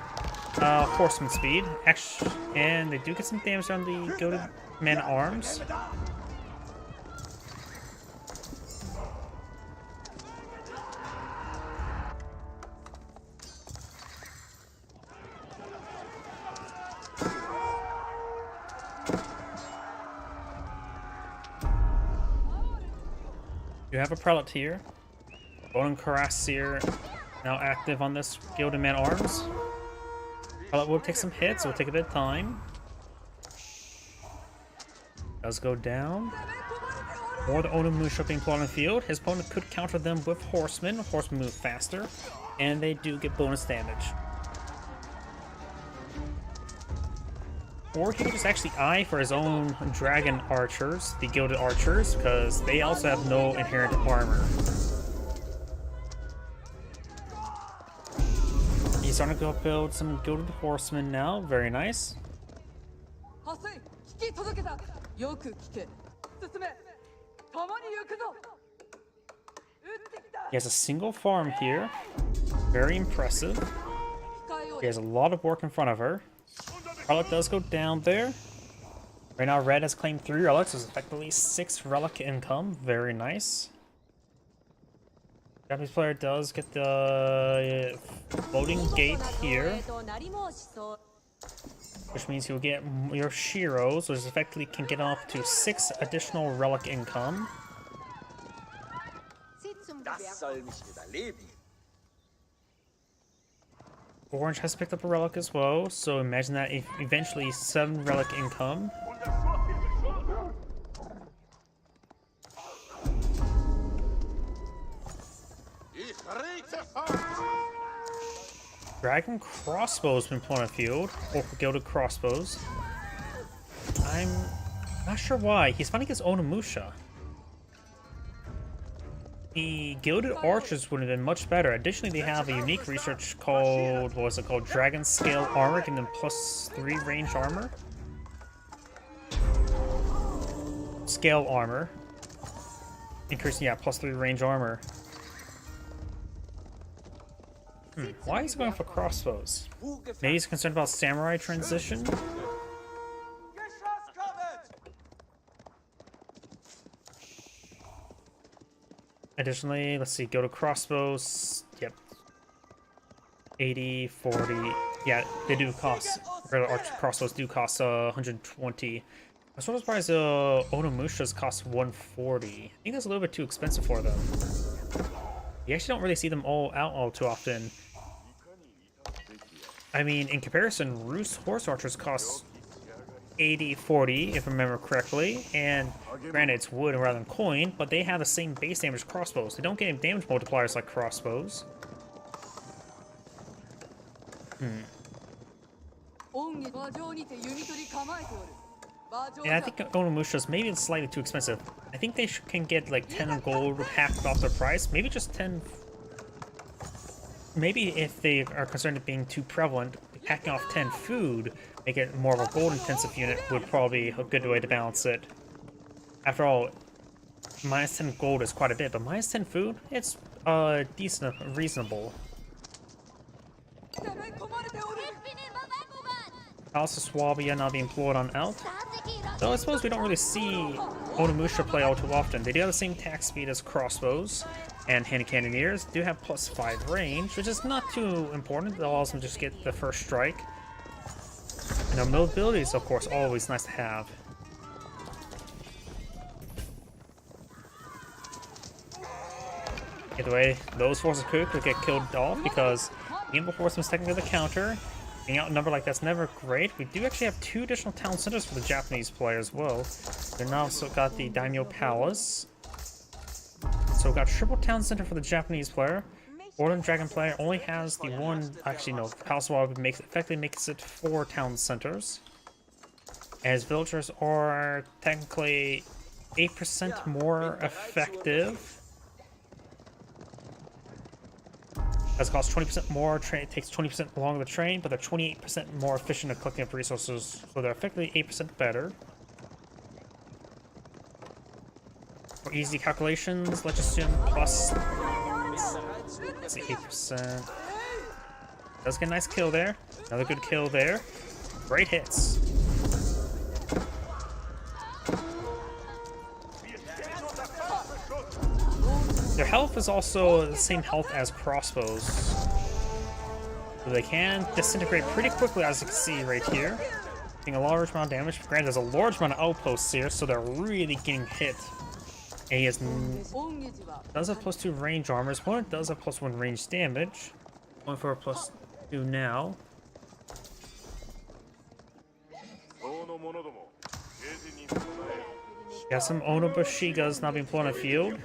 Horseman speed. Actually, and they do get some damage on the goated man arms. You have a prelate here. Bonin Cuirassier now active on this Gilded Man Arms. Prelate will take some hits, it will take a bit of time. Does go down. More the Onimusha being plotted on the field. His opponent could counter them with Horsemen. Horsemen move faster, and they do get bonus damage. Or he could just actually eye for his own Dragon Archers, the Gilded Archers, because they also have no inherent armor. He's starting to go build some Gilded Horsemen now, very nice. He has a single farm here, very impressive. He has a lot of work in front of her. Relic does go down there. Right now, Red has claimed 3 relics, so it's effectively 6 relic income. Very nice. Japanese player does get the floating gate here, which means he'll get your Shiros, which effectively can get up to 6 additional relic income. Das soll mich überleben. Orange has picked up a relic as well, so imagine that eventually 7 relic income. Dragon Crossbows been put on the field, or Gilded Crossbows. I'm not sure why. He's finding his Onimusha. The Gilded Archers would have been much better. Additionally, they have a unique research called, what was it called? Dragon Scale Armor, giving them +3 range armor. Scale Armor. Increasing, yeah, +3 range armor. Why is he going for crossbows? Maybe he's concerned about samurai transition? Additionally, let's see, go to crossbows. Yep. 80, 40. Yeah, they do cost. Regular archer crossbows do cost 120. I'm sort of surprised Onimusha's cost 140. I think that's a little bit too expensive for them. You actually don't really see them all too often. I mean, in comparison, Roost Horse Archers cost 80, 40, if I remember correctly, and granted it's wood rather than coin, but they have the same base damage crossbows. They don't get any damage multipliers like crossbows. And I think Onimusha's maybe slightly too expensive. I think they can get like 10 gold hacked off their price. Maybe just 10. Maybe if they are concerned with being too prevalent, hacking off 10 food, make it more of a gold intensive unit would probably be a good way to balance it. After all, minus 10 gold is quite a bit, but minus 10 food, it's decent, reasonable. Also, Swabia now being employed on Elf. Though I suppose we don't really see Onimusha play all too often. They do have the same attack speed as crossbows, and hand cannoneers do have +5 range, which is not too important. It allows them to just get the first strike. And their mobility is, of course, always nice to have. Either way, those forces could get killed off because the Nimble Horseman's technically the counter. Being outnumbered like that's never great. We do actually have 2 additional town centers for the Japanese player as well. They've now also got the Daimyo Palace. So we've got triple town center for the Japanese player. Orlan Dragon player only has the one, actually no, Palace Wall effectively makes it 4 town centers. As villagers are technically 8% more effective. Does cost 20% more, it takes 20% longer to train, but they're 28% more efficient at collecting up resources, so they're effectively 8% better. For easy calculations, let's assume plus, let's see, 8%. Does get a nice kill there. Another good kill there. Great hits. Their health is also the same health as crossbows. So they can disintegrate pretty quickly, as you can see right here. Doing a large amount of damage. Granted, there's a large amount of outposts here, so they're really getting hit. And he does have +2 range armor. His opponent does have +1 range damage. Going for a +2 now. Got some Onobushigas not being put on the field.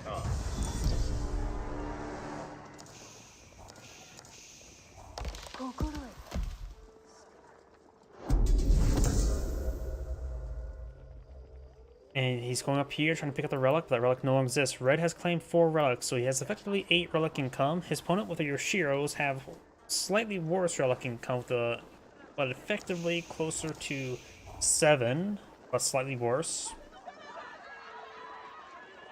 And he's going up here trying to pick up the relic, but that relic no longer exists. Red has claimed 4 relics, so he has effectively 8 relic income. His opponent with the Yoshiros have slightly worse relic income, but effectively closer to 7, but slightly worse.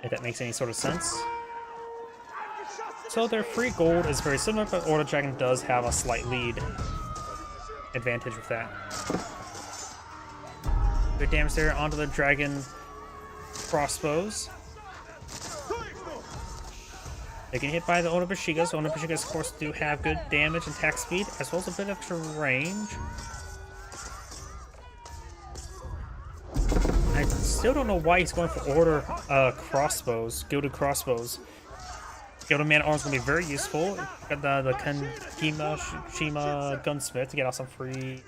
If that makes any sort of sense. So their free gold is very similar, but Order Dragon does have a slight lead advantage with that. Good damage there onto the dragon crossbows. They get hit by the Onobushigas. Onobushigas, of course, do have good damage and attack speed, as well as a bit of extra range. I still don't know why he's going for Order crossbows, Gilded crossbows. Gilded Man Arms is going to be very useful. Got the Kankima Shima Gunsmith to get out some free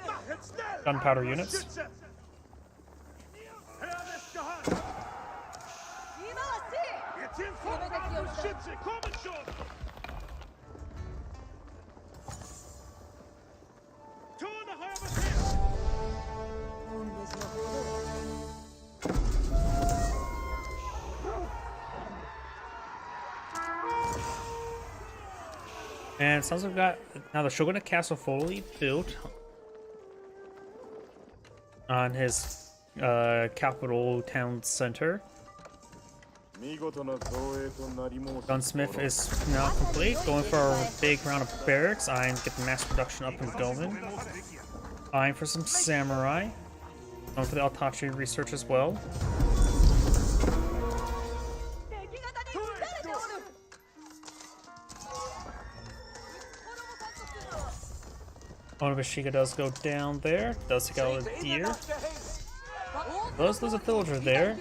gunpowder units. And sounds like we've got now the Shogunate Castle fully built on his capital town center. Gunsmith is now complete, going for a big round of barracks, eyeing to get the mass production up and going. Eyeing for some samurai. Going for the Altachi research as well. Onobushiga does go down there, does take out a deer. There's a villager there.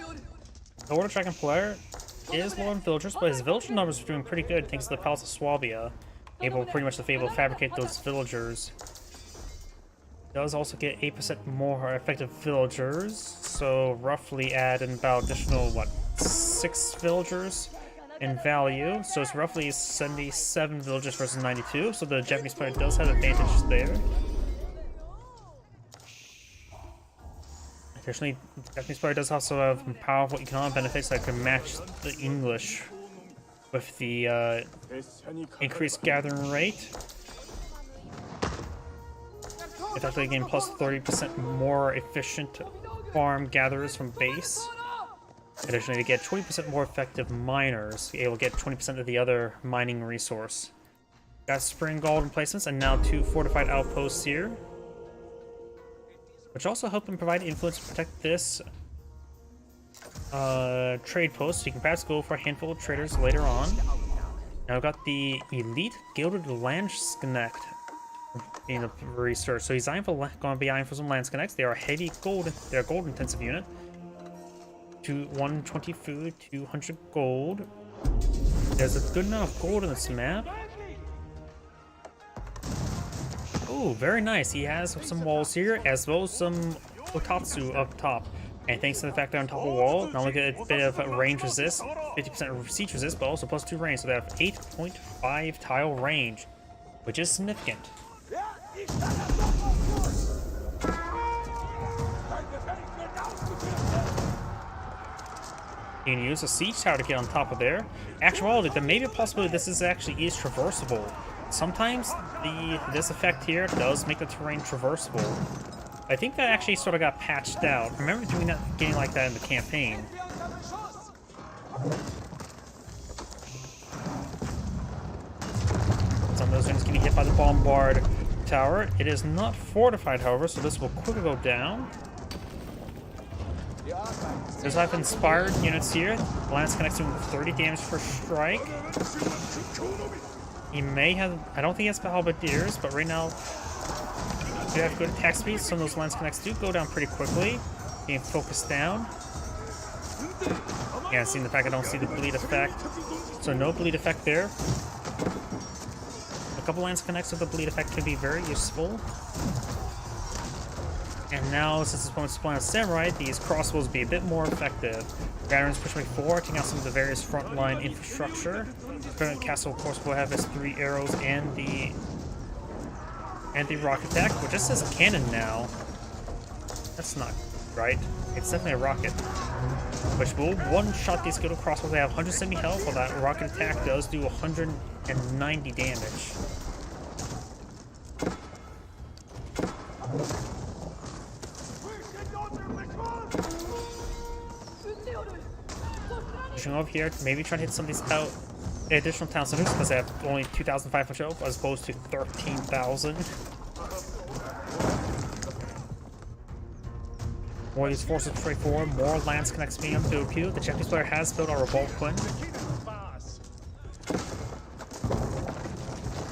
The Order Dragon player is low on villagers, but his villager numbers are doing pretty good thanks to the Palace of Swabia. Able pretty much to be able to fabricate those villagers. Does also get 8% more effective villagers, so roughly add in about additional, what, 6 villagers in value. So it's roughly 77 villagers versus 92, so the Japanese player does have advantage there. Additionally, the Japanese player does also have powerful economic benefits that can match the English with the increased gathering rate. Effectively gain plus 30% more efficient farm gatherers from base. Additionally, to get 20% more effective miners, able to get 20% of the other mining resource. Got spring gold emplacements and now 2 fortified outposts here, which also help them provide influence to protect this trade post. So you can perhaps go for a handful of traders later on. Now we've got the elite gilded Landsknecht being a research. So he's going to be eyeing for some Landsknechts. They are a heavy gold. They're a gold intensive unit. 120 food, 200 gold. There's a good amount of gold in this map. Oh, very nice. He has some walls here, as well as some Otatsu up top. And thanks to the fact they're on top of the wall, not only get a bit of range resist, 50% siege resist, but also +2 range. So they have 8.5 tile range, which is significant. You can use a siege tower to get on top of there. Actuality, there may be a possibility this is actually traversable. sometimes this effect here does make the terrain traversable. I think that actually sort of got patched out. I remember doing that, getting like that in the campaign. Some of those things getting hit by the bombard tower. It is not fortified, however, so this will quickly go down. There's I've inspired units here. Lance connects doing 30 damage per strike. He may have, I don't think he has halberdiers, but right now they have good attack speed. Some of those lance connects do go down pretty quickly, being focused down. Yeah, seeing the fact I don't see the bleed effect, so no bleed effect there. A couple lance connects with the bleed effect can be very useful. And now, since it's spawn on samurai, these crossbows will be a bit more effective. Veterans push way forward, taking out some of the various frontline infrastructure. Current castle, of course, will have its 3 arrows and the rocket attack, which just says cannon now. That's not right. It's definitely a rocket. Which will one-shot these Gilded crossbows. They have 170 health, while that rocket attack does do 190 damage. Pushing over here, maybe try to hit some of these out additional town centers because they have only 2,500 health as opposed to 13,000. More of these forces straight forward, more lance connects being on the Doku. The Japanese player has built a revolt Quinn.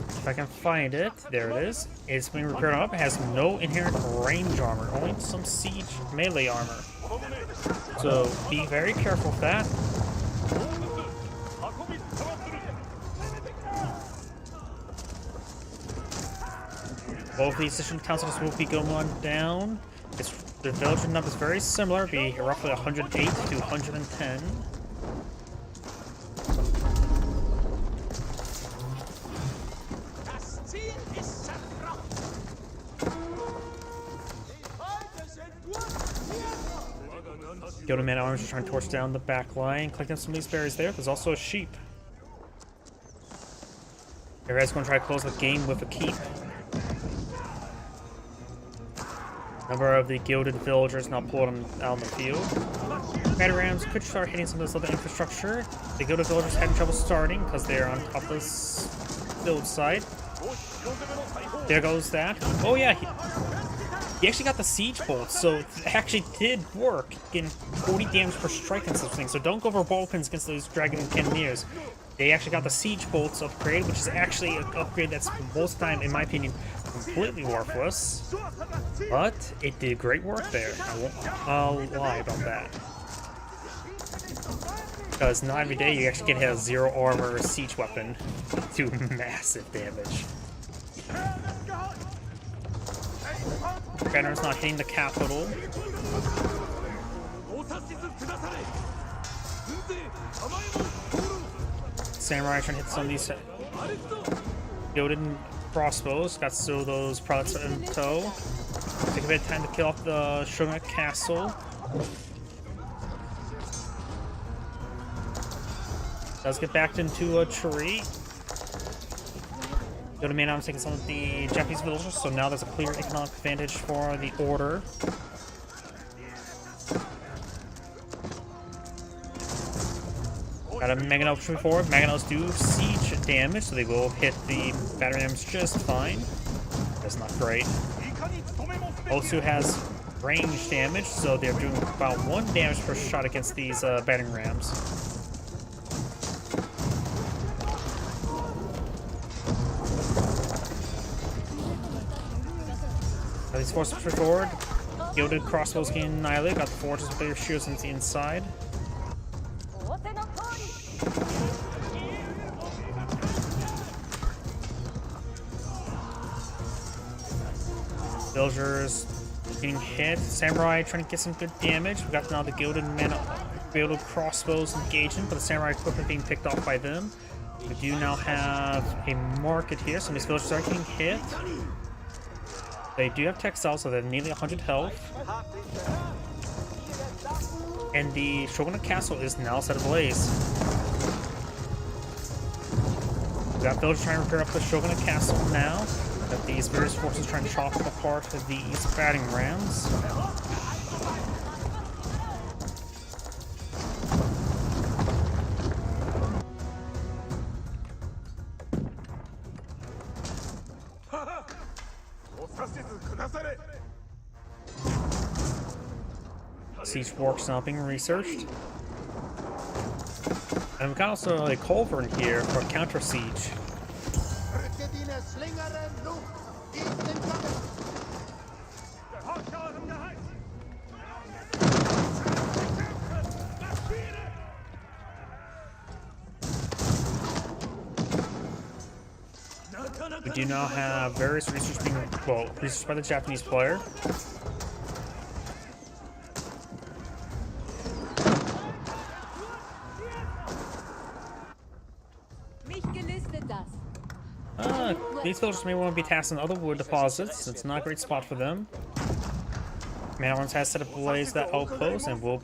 If I can find it, there it is. It's being repaired up. It has no inherent range armor, only some siege melee armor. So be very careful with that. Both these additional town centers will be going on down. The villager number is very similar, be roughly 108 to 110. Gilded man arms are trying to torch down the back line, collecting some of these berries there. There's also a sheep. Everybody's going to try to close the game with a keep. Number of the gilded villagers now pulled out on the field. Battle rams could start hitting some of this other infrastructure. The gilded villagers having trouble starting because they're on top of this build site. There goes that. Oh yeah, he actually got the siege bolts, so it actually did work, getting 40 damage per strike and such things. So don't go for Vulcans against those dragon cannoneers. They actually got the siege bolts upgrade, which is actually an upgrade that's most of the time, in my opinion, completely worthless. But it did great work there. I won't lie about that. Because not every day you actually get a 0 armor siege weapon do massive damage. Banner's not hitting the capital. Samurai trying to hit some of these gilded crossbows. Got still those products in tow. Take a bit of time to kill off the Shogunate Castle. Does get backed into a tree. Gilded man, I'm taking some of the Japanese villagers, so now there's a clear economic advantage for the Order. Got a Mangonels pushing forward. Mangonels do siege damage, so they will hit the battery rams just fine. That's not great. Osu has range damage, so they're doing about 1 damage per shot against these battering rams. Got these forces pushing forward. Gilded crossbows getting annihilated. Got the forges with their shields on the inside. Villagers getting hit. Samurai trying to get some good damage. We got now the gilded crossbows engaging, but the samurai equipment being picked off by them. We do now have a market here. Some of these villagers are getting hit. They do have textiles, so they have nearly 100 health. And the Shogunate Castle is now set ablaze. got villagers trying to repair up the Shogunate Castle now. Got these various forces trying to chop apart these battering rams. Siege works now being researched. And we've got also a culverin here for counter siege. We do now have various research being, well, researched by the Japanese player. These villagers may want to be tasked on other wood deposits. It's not a great spot for them. Manarons has set ablaze that outpost and will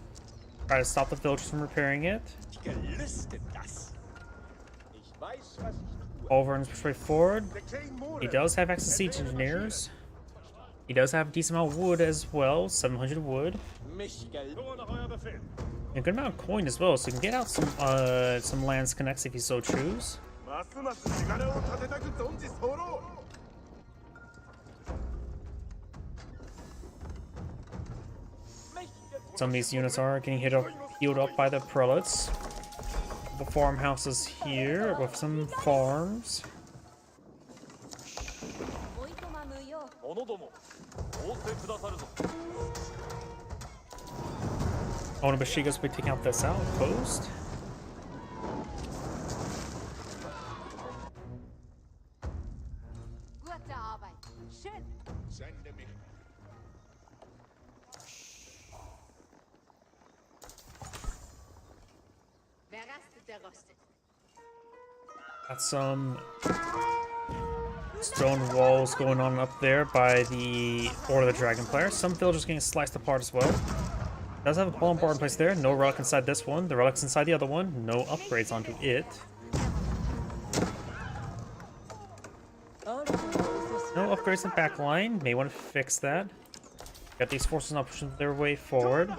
try to stop the villagers from repairing it. Culverin's persuade forward. He does have access to siege engineers. He does have a decent amount of wood as well, 700 wood. And a good amount of coin as well, so you can get out some lands connects if you so choose. Some of these units are getting healed up by the prelates. The farmhouses here with some farms. Onabashigas will be taking out this outpost. Got some stone walls going on up there by the Order of the Dragon player. Some villagers getting sliced apart as well. Does have a column bar in place there. No relic inside this one. The relic's inside the other one. No upgrades onto it. No upgrades in back line. May want to fix that. Got these forces now pushing their way forward.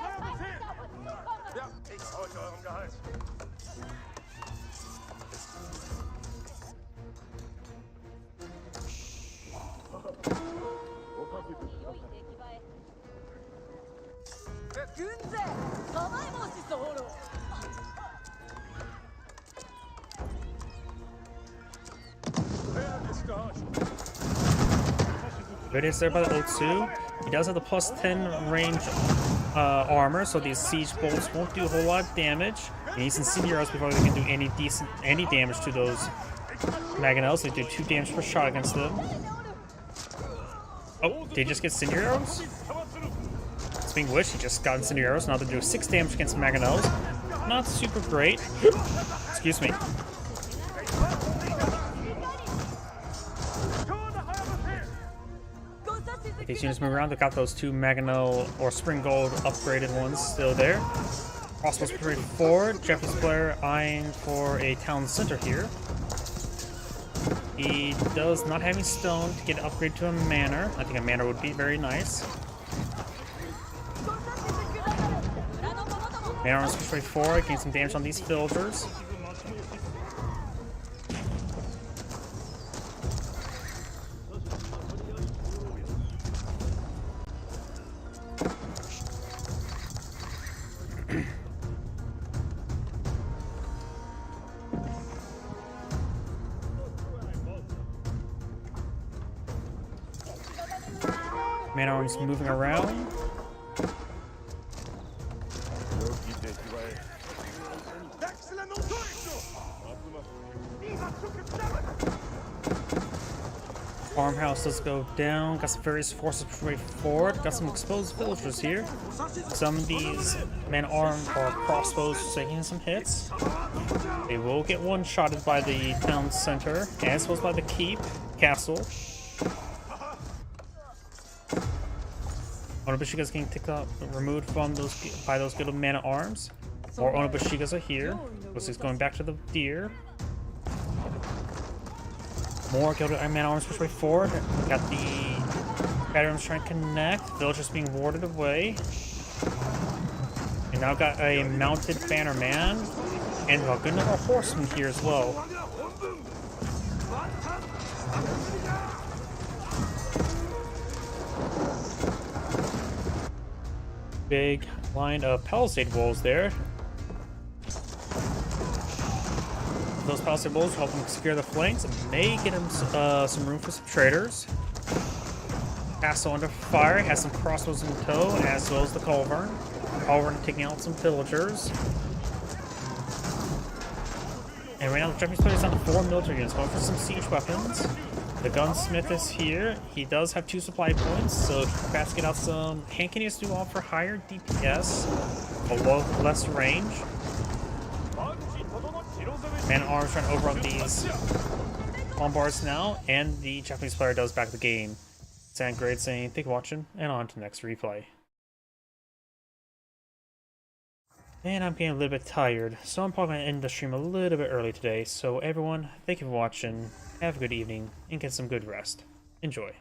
Good hits there by the Otsu. He does have the plus 10 range armor, so these siege bolts won't do a whole lot of damage. He needs incendiaries before they can do any damage to those mangonels. They do 2 damage per shot against them. Oh, did he just get incendiaries? Speaking of which, he just got incendiaries. Now they do 6 damage against mangonels. Not super great. Excuse me. These units move around. They've got those 2 Mangonel or Spring Gold upgraded ones still there. Crossbows pretty forward. Japanese player eyeing for a town center here. He does not have any stone to get an upgrade to a manor. I think a manor would be very nice. Manor is pretty forward, getting some damage on these villagers. Manor's moving around. Farmhouse does go down. Got some various forces pushing forward. Got some exposed villagers here. Some of these man-armed or crossbows taking some hits. They will get one-shotted by the town center, as well as by the keep castle. Onabashigas getting removed from those by those good man-at-arms. More Onabashigas are here. This is going back to the deer. More Gilded Iron Man arms push way forward. Got the batteries trying to connect. Villagers being warded away. And now got a mounted Banner Man. And we've got another horseman here as well. Big line of palisade walls there. Those palisade walls help him secure the flanks and may get him some room for some traders. Castle under fire, has some crossbows in tow, as well as the Culverin. Culverin taking out some villagers. And right now the Japanese player is on 4 military units, going for some siege weapons. The gunsmith is here. He does have 2 supply points, so he can perhaps get out some hand cannons to offer higher DPS, a less range. Man-at-Arms trying to overrun these bombards now, and the Japanese player does back the game. Sandgrade saying, thank you for watching, and on to the next replay. And I'm getting a little bit tired, so I'm probably going to end the stream a little bit early today. So everyone, thank you for watching, have a good evening, and get some good rest. Enjoy.